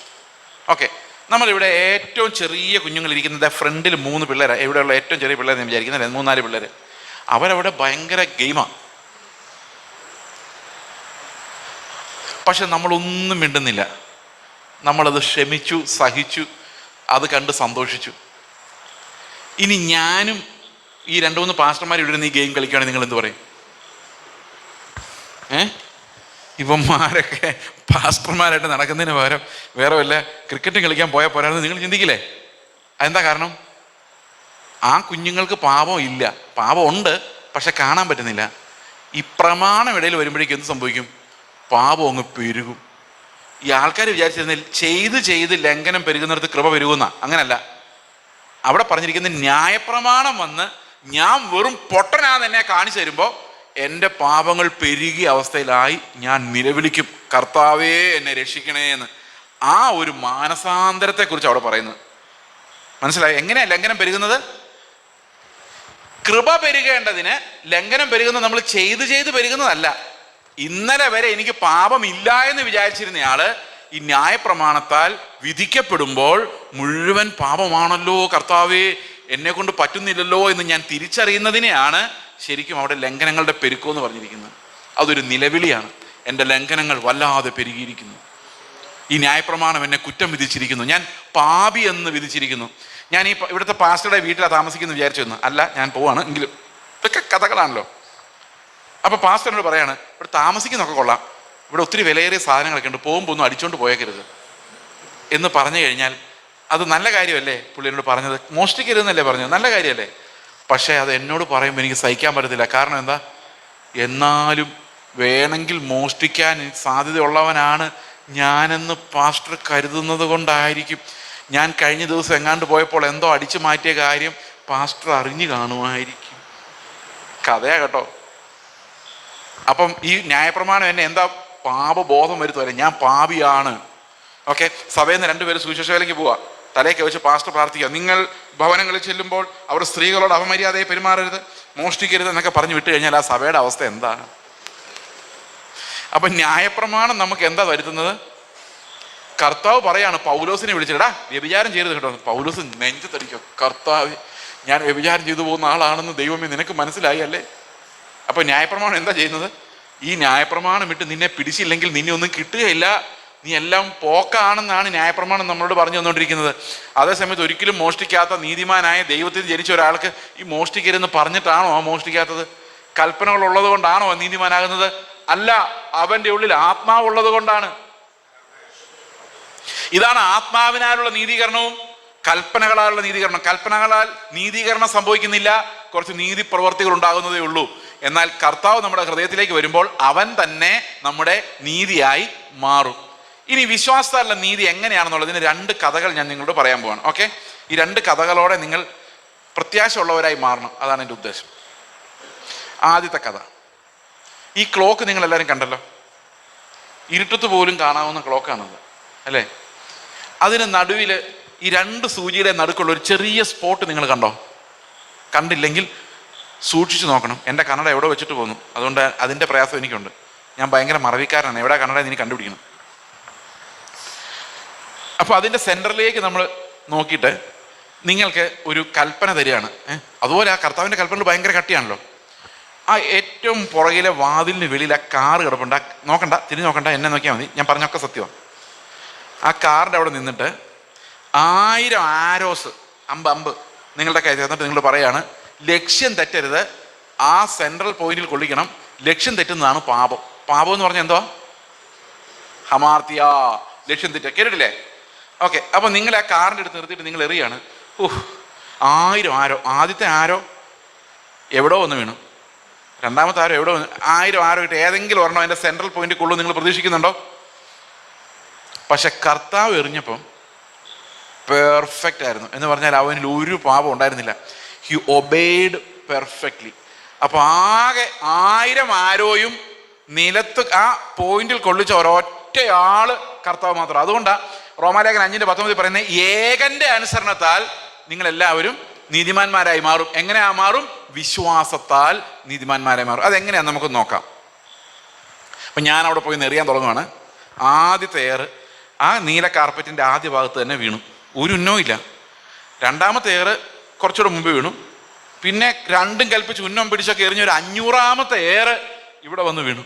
ഓക്കെ, നമ്മളിവിടെ ഏറ്റവും ചെറിയ കുഞ്ഞുങ്ങളിരിക്കുന്നത് ഫ്രണ്ടിൽ 3 പിള്ളേരാണ്. ഇവിടെയുള്ള ഏറ്റവും ചെറിയ പിള്ളേർ ഞാൻ വിചാരിക്കുന്നത് 3-4 പിള്ളേർ. അവരവിടെ ഭയങ്കര ഗെയിമാണ്. പക്ഷെ നമ്മളൊന്നും മിണ്ടുന്നില്ല. നമ്മളത് ക്ഷമിച്ചു, സഹിച്ചു, അത് കണ്ട് സന്തോഷിച്ചു. ഇനി ഞാനും ഈ 2-3 പാസ്റ്റർമാർ ഇവിടെ നിന്ന് ഈ ഗെയിം കളിക്കുകയാണെങ്കിൽ നിങ്ങൾ എന്ത് പറയും? ഇവന്മാരൊക്കെ പാസ്റ്റർമാരായിട്ട് നടക്കുന്നതിന് പകരം വേറെ വല്ല ക്രിക്കറ്റ് കളിക്കാൻ പോയാൽ പോരാന്ന് നിങ്ങൾ ചിന്തിക്കില്ലേ? അതെന്താ കാരണം? ആ കുഞ്ഞുങ്ങൾക്ക് പാപം ഇല്ല, പാപം ഉണ്ട്, പക്ഷെ കാണാൻ പറ്റുന്നില്ല. ഈ പ്രമാണം ഇടയിൽ വരുമ്പോഴേക്കും എന്ത് സംഭവിക്കും? പാപം അങ്ങ് പെരുകും. ഈ ആൾക്കാർ വിചാരിച്ചിരുന്നില്ല ചെയ്ത് ലംഘനം പെരുകുന്നിടത്ത് കൃപ പെരുകുന്ന. അങ്ങനല്ല. അവിടെ പറഞ്ഞിരിക്കുന്ന ന്യായപ്രമാണം വന്ന് ഞാൻ വെറും പൊട്ടനാന്ന് എന്നെ കാണിച്ചു തരുമ്പോൾ എൻ്റെ പാപങ്ങൾ പെരുകിയ അവസ്ഥയിലായി ഞാൻ നിലവിളിക്കും, കർത്താവേ എന്നെ രക്ഷിക്കണേ എന്ന്. ആ ഒരു മാനസാന്തരത്തെക്കുറിച്ച് അവിടെ പറയുന്നത് മനസ്സിലായി? എങ്ങനെയാ ലംഘനം പെരുകുന്നത്? കൃപ പെരുകേണ്ടതിന് ലംഘനം പെരുകുന്നത് നമ്മൾ ചെയ്ത് പെരുകുന്നതല്ല. ഇന്നലെ വരെ എനിക്ക് പാപമില്ല എന്ന് വിചാരിച്ചിരുന്നയാള് ഈ ന്യായപ്രമാണത്താൽ വിധിക്കപ്പെടുമ്പോൾ മുഴുവൻ പാപമാണല്ലോ കർത്താവേ, എന്നെ കൊണ്ട് പറ്റുന്നില്ലല്ലോ എന്ന് ഞാൻ തിരിച്ചറിയുന്നതിനെയാണ് ശരിക്കും അവിടെ ലംഘനങ്ങളുടെ പെരുക്കം എന്ന് പറഞ്ഞിരിക്കുന്നത്. അതൊരു നിലവിളിയാണ്. എൻ്റെ ലംഘനങ്ങൾ വല്ലാതെ പെരുകിയിരിക്കുന്നു. ഈ ന്യായപ്രമാണം എന്നെ കുറ്റം വിധിച്ചിരിക്കുന്നു, ഞാൻ പാപി എന്ന് വിധിച്ചിരിക്കുന്നു. ഞാൻ ഈ ഇവിടുത്തെ പാസ്റ്ററുടെ വീട്ടിലാണ് താമസിക്കുന്നു വിചാരിച്ചിരുന്നു. അല്ല, ഞാൻ പോവാണ്. എങ്കിലും ഇതൊക്കെ കഥകളാണല്ലോ. അപ്പോൾ പാസ്റ്ററിനോട് പറയാണ്, ഇവിടെ താമസിക്കുന്നൊക്കെ കൊള്ളാം, ഇവിടെ ഒത്തിരി വിലയേറിയ സാധനങ്ങളൊക്കെ ഉണ്ട്, പോകുമ്പോൾ ഒന്നും അടിച്ചുകൊണ്ട് പോയേക്കരുത് എന്ന് പറഞ്ഞു കഴിഞ്ഞാൽ അത് നല്ല കാര്യമല്ലേ? പുള്ളിയോട് പറഞ്ഞത് മോഷ്ടിക്കരുതെന്നല്ലേ പറഞ്ഞത്? നല്ല കാര്യമല്ലേ? പക്ഷേ അത് എന്നോട് പറയുമ്പോൾ എനിക്ക് സഹിക്കാൻ പറ്റത്തില്ല. കാരണം എന്താ? എന്നാലും വേണമെങ്കിൽ മോഷ്ടിക്കാൻ സാധ്യതയുള്ളവനാണ് ഞാനെന്ന് പാസ്റ്റർ കരുതുന്നത് കൊണ്ടായിരിക്കും. ഞാൻ കഴിഞ്ഞ ദിവസം എങ്ങാണ്ട് പോയപ്പോൾ എന്തോ അടിച്ചു മാറ്റിയ കാര്യം പാസ്റ്റർ അറിഞ്ഞു കാണുമായിരിക്കും. കഥയാ കേട്ടോ. അപ്പം ഈ ന്യായപ്രമാണം എന്നെ എന്താ പാപബോധം വരുത്തുവരെ ഞാൻ പാപിയാണ്. ഓക്കെ, സഭയിൽ നിന്ന് 2 പേര് സുവിശേഷ വേലയ്ക്ക് പോവാ, തലയൊക്കെ വെച്ച് പാസ്റ്റർ പ്രാർത്ഥിക്കുക, നിങ്ങൾ ഭവനങ്ങളിൽ ചെല്ലുമ്പോൾ അവിടെ സ്ത്രീകളോട് അപമര്യാദയെ പെരുമാറരുത്, മോഷ്ടിക്കരുത് എന്നൊക്കെ പറഞ്ഞു വിട്ടു കഴിഞ്ഞാൽ ആ സഭയുടെ അവസ്ഥ എന്താണ്? അപ്പം ന്യായപ്രമാണം നമുക്ക് എന്താ വരുത്തുന്നത്? കർത്താവ് പറയാണ്, പൗലോസിനെ വിളിച്ചിട്ടാ വ്യഭിചാരം ചെയ്യരുത് കേട്ടോ. പൗലോസ് നെഞ്ചത്തടിക്കുക, കർത്താവ് ഞാൻ വ്യഭിചാരം ചെയ്തു പോകുന്ന ആളാണെന്ന് ദൈവമേ നിനക്ക് മനസ്സിലായി അല്ലേ? അപ്പോൾ ന്യായപ്രമാണം എന്താ ചെയ്യുന്നത്? ഈ ന്യായപ്രമാണം വിട്ട് നിന്നെ പിടിച്ചില്ലെങ്കിൽ നിന്നെ ഒന്നും കിട്ടുകയില്ല, നീ എല്ലാം പോക്കാണെന്നാണ് ന്യായപ്രമാണം നമ്മളോട് പറഞ്ഞു തന്നുകൊണ്ടിരിക്കുന്നത്. അതേസമയത്ത് ഒരിക്കലും മോഷ്ടിക്കാത്ത നീതിമാനായ ദൈവത്തിൽ ജനിച്ച ഒരാൾക്ക് ഈ മോഷ്ടിക്കരുതെന്ന് പറഞ്ഞിട്ടാണോ ആ മോഷ്ടിക്കാത്തത്? കൽപ്പനകൾ ഉള്ളത് കൊണ്ടാണോ നീതിമാനാകുന്നത്? അല്ല, അവൻ്റെ ഉള്ളിൽ ആത്മാവുള്ളത് കൊണ്ടാണ്. ഇതാണ് ആത്മാവിനാലുള്ള നീതീകരണവും കൽപ്പനകളാലുള്ള നീതീകരണം. കൽപ്പനകളാൽ നീതീകരണം സംഭവിക്കുന്നില്ല, കുറച്ച് നീതി പ്രവർത്തികൾ ഉണ്ടാകുന്നതേ ഉള്ളൂ. എന്നാൽ കർത്താവ് നമ്മുടെ ഹൃദയത്തിലേക്ക് വരുമ്പോൾ അവൻ തന്നെ നമ്മുടെ നീതിയായി മാറും. ഇനി വിശ്വാസത്താലുള്ള നീതി എങ്ങനെയാണെന്നുള്ളതിന് 2 കഥകൾ ഞാൻ നിങ്ങളോട് പറയാൻ പോവാണ്. ഓക്കെ, ഈ 2 കഥകളോടെ നിങ്ങൾ പ്രത്യാശ ഉള്ളവരായി മാറണം, അതാണ് എൻ്റെ ഉദ്ദേശം. ആദ്യത്തെ കഥ, ഈ ക്ലോക്ക് നിങ്ങൾ എല്ലാവരും കണ്ടല്ലോ, ഇരുട്ടത്ത് പോലും കാണാവുന്ന ക്ലോക്കാണത് അല്ലേ? അതിന് നടുവിൽ ഈ 2 സൂചിയുടെ നടുക്കുള്ള ഒരു ചെറിയ സ്പോട്ട് നിങ്ങൾ കണ്ടോ? കണ്ടില്ലെങ്കിൽ സൂക്ഷിച്ചു നോക്കണം. എൻ്റെ കണ്ണട എവിടെ വെച്ചിട്ട് പോന്നു, അതുകൊണ്ട് അതിൻ്റെ പ്രയാസം എനിക്കുണ്ട്. ഞാൻ ഭയങ്കര മറവിക്കാരനാണ്, എവിടെ കണ്ണട എനിക്ക് കണ്ടുപിടിക്കണം. അപ്പോൾ അതിൻ്റെ സെൻറ്ററിലേക്ക് നമ്മൾ നോക്കിയിട്ട് നിങ്ങൾക്ക് ഒരു കൽപ്പന തരികയാണ്. അതുപോലെ ആ കർത്താവിൻ്റെ കൽപ്പന ഭയങ്കര കട്ടിയാണല്ലോ. ആ ഏറ്റവും പുറകിലെ വാതിലിന് വെളിയിൽ ആ കാറ് കിടപ്പുണ്ട്. നോക്കണ്ട, തിരിഞ്ഞു നോക്കണ്ട, എന്നെ നോക്കിയാൽ മതി, ഞാൻ പറഞ്ഞൊക്കെ സത്യമാണ്. ആ കാറിൻ്റെ അവിടെ നിന്നിട്ട് 1000 ആരോസ് അമ്പ് നിങ്ങളുടെ കയ്യിൽ തന്നിട്ട് നിങ്ങൾ പറയാണ്, ലക്ഷ്യം തെറ്റരുത്, ആ സെൻട്രൽ പോയിന്റിൽ കൊള്ളിക്കണം, ലക്ഷ്യം തെറ്റുന്നതാണ് പാപം. പാപം എന്ന് പറഞ്ഞാൽ എന്തുവാ? ഹമാർത്തിയ, ലക്ഷ്യം തെറ്റുക. കേട്ടിട്ടില്ലേ? ഓക്കെ, അപ്പോൾ നിങ്ങൾ ആ കാറിൻ്റെ അടുത്ത് നിർത്തിയിട്ട് നിങ്ങൾ എറിയാണ്. 1000 ആരോ. ആദ്യത്തെ ആരോ എവിടോ ഒന്ന് വീണു, രണ്ടാമത്തെ ആരോ എവിടോ 1000 ആരോ ഇട്ട് ഏതെങ്കിലും ഒരെണ്ണം അതിൻ്റെ സെൻട്രൽ പോയിന്റിൽ കൊള്ളു നിങ്ങൾ പ്രതീക്ഷിക്കുന്നുണ്ടോ? പക്ഷെ കർത്താവ് എറിഞ്ഞപ്പം പെർഫെക്റ്റ് ആയിരുന്നു. എന്ന് പറഞ്ഞാൽ അവനിൽ ഒരു പാപം ഉണ്ടായിരുന്നില്ല. He obeyed perfectly. അപ്പോൾ ആകെ 1000 ആരോയും നിലത്ത് ആ പോയിന്റിൽ കൊള്ളിച്ച ഒരൊറ്റയാള് കർത്താവ് മാത്രം. അതുകൊണ്ടാണ് റോമാലേഖനം 5:19 പറയുന്നത്, ഏകന്റെ അനുസരണത്താൽ നിങ്ങളെല്ലാവരും നീതിമാന്മാരായി മാറും. എങ്ങനെയാ മാറും? വിശ്വാസത്താൽ നീതിമാന്മാരായി മാറും. അതെങ്ങനെയാന്ന് നമുക്ക് നോക്കാം. അപ്പം ഞാൻ അവിടെ പോയി എറിയാൻ തുടങ്ങുകയാണ്. ആദ്യത്തെ എയർ ആ നീല കാർപ്പറ്റിൻ്റെ ആദ്യ ഭാഗത്ത് തന്നെ വീണു. ഒരു ഉന്നവും ഇല്ല. രണ്ടാമത്തെ ഏറ് കുറച്ചുകൂടെ മുമ്പ് വീണു. പിന്നെ രണ്ടും കൽപ്പിച്ച് ഉന്നം പിടിച്ചൊക്കെ എറിഞ്ഞ ഒരു 500ാമത്തെ ഏറ് ഇവിടെ വന്ന് വീണു.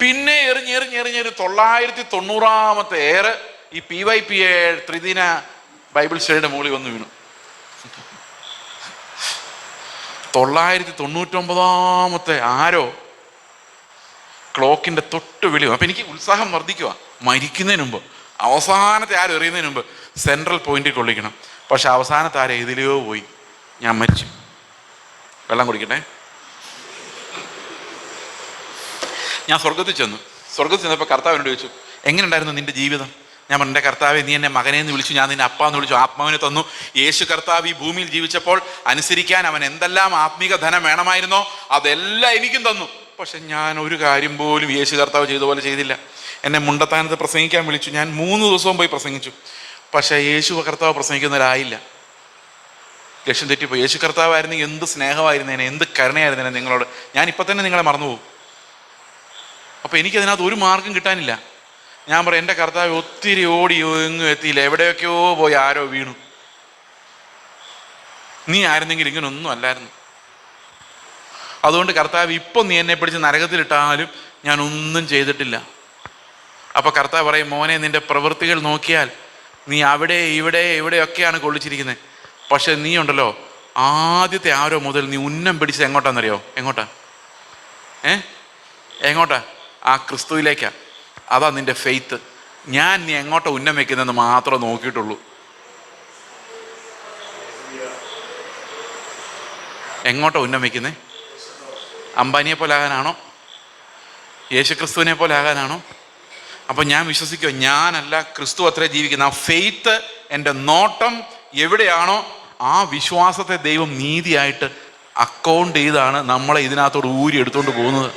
പിന്നെ എറിഞ്ഞെറിഞ്ഞെറിഞ്ഞൊരു 990ാമത്തെ ഏറ് ഈ PYPA ത്രിദിന ബൈബിൾ സ്റ്റഡിയുടെ മുകളിൽ വന്ന് വീണു. 999ാമത്തെ ആരോ ക്ലോക്കിന്റെ തൊട്ട് വെളിയും. അപ്പൊ എനിക്ക് ഉത്സാഹം വർദ്ധിക്കുക. മരിക്കുന്നതിന് മുമ്പ് അവസാനത്തെ ആരോ എറിയുന്നതിന് മുമ്പ് സെൻട്രൽ പോയിന്റിൽ കൊള്ളിക്കണം. പക്ഷെ അവസാനത്തെ ആരോ എതിലെയോ പോയി, ഞാൻ മരിച്ചു. വെള്ളം കുടിക്കട്ടെ. ഞാൻ സ്വർഗത്തിൽ ചെന്നപ്പോൾ കർത്താവിനോട് ചോദിച്ചു, എങ്ങനെ ഉണ്ടായിരുന്നു നിന്റെ ജീവിതം? ഞാൻ പറഞ്ഞു, എൻ്റെ കർത്താവെ, നീ എന്നെ മകനെ എന്ന് വിളിച്ചു, ഞാൻ നിന്നെ അപ്പാന്ന് വിളിച്ചു, ആത്മാവിനെ തന്നു. യേശു കർത്താവ് ഈ ഭൂമിയിൽ ജീവിച്ചപ്പോൾ അനുസരിക്കാൻ അവൻ എന്തെല്ലാം ആത്മീക ധനം വേണമായിരുന്നോ അതെല്ലാം എനിക്കും തന്നു. പക്ഷെ ഞാൻ ഒരു കാര്യം പോലും യേശു കർത്താവ് ചെയ്ത പോലെ ചെയ്തില്ല. എന്നെ മുണ്ടത്താനത്ത് പ്രസംഗിക്കാൻ വിളിച്ചു, ഞാൻ 3 ദിവസവും പോയി പ്രസംഗിച്ചു. പക്ഷേ യേശു കർത്താവ് പ്രസംഗിക്കുന്നവരായില്ല. ലക്ഷ്യം തെറ്റിപ്പോയി. യേശു കർത്താവായിരുന്നെങ്കിൽ എന്ത് സ്നേഹമായിരുന്നേനെ, എന്ത് കരുണയായിരുന്നേനെ നിങ്ങളോട്. ഞാൻ ഇപ്പം തന്നെ നിങ്ങളെ മറന്നുപോകും. അപ്പോൾ എനിക്കതിനകത്ത് ഒരു മാർക്കും കിട്ടാനില്ല. ഞാൻ പറയും, എൻ്റെ കർത്താവ് ഒത്തിരി ഓടി എങ്ങും എത്തിയില്ല, എവിടെയൊക്കെയോ പോയി ആരോ വീണു. നീ ആയിരുന്നെങ്കിൽ ഇങ്ങനൊന്നും അല്ലായിരുന്നു. അതുകൊണ്ട് കർത്താവ് ഇപ്പം നീ എന്നെ പിടിച്ച് നരകത്തിലിട്ടാലും ഞാൻ ഒന്നും ചെയ്തിട്ടില്ല. അപ്പൊ കർത്താവ് പറയും, മോനെ, നിന്റെ പ്രവൃത്തികൾ നോക്കിയാൽ നീ അവിടെ ഇവിടെ എവിടെയൊക്കെയാണ് കൊള്ളിച്ചിരിക്കുന്നത്. പക്ഷെ നീ ഉണ്ടല്ലോ, ആദ്യത്തെ ആരോ മുതൽ നീ ഉന്നം പിടിച്ചത് എങ്ങോട്ടാണെന്നറിയോ? എങ്ങോട്ടാ? ആ ക്രിസ്തുവിലേക്കാ. അതാ നിന്റെ ഫെയ്ത്ത്. ഞാൻ നീ എങ്ങോട്ടാ ഉന്നം വെക്കുന്നതെന്ന് മാത്രമേ നോക്കിയിട്ടുള്ളൂ. എങ്ങോട്ടാ ഉന്നം വെക്കുന്നേ? അംബാനിയെ പോലെ ആകാനാണോ? യേശുക്രിസ്തുവിനെ പോലെ ആകാനാണോ? അപ്പം ഞാൻ വിശ്വസിക്കുക, ഞാനല്ല, ക്രിസ്തു അത്രേ ജീവിക്കുന്ന. ആ ഫെയ്ത്ത്, എൻ്റെ നോട്ടം എവിടെയാണോ ആ വിശ്വാസത്തെ ദൈവം നീതിയായിട്ട് അക്കൗണ്ട് ചെയ്താണ് നമ്മളെ ഇതിനകത്തോട് ഊരി എടുത്തുകൊണ്ട് പോകുന്നത്.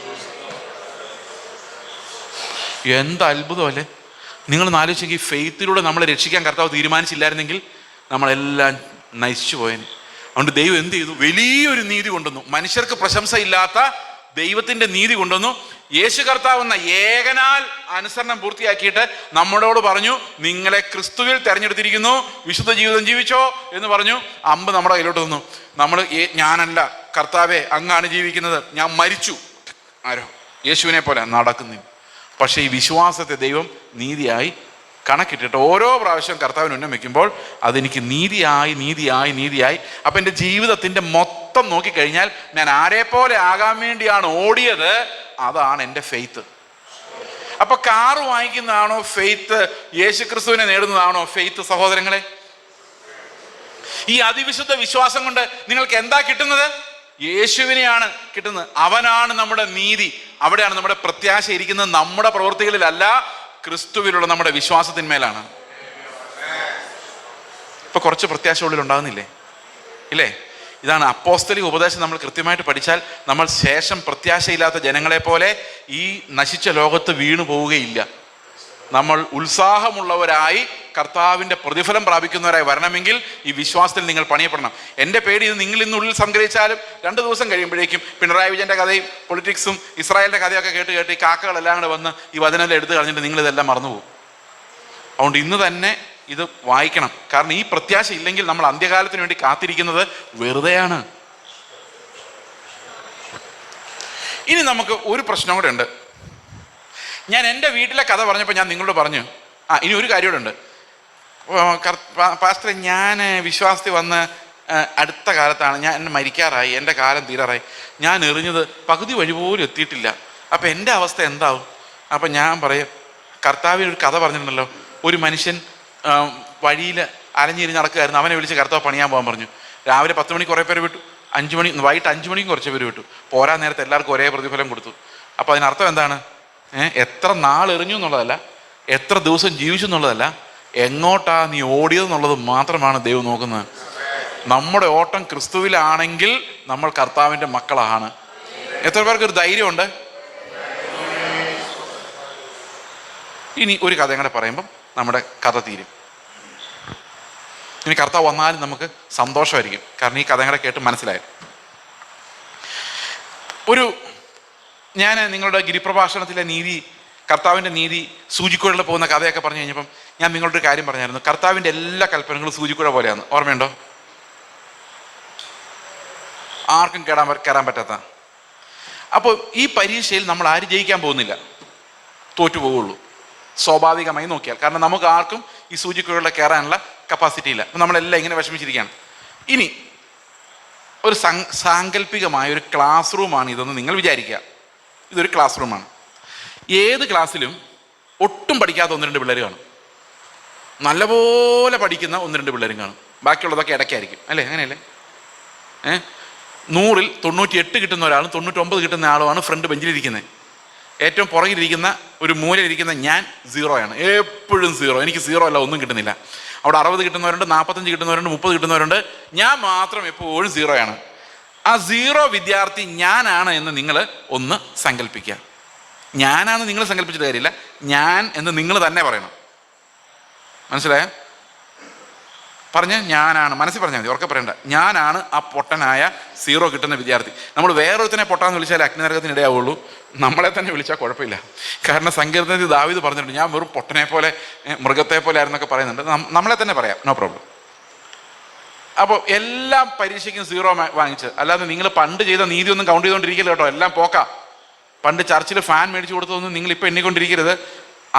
എന്ത് അത്ഭുതമല്ലേ! നിങ്ങൾ ആലോചിച്ചെങ്കിൽ ഫെയ്ത്തിലൂടെ നമ്മളെ രക്ഷിക്കാൻ കർത്താവ് തീരുമാനിച്ചില്ലായിരുന്നെങ്കിൽ നമ്മളെല്ലാം നശിച്ചു പോയേനെ. അതുകൊണ്ട് ദൈവം എന്ത് ചെയ്തു? വലിയൊരു നീതി കൊണ്ടുവന്നു. മനുഷ്യർക്ക് പ്രശംസ ഇല്ലാത്ത ദൈവത്തിന്റെ നീതി കൊണ്ടുവന്നു. യേശു കർത്താവ് എന്ന ഏകനാൽ അനുസരണം പൂർത്തിയാക്കിയിട്ട് നമ്മളോട് പറഞ്ഞു, നിങ്ങളെ ക്രിസ്തുവിൽ തെരഞ്ഞെടുത്തിരിക്കുന്നു, വിശുദ്ധ ജീവിതം ജീവിച്ചോ എന്ന് പറഞ്ഞു. അമ്പ് നമ്മുടെ കയ്യിലോട്ട് തന്നു. നമ്മൾ, ഞാനല്ല കർത്താവെ, അങ്ങാണ് ജീവിക്കുന്നത്, ഞാൻ മരിച്ചു. ആരോ യേശുവിനെ പോലെ നടക്കുന്നില്ല. പക്ഷേ ഈ വിശ്വാസത്തെ ദൈവം നീതിയായി കണക്കിട്ടിട്ട് ഓരോ പ്രാവശ്യം കർത്താവിന് ഉന്നം വയ്ക്കുമ്പോൾ അതെനിക്ക് നീതിയായി. അപ്പം എൻ്റെ ജീവിതത്തിൻ്റെ മൊത്തം നോക്കിക്കഴിഞ്ഞാൽ ഞാൻ ആരെ പോലെ ആകാൻ വേണ്ടിയാണ് ഓടിയത്, അതാണ് എൻ്റെ ഫെയ്ത്ത്. അപ്പൊ കാറ് വാങ്ങിക്കുന്നതാണോ ഫെയ്ത്ത്? യേശുക്രിസ്തുവിനെ നേടുന്നതാണോ ഫെയ്ത്ത്? സഹോദരങ്ങളെ, ഈ അതിവിശുദ്ധ വിശ്വാസം കൊണ്ട് നിങ്ങൾക്ക് എന്താ കിട്ടുന്നത്? യേശുവിനെയാണ് കിട്ടുന്നത്. അവനാണ് നമ്മുടെ നീതി. അവിടെയാണ് നമ്മുടെ പ്രത്യാശ ഇരിക്കുന്നത്. നമ്മുടെ പ്രവൃത്തികളിലല്ല, ക്രിസ്തുവിലുള്ള നമ്മുടെ വിശ്വാസത്തിന്മേലാണ്. ഇപ്പൊ കുറച്ച് പ്രത്യാശ ഉള്ളിൽ ഉണ്ടാകുന്നില്ലേ? ഇല്ലേ? ഇതാണ് അപ്പോസ്തലിക ഉപദേശം. നമ്മൾ കൃത്യമായിട്ട് പഠിച്ചാൽ നമ്മൾ ശേഷം പ്രത്യാശയില്ലാത്ത ജനങ്ങളെ പോലെ ഈ നശിച്ച ലോകത്ത് വീണു പോവുകയില്ല. നമ്മൾ ഉത്സാഹമുള്ളവരായി കർത്താവിൻ്റെ പ്രതിഫലം പ്രാപിക്കുന്നവരായി വരണമെങ്കിൽ ഈ വിശ്വാസത്തിൽ നിങ്ങൾ പണിയപ്പെടണം. എൻ്റെ പേടി, ഇത് നിങ്ങൾ ഇന്നുള്ളിൽ സംഗ്രഹിച്ചാലും 2 ദിവസം കഴിയുമ്പോഴേക്കും പിണറായി വിജയൻ്റെ കഥയും പൊളിറ്റിക്സും ഇസ്രായേലിൻ്റെ കഥയൊക്കെ കേട്ട് ഈ കാക്കകളെല്ലാം കൂടെ വന്ന് ഈ വചനം എടുത്ത് കളഞ്ഞിട്ട് നിങ്ങളിതെല്ലാം മറന്നുപോകും. അതുകൊണ്ട് ഇന്ന് തന്നെ ഇത് വായിക്കണം. കാരണം ഈ പ്രത്യാശ ഇല്ലെങ്കിൽ നമ്മൾ അന്ത്യകാലത്തിന് വേണ്ടി കാത്തിരിക്കുന്നത് വെറുതെയാണ്. ഇനി നമുക്ക് ഒരു പ്രശ്നം കൂടെ ഉണ്ട്. ഞാൻ എൻ്റെ വീട്ടിലെ കഥ പറഞ്ഞപ്പോൾ ഞാൻ നിങ്ങളോട് പറഞ്ഞു, ഇനി ഒരു കാര്യം കൂടെ ഉണ്ട്. പാസ്റ്ററെ, ഞാൻ വിശ്വാസത്തിൽ വന്ന് അടുത്ത കാലത്താണ്, ഞാൻ എന്നെ മരിക്കാറായി, എൻ്റെ കാലം തീരാറായി, ഞാൻ എറിഞ്ഞത് പകുതി വഴി പോലും എത്തിയിട്ടില്ല. അപ്പം എൻ്റെ അവസ്ഥ എന്താവും? അപ്പം ഞാൻ പറയും, കർത്താവിന് ഒരു കഥ പറഞ്ഞിട്ടുണ്ടല്ലോ, ഒരു മനുഷ്യൻ വഴിയിൽ അലഞ്ഞിരിഞ്ഞ് നടക്കുകയായിരുന്നു. അവനെ വിളിച്ച് കർത്താവ് പണിയാൻ പോകാൻ പറഞ്ഞു. രാവിലെ 10 മണിക്ക് കുറേ പേര് വിട്ടു, 5 മണി, വൈകിട്ട് 5 മണിക്കും കുറച്ച് പേര് വിട്ടു. പോരാൻ നേരത്തെ എല്ലാവർക്കും ഒരേ പ്രതിഫലം കൊടുത്തു. അപ്പോൾ അതിനർത്ഥം എന്താണ്? എത്ര നാൾ എറിഞ്ഞു എന്നുള്ളതല്ല, എത്ര ദിവസം ജീവിച്ചു എന്നുള്ളതല്ല, എങ്ങോട്ടാ നീ ഓടിയതെന്നുള്ളത് മാത്രമാണ് ദൈവം നോക്കുന്നത്. നമ്മുടെ ഓട്ടം ക്രിസ്തുവിലാണെങ്കിൽ നമ്മൾ കർത്താവിൻ്റെ മക്കളാണ്. എത്ര പേർക്ക് ഒരു ധൈര്യമുണ്ട്? ഇനി ഒരു കഥ കൂടെ പറയുമ്പം നമ്മുടെ കഥ തീരും. ഇനി കർത്താവ് വന്നാലും നമുക്ക് സന്തോഷമായിരിക്കും. കാരണം ഈ കഥ കൂടെ കേട്ട് മനസ്സിലായി. ഞാൻ നിങ്ങളുടെ ഗിരിപ്രഭാഷണത്തിലെ നീതി കർത്താവിൻ്റെ നീതി സൂചിക്കുഴലിൽ പോകുന്ന കഥയൊക്കെ പറഞ്ഞു കഴിഞ്ഞപ്പം ഞാൻ നിങ്ങളൊരു കാര്യം പറഞ്ഞായിരുന്നു, കർത്താവിൻ്റെ എല്ലാ കൽപ്പനകളും സൂചിക്കുഴ പോലെയാണ്. ഓർമ്മയുണ്ടോ? ആർക്കും കയറാൻ പറ്റാത്ത. അപ്പോൾ ഈ പരീക്ഷയിൽ നമ്മൾ ആരും ജയിക്കാൻ പോകുന്നില്ല, തോറ്റു പോവുള്ളൂ സ്വാഭാവികമായി നോക്കിയാൽ. കാരണം നമുക്ക് ആർക്കും ഈ സൂചിക്കുഴലിൽ കയറാനുള്ള കപ്പാസിറ്റി ഇല്ല. അപ്പം നമ്മളെല്ലാം ഇങ്ങനെ വിഷമിച്ചിരിക്കുകയാണ്. ഇനി ഒരു സാങ്കല്പികമായ ഒരു ക്ലാസ് റൂമാണ് ഇതെന്ന് നിങ്ങൾ വിചാരിക്കുക. ഇതൊരു ക്ലാസ് റൂമാണ്. ഏത് ക്ലാസ്സിലും ഒട്ടും പഠിക്കാത്ത 1-2 പിള്ളേർ കാണും, നല്ലപോലെ പഠിക്കുന്ന 1-2 പിള്ളേരും കാണും, ബാക്കിയുള്ളതൊക്കെ ഇടയ്ക്കായിരിക്കും. അല്ലേ? അങ്ങനെയല്ലേ? 100-ൽ 98 കിട്ടുന്ന ഒരാളും 99 കിട്ടുന്ന ആളുമാണ് ഫ്രണ്ട് ബെഞ്ചിലിരിക്കുന്നത്. ഏറ്റവും പുറകിലിരിക്കുന്ന ഒരു മൂലയിലിരിക്കുന്ന ഞാൻ 0 എപ്പോഴും 0. എനിക്ക് 0 അല്ല, ഒന്നും കിട്ടുന്നില്ല. അവിടെ 60 കിട്ടുന്നവരുണ്ട്, 45 കിട്ടുന്നവരുണ്ട്, 30 കിട്ടുന്നവരുണ്ട്. ഞാൻ മാത്രം എപ്പോഴും 0. ആ 0 വിദ്യാർത്ഥി ഞാനാണ് എന്ന് നിങ്ങൾ ഒന്ന് സങ്കല്പിക്കുക. ഞാനാണെന്ന് നിങ്ങൾ സങ്കല്പിച്ചിട്ട് കാര്യമില്ല, ഞാൻ എന്ന് നിങ്ങൾ തന്നെ പറയണം. മനസ്സിലായ? പറഞ്ഞ് ഞാനാണ്, മനസ്സിൽ പറഞ്ഞാൽ മതി, ഉറക്കെ പറയണ്ട. ഞാനാണ് ആ പൊട്ടനായ 0 കിട്ടുന്ന വിദ്യാർത്ഥി. നമ്മൾ വേറൊരുത്തനെ പൊട്ടാന്ന് വിളിച്ചാൽ അഗ്നിനരകത്തിന് ഇടയാവുള്ളൂ, നമ്മളെ തന്നെ വിളിച്ചാൽ കുഴപ്പമില്ല. കാരണം സങ്കീർത്തനത്തിൽ ദാവീദ് പറഞ്ഞിട്ടുണ്ട്, ഞാൻ വെറും പൊട്ടനെ പോലെ മൃഗത്തെ പോലെ ആയിരുന്നൊക്കെ പറയുന്നുണ്ട്. നമ്മളെ തന്നെ പറയാം, നോ പ്രോബ്ലം. അപ്പോൾ എല്ലാ പരീക്ഷയ്ക്കും 0 വാങ്ങിച്ച്, അല്ലാതെ നിങ്ങൾ പണ്ട് ചെയ്ത നീതിയൊന്നും കൗണ്ട് ചെയ്തുകൊണ്ടിരിക്കില്ല കേട്ടോ, എല്ലാം പോക്കാം. പണ്ട് ചർച്ചിൽ ഫാൻ മേടിച്ചു കൊടുത്തതൊന്നും നിങ്ങൾ ഇപ്പോൾ എണ്ണിക്കൊണ്ടിരിക്കരുത്.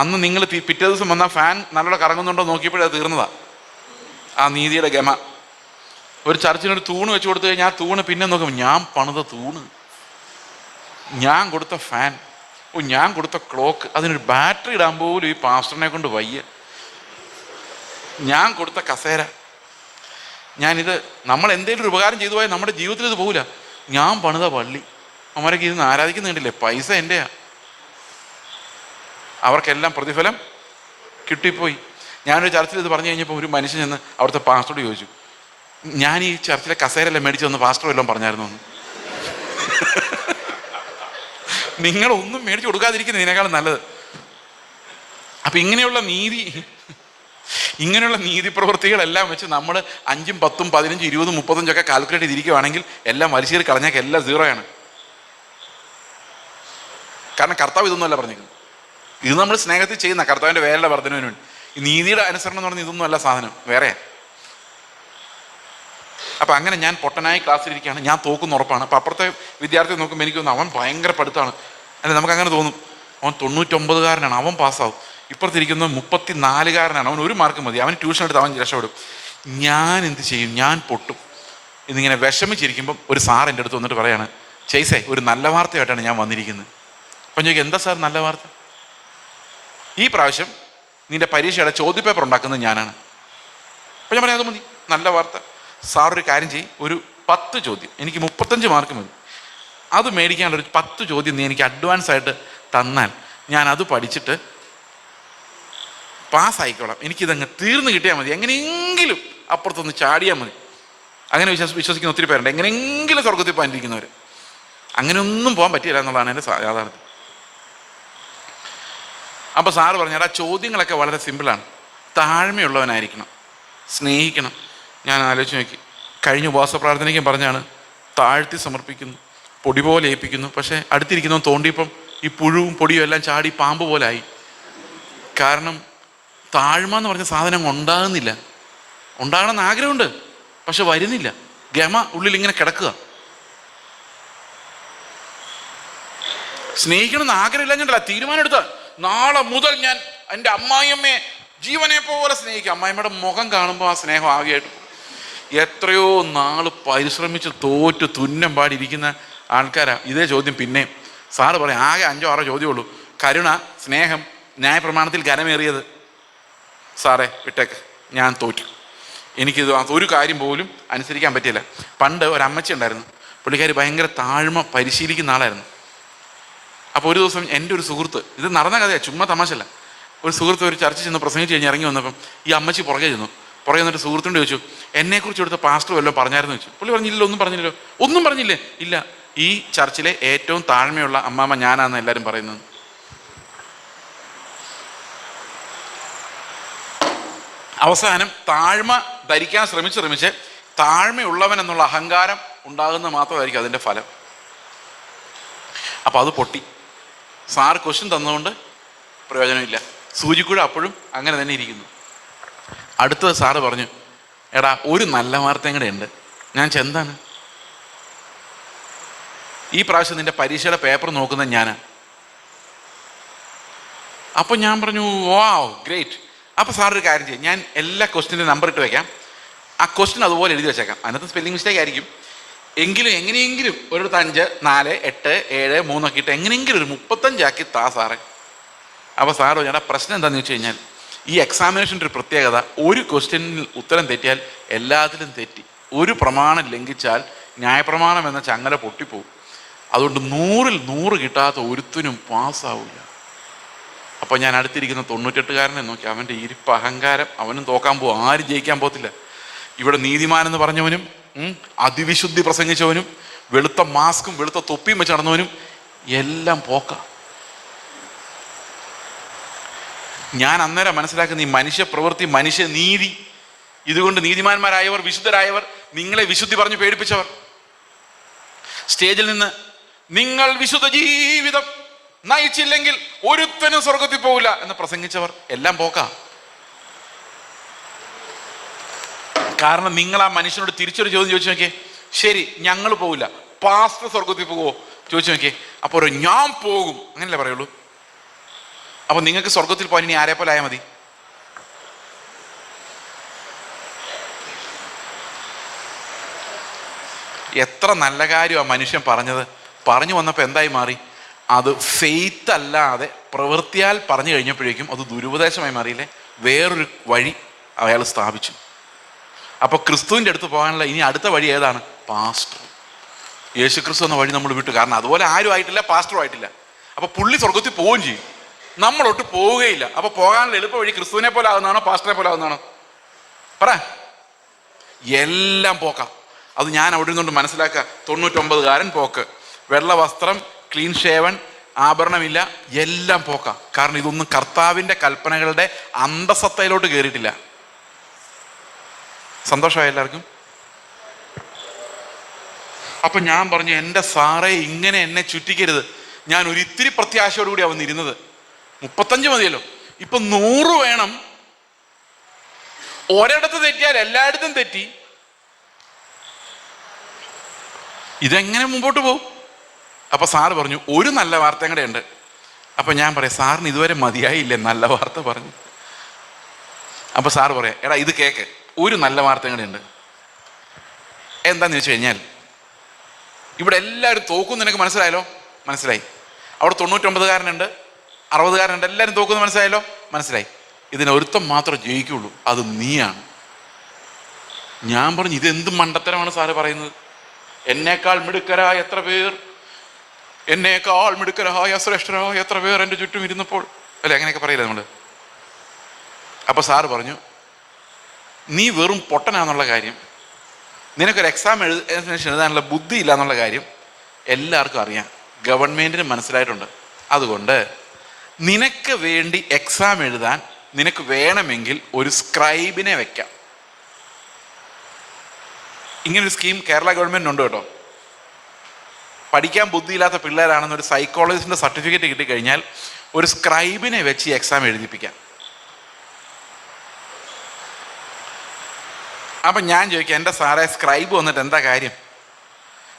അന്ന് നിങ്ങൾ പിറ്റേ ദിവസം വന്നാൽ ഫാൻ നല്ലോണം കറങ്ങുന്നുണ്ടോ നോക്കിയപ്പോഴത് തീർന്നതാണ് ആ നീതിയുടെ ഗമ. ഒരു ചർച്ചിനൊരു തൂണ് വെച്ച് കൊടുത്തു കഴിഞ്ഞാൽ ആ തൂണ് പിന്നെ നോക്കും, ഞാൻ പണിത തൂണ്, ഞാൻ കൊടുത്ത ഫാൻ, ഞാൻ കൊടുത്ത ക്ലോക്ക്, അതിനൊരു ബാറ്ററി ഇടാൻ പോലും ഈ പാസ്റ്ററിനെ കൊണ്ട് വയ്യ, ഞാൻ കൊടുത്ത കസേര, ഞാനിത് നമ്മൾ എന്തെങ്കിലും ഒരു ഉപകാരം ചെയ്തു പോയാൽ നമ്മുടെ ജീവിതത്തിൽ ഇത് പോകില്ല. ഞാൻ പണിത പള്ളി, അവരൊക്കെ ഇരുന്ന് ആരാധിക്കുന്ന കണ്ടില്ലേ, പൈസ എൻ്റെയാ. അവർക്കെല്ലാം പ്രതിഫലം കിട്ടിപ്പോയി. ഞാനൊരു ചർച്ചിൽ ഇത് പറഞ്ഞു കഴിഞ്ഞപ്പോൾ ഒരു മനുഷ്യൻ ചെന്ന് അവിടുത്തെ പാസ്റ്ററോട് ചോദിച്ചു, ഞാൻ ഈ ചർച്ചിലെ കസേരയെല്ലാം മേടിച്ചു തന്ന് പാസ്റ്റർ എല്ലാം പറഞ്ഞായിരുന്നു എന്ന്. നിങ്ങളൊന്നും മേടിച്ചു കൊടുക്കാതിരിക്കുന്നതിനേക്കാളും നല്ലത്. അപ്പം ഇങ്ങനെയുള്ള നീതി പ്രവൃത്തികളെല്ലാം വെച്ച് നമ്മൾ 5, 10, 15, 20, 35 ഒക്കെ കാൽക്കുലേറ്റ് ചെയ്തിരിക്കുകയാണെങ്കിൽ എല്ലാം വലിച്ചേറി കളഞ്ഞേക്ക് എല്ലാം 0. കാരണം കർത്താവ് ഇതൊന്നുമല്ല പറഞ്ഞിരിക്കുന്നത്. ഇത് നമ്മൾ സ്നേഹത്തിൽ ചെയ്യുന്ന കർത്താവിൻ്റെ വേലയുടെ വർദ്ധനവിന് വേണ്ടി. ഈ നീതിയുടെ അനുസരണം എന്ന് പറഞ്ഞാൽ ഇതൊന്നും അല്ല സാധനം, വേറെ. അപ്പം അങ്ങനെ ഞാൻ പൊട്ടനായി ക്ലാസ്സിലിരിക്കുകയാണ്, ഞാൻ തോക്കുന്ന ഉറപ്പാണ്. അപ്പം അപ്പുറത്തെ വിദ്യാർത്ഥി നോക്കുമ്പോൾ എനിക്ക് തോന്നുന്നു അവൻ ഭയങ്കര പഠിത്തമാണ്, അല്ലെ? നമുക്കങ്ങനെ തോന്നും. അവൻ 99കാരനാണ്, അവൻ പാസ്സാവും. ഇപ്പുറത്തിരിക്കുന്നത് 34കാരനാണ്, അവൻ 1 മാർക്ക് മതി, അവൻ ട്യൂഷൻ എടുത്ത് അവൻ രക്ഷപ്പെടും. ഞാൻ എന്ത് ചെയ്യും? ഞാൻ പൊട്ടും. എന്നിങ്ങനെ വിഷമിച്ചിരിക്കുമ്പം ഒരു സാർ എൻ്റെ അടുത്ത് വന്നിട്ട് പറയാണ്, ചേസേ, ഒരു നല്ല വാർത്തയായിട്ടാണ് ഞാൻ വന്നിരിക്കുന്നത്. അപ്പം ചോദിക്കും, എന്താ സാർ നല്ല വാർത്ത? ഈ പ്രാവശ്യം നിൻ്റെ പരീക്ഷയുടെ ചോദ്യപേപ്പർ ഉണ്ടാക്കുന്നത് ഞാനാണ്. അപ്പം ഞാൻ പറയാം, അത് മതി, നല്ല വാർത്ത. സാർ ഒരു കാര്യം ചെയ്യും, ഒരു 10 ചോദ്യം, എനിക്ക് 35 മാർക്ക് മതി, അത് മേടിക്കാനുള്ളൊരു 10 ചോദ്യം നീ എനിക്ക് അഡ്വാൻസ് ആയിട്ട് തന്നാൽ ഞാൻ അത് പഠിച്ചിട്ട് പാസ്സായിക്കോളാം. എനിക്കിതങ്ങ് തീർന്ന് കിട്ടിയാൽ മതി, എങ്ങനെയെങ്കിലും അപ്പുറത്തൊന്ന് ചാടിയാൽ മതി. അങ്ങനെ വിശ്വസിക്കുന്ന ഒത്തിരി പേരുണ്ട്, എങ്ങനെയെങ്കിലും സ്വർഗത്തിൽ പോകാനിരിക്കുന്നവർ. അങ്ങനെയൊന്നും പോകാൻ പറ്റില്ല എന്നുള്ളതാണ് എൻ്റെ യാഥാർത്ഥ്യം. അപ്പോൾ സാറ് പറഞ്ഞാൽ ആ ചോദ്യങ്ങളൊക്കെ വളരെ സിമ്പിളാണ്. താഴ്മയുള്ളവനായിരിക്കണം, സ്നേഹിക്കണം. ഞാൻ ആലോചിച്ച് നോക്കി, കഴിഞ്ഞ ഉപവാസ പ്രാർത്ഥനയ്ക്കും പറഞ്ഞാണ്, താഴ്ത്തി സമർപ്പിക്കുന്നു, പൊടി പോലെ ഏൽപ്പിക്കുന്നു. പക്ഷേ അടുത്തിരിക്കുന്നവൻ തോണ്ടിയപ്പം ഈ പുഴുവും പൊടിയും എല്ലാം ചാടി പാമ്പ് പോലെ ആയി. കാരണം താഴ്മ എന്ന് പറഞ്ഞ സാധനം ഉണ്ടാകുന്നില്ല. ഉണ്ടാകണമെന്ന് ആഗ്രഹമുണ്ട്, പക്ഷെ വരുന്നില്ല. ഗമ ഉള്ളിൽ ഇങ്ങനെ കിടക്കുക. സ്നേഹിക്കണമെന്ന് ആഗ്രഹമില്ല, ഞാൻ തീരുമാനം എടുത്ത നാളെ മുതൽ ഞാൻ എൻ്റെ അമ്മായിയമ്മയെ ജീവനെ പോലെ സ്നേഹിക്കും. അമ്മായിമ്മയുടെ മുഖം കാണുമ്പോൾ ആ സ്നേഹം ആകെയായിട്ട്. എത്രയോ നാൾ പരിശ്രമിച്ച് തോറ്റ് തുന്നം പാടിയിരിക്കുന്ന ആൾക്കാരാ ഇതേ ചോദ്യം പിന്നെയും. സാറ് പറയും, ആകെ 5 or 6 ചോദ്യമുള്ളൂ. കരുണ, സ്നേഹം, ന്യായപ്രമാണത്തിൽ ഘനമേറിയത്. സാറേ വിട്ടേക്ക്, ഞാൻ തോറ്റു, എനിക്കിത് ഒരു കാര്യം പോലും അനുസരിക്കാൻ പറ്റില്ല. പണ്ട് ഒരമ്മച്ചി ഉണ്ടായിരുന്നു, പുള്ളിക്കാരി ഭയങ്കര താഴ്മ പരിശീലിക്കുന്ന ആളായിരുന്നു. അപ്പോൾ ഒരു ദിവസം എൻ്റെ ഒരു സുഹൃത്ത്, ഇത് നടന്ന കഥയാണ്, ചുമ്മാ തമാശല്ല, ഒരു സുഹൃത്ത് ഒരു ചർച്ച ചെന്ന് പ്രസംഗിച്ച് കഴിഞ്ഞ് ഇറങ്ങി വന്നപ്പം ഈ അമ്മച്ചി പുറകെ ചെന്നു. പുറകെ വന്നിട്ട് സുഹൃത്തിനോട് ചോദിച്ചു, എന്നെക്കുറിച്ച് ഇവിടുത്തെ പാസ്റ്റർ വല്ലതും പറഞ്ഞായിരുന്നു ചോദിച്ചു. പുള്ളി പറഞ്ഞില്ല, ഒന്നും പറഞ്ഞില്ലല്ലോ. ഒന്നും പറഞ്ഞില്ലേ? ഇല്ല, ഈ ചർച്ചിലെ ഏറ്റവും താഴ്മയുള്ള അമ്മാമ്മ ഞാനാണെന്ന് എല്ലാവരും പറയുന്നത്. അവസാനം താഴ്മ ധരിക്കാൻ ശ്രമിച്ച് താഴ്മയുള്ളവൻ എന്നുള്ള അഹങ്കാരം ഉണ്ടാകുന്ന മാത്രമായിരിക്കും അതിൻ്റെ ഫലം. അപ്പോൾ അത് പൊട്ടി. സാർ ക്വസ്റ്റ്യൻ തന്നുകൊണ്ട് പ്രയോജനമില്ല. സൂചിക്കുഴ അപ്പോഴും അങ്ങനെ തന്നെ ഇരിക്കുന്നു. അടുത്തത് സാറ് പറഞ്ഞു, എടാ ഒരു നല്ല വാർത്തയും കൂടെ ഉണ്ട്. ഞാൻ എന്താണ്? ഈ പ്രാവശ്യം നിന്റെ പരീക്ഷയുടെ പേപ്പർ നോക്കുന്നത് ഞാനാണ്. അപ്പോൾ ഞാൻ പറഞ്ഞു, വാവ് ഗ്രേറ്റ്. അപ്പോൾ സാർ ഒരു കാര്യം ചെയ്യും, ഞാൻ എല്ലാ ക്വസ്റ്റിൻ്റെ നമ്പർ ഇട്ട് വയ്ക്കാം, ആ ക്വസ്റ്റ്യൻ അതുപോലെ എഴുതി വെച്ചേക്കാം. അതിനകത്ത് സ്പെല്ലിംഗ് മിസ്റ്റേക്ക് ആയിരിക്കും, എങ്കിലും എങ്ങനെയെങ്കിലും ഒരിടത്ത് 5, 4, 8, 7, 3 ഒക്കെ ഇട്ട് എങ്ങനെയെങ്കിലും ഒരു 35 ആക്കി താ സാറേ. അപ്പോൾ സാറ് പറഞ്ഞാൽ പ്രശ്നം എന്താണെന്ന് വെച്ച് കഴിഞ്ഞാൽ ഈ എക്സാമിനേഷൻ്റെ ഒരു പ്രത്യേകത, ഒരു ക്വസ്റ്റ്യനിൽ ഉത്തരം തെറ്റിയാൽ എല്ലാത്തിലും തെറ്റി, ഒരു പ്രമാണം ലംഘിച്ചാൽ ന്യായപ്രമാണം എന്ന ചങ്ങല പൊട്ടിപ്പോവും. അതുകൊണ്ട് 100-ൽ 100 കിട്ടാത്ത ഒരുത്തിനും പാസ്സാവില്ല. അപ്പോൾ ഞാൻ അടുത്തിരിക്കുന്ന 98കാരനെ നോക്കി, അവൻ്റെ ഇരിപ്പ് അഹങ്കാരം, അവനും തോക്കാൻ പോകും, ആരും ജയിക്കാൻ പോകത്തില്ല. ഇവിടെ നീതിമാനെന്ന് പറഞ്ഞവനും അതിവിശുദ്ധി പ്രസംഗിച്ചവനും വെളുത്ത മാസ്കും വെളുത്ത തൊപ്പിയും വെച്ച് നടന്നവനും എല്ലാം പോക്ക. ഞാൻ അന്നേരം മനസ്സിലാക്കുന്ന ഈ മനുഷ്യ പ്രവൃത്തി, മനുഷ്യ നീതി, ഇതുകൊണ്ട് നീതിമാന്മാരായവർ, വിശുദ്ധരായവർ, നിങ്ങളെ വിശുദ്ധി പറഞ്ഞ് പേടിപ്പിച്ചവർ, സ്റ്റേജിൽ നിന്ന് നിങ്ങൾ വിശുദ്ധ ജീവിതം നയിച്ചില്ലെങ്കിൽ ഒരുത്തനും സ്വർഗത്തിൽ പോകില്ല എന്ന് പ്രസംഗിച്ചവർ എല്ലാം പോക്ക. കാരണം നിങ്ങൾ ആ മനുഷ്യനോട് തിരിച്ചൊരു ചോദ്യം ചോദിച്ചു നോക്കിയേ, ശരി ഞങ്ങൾ പോകില്ല, പാസ്റ്റർ സ്വർഗത്തിൽ പോകുമോ ചോദിച്ചു നോക്കിയേ. അപ്പോൾ ഞാൻ പോകും, അങ്ങനെയല്ലേ പറയുള്ളൂ. അപ്പൊ നിങ്ങൾക്ക് സ്വർഗത്തിൽ പോകാൻ ഇനി ആരെ പോലെ ആയാൽ മതി? എത്ര നല്ല കാര്യമാണ് മനുഷ്യൻ പറഞ്ഞത്. പറഞ്ഞു വന്നപ്പോൾ എന്തായി മാറി? അത് ഫെയ്ത്ത് അല്ലാതെ പ്രവൃത്തിയാൽ പറഞ്ഞു കഴിഞ്ഞപ്പോഴേക്കും അത് ദുരുപദേശമായി മാറിയില്ലേ? വേറൊരു വഴി അയാൾ സ്ഥാപിച്ചു. അപ്പോൾ ക്രിസ്തുവിൻ്റെ അടുത്ത് പോകാനുള്ള ഇനി അടുത്ത വഴി ഏതാണ്? പാസ്റ്റർ. യേശു ക്രിസ്തു എന്ന വഴി നമ്മൾ വിട്ടു. കാരണം അതുപോലെ ആരും ആയിട്ടില്ല, പാസ്റ്ററും ആയിട്ടില്ല. അപ്പോൾ പുള്ളി സ്വർഗത്തിൽ പോവുകയും ചെയ്യും, നമ്മളൊട്ട് പോവുകയില്ല. അപ്പോൾ പോകാനുള്ള എളുപ്പ വഴി ക്രിസ്തുവിനെ പോലെ ആകുന്നതാണോ പാസ്റ്ററെ പോലെ ആകുന്നതാണോ? പറ. എല്ലാം പോക്കാം. അത് ഞാൻ അവിടെ നിന്നുകൊണ്ട് മനസ്സിലാക്കുക. 99കാരൻ പോക്ക്, വെള്ള വസ്ത്രം, ക്ലീൻ ഷേവൻ, ആഭരണമില്ല, എല്ലാം പോക്കാം. കാരണം ഇതൊന്നും കർത്താവിൻ്റെ കൽപ്പനകളുടെ അന്തസത്തയിലോട്ട് കയറിയിട്ടില്ല. സന്തോഷമായി എല്ലാവർക്കും? അപ്പൊ ഞാൻ പറഞ്ഞു, എൻ്റെ സാറേ ഇങ്ങനെ എന്നെ ചുറ്റിക്കരുത്. ഞാൻ ഒരിത്തിരി പ്രത്യാശയോടുകൂടി അവൻ ഇരുന്നത്. 35 മതിയല്ലോ, ഇപ്പൊ 100 വേണം. ഒരിടത്ത് തെറ്റിയാൽ എല്ലായിടത്തും തെറ്റി. ഇതെങ്ങനെ മുമ്പോട്ട് പോകും? അപ്പൊ സാറ് പറഞ്ഞു, ഒരു നല്ല വാർത്തയും കൂടെ ഉണ്ട്. അപ്പൊ ഞാൻ പറയാം, സാറിന് ഇതുവരെ മതിയായില്ലേ നല്ല വാർത്ത പറഞ്ഞു? അപ്പൊ സാറ് പറയാം, എടാ ഇത് കേക്ക്, ഒരു നല്ല വാർത്തയും കൂടെ ഉണ്ട്. എന്താന്ന് വെച്ച് കഴിഞ്ഞാൽ ഇവിടെ എല്ലാവരും തോക്കും. നിനക്ക് മനസ്സിലായല്ലോ? മനസ്സിലായി. അവിടെ 99കാരനുണ്ട്, 60കാരനുണ്ട്, എല്ലാവരും തോക്കുന്നു. മനസ്സിലായല്ലോ? മനസ്സിലായി. ഇതിനൊരുത്തം മാത്രം ജയിക്കുള്ളൂ, അത് നീയാണ്. ഞാൻ പറഞ്ഞു, ഇതെന്ത് മണ്ടത്തരമാണ് സാറ് പറയുന്നത്? എന്നേക്കാൾ മിടുക്കരായ എത്ര പേർ, എന്നേക്കാൾ മിടുക്കരായ ശ്രേഷ്ഠരായ എത്ര പേർ എൻ്റെ ചുറ്റും ഇരുന്നപ്പോൾ, അല്ലെ അങ്ങനെയൊക്കെ പറയില്ല നമ്മൾ. അപ്പൊ സാറ് പറഞ്ഞു, നീ വെറും പൊട്ടനാന്നുള്ള കാര്യം, നിനക്കൊരു എക്സാം എഴുതാനുള്ള ബുദ്ധി ഇല്ല എന്നുള്ള കാര്യം എല്ലാവർക്കും അറിയാം, ഗവൺമെൻറ്റിന് മനസ്സിലായിട്ടുണ്ട്. അതുകൊണ്ട് നിനക്ക് വേണ്ടി എക്സാം എഴുതാൻ നിനക്ക് വേണമെങ്കിൽ ഒരു സ്ക്രൈബിനെ വെക്കാം. ഇങ്ങനൊരു സ്കീം കേരള ഗവൺമെൻറ്റിനുണ്ട് കേട്ടോ. പഠിക്കാൻ ബുദ്ധിയില്ലാത്ത പിള്ളേരാണെന്നൊരു സൈക്കോളജിസ്റ്റിൻ്റെ സർട്ടിഫിക്കറ്റ് കിട്ടിക്കഴിഞ്ഞാൽ ഒരു സ്ക്രൈബിനെ വെച്ച് ഈ എക്സാം എഴുതിപ്പിക്കാം. അപ്പം ഞാൻ ചോദിക്കാം, എൻ്റെ സാറേ സ്ക്രൈബ് വന്നിട്ട് എന്താ കാര്യം?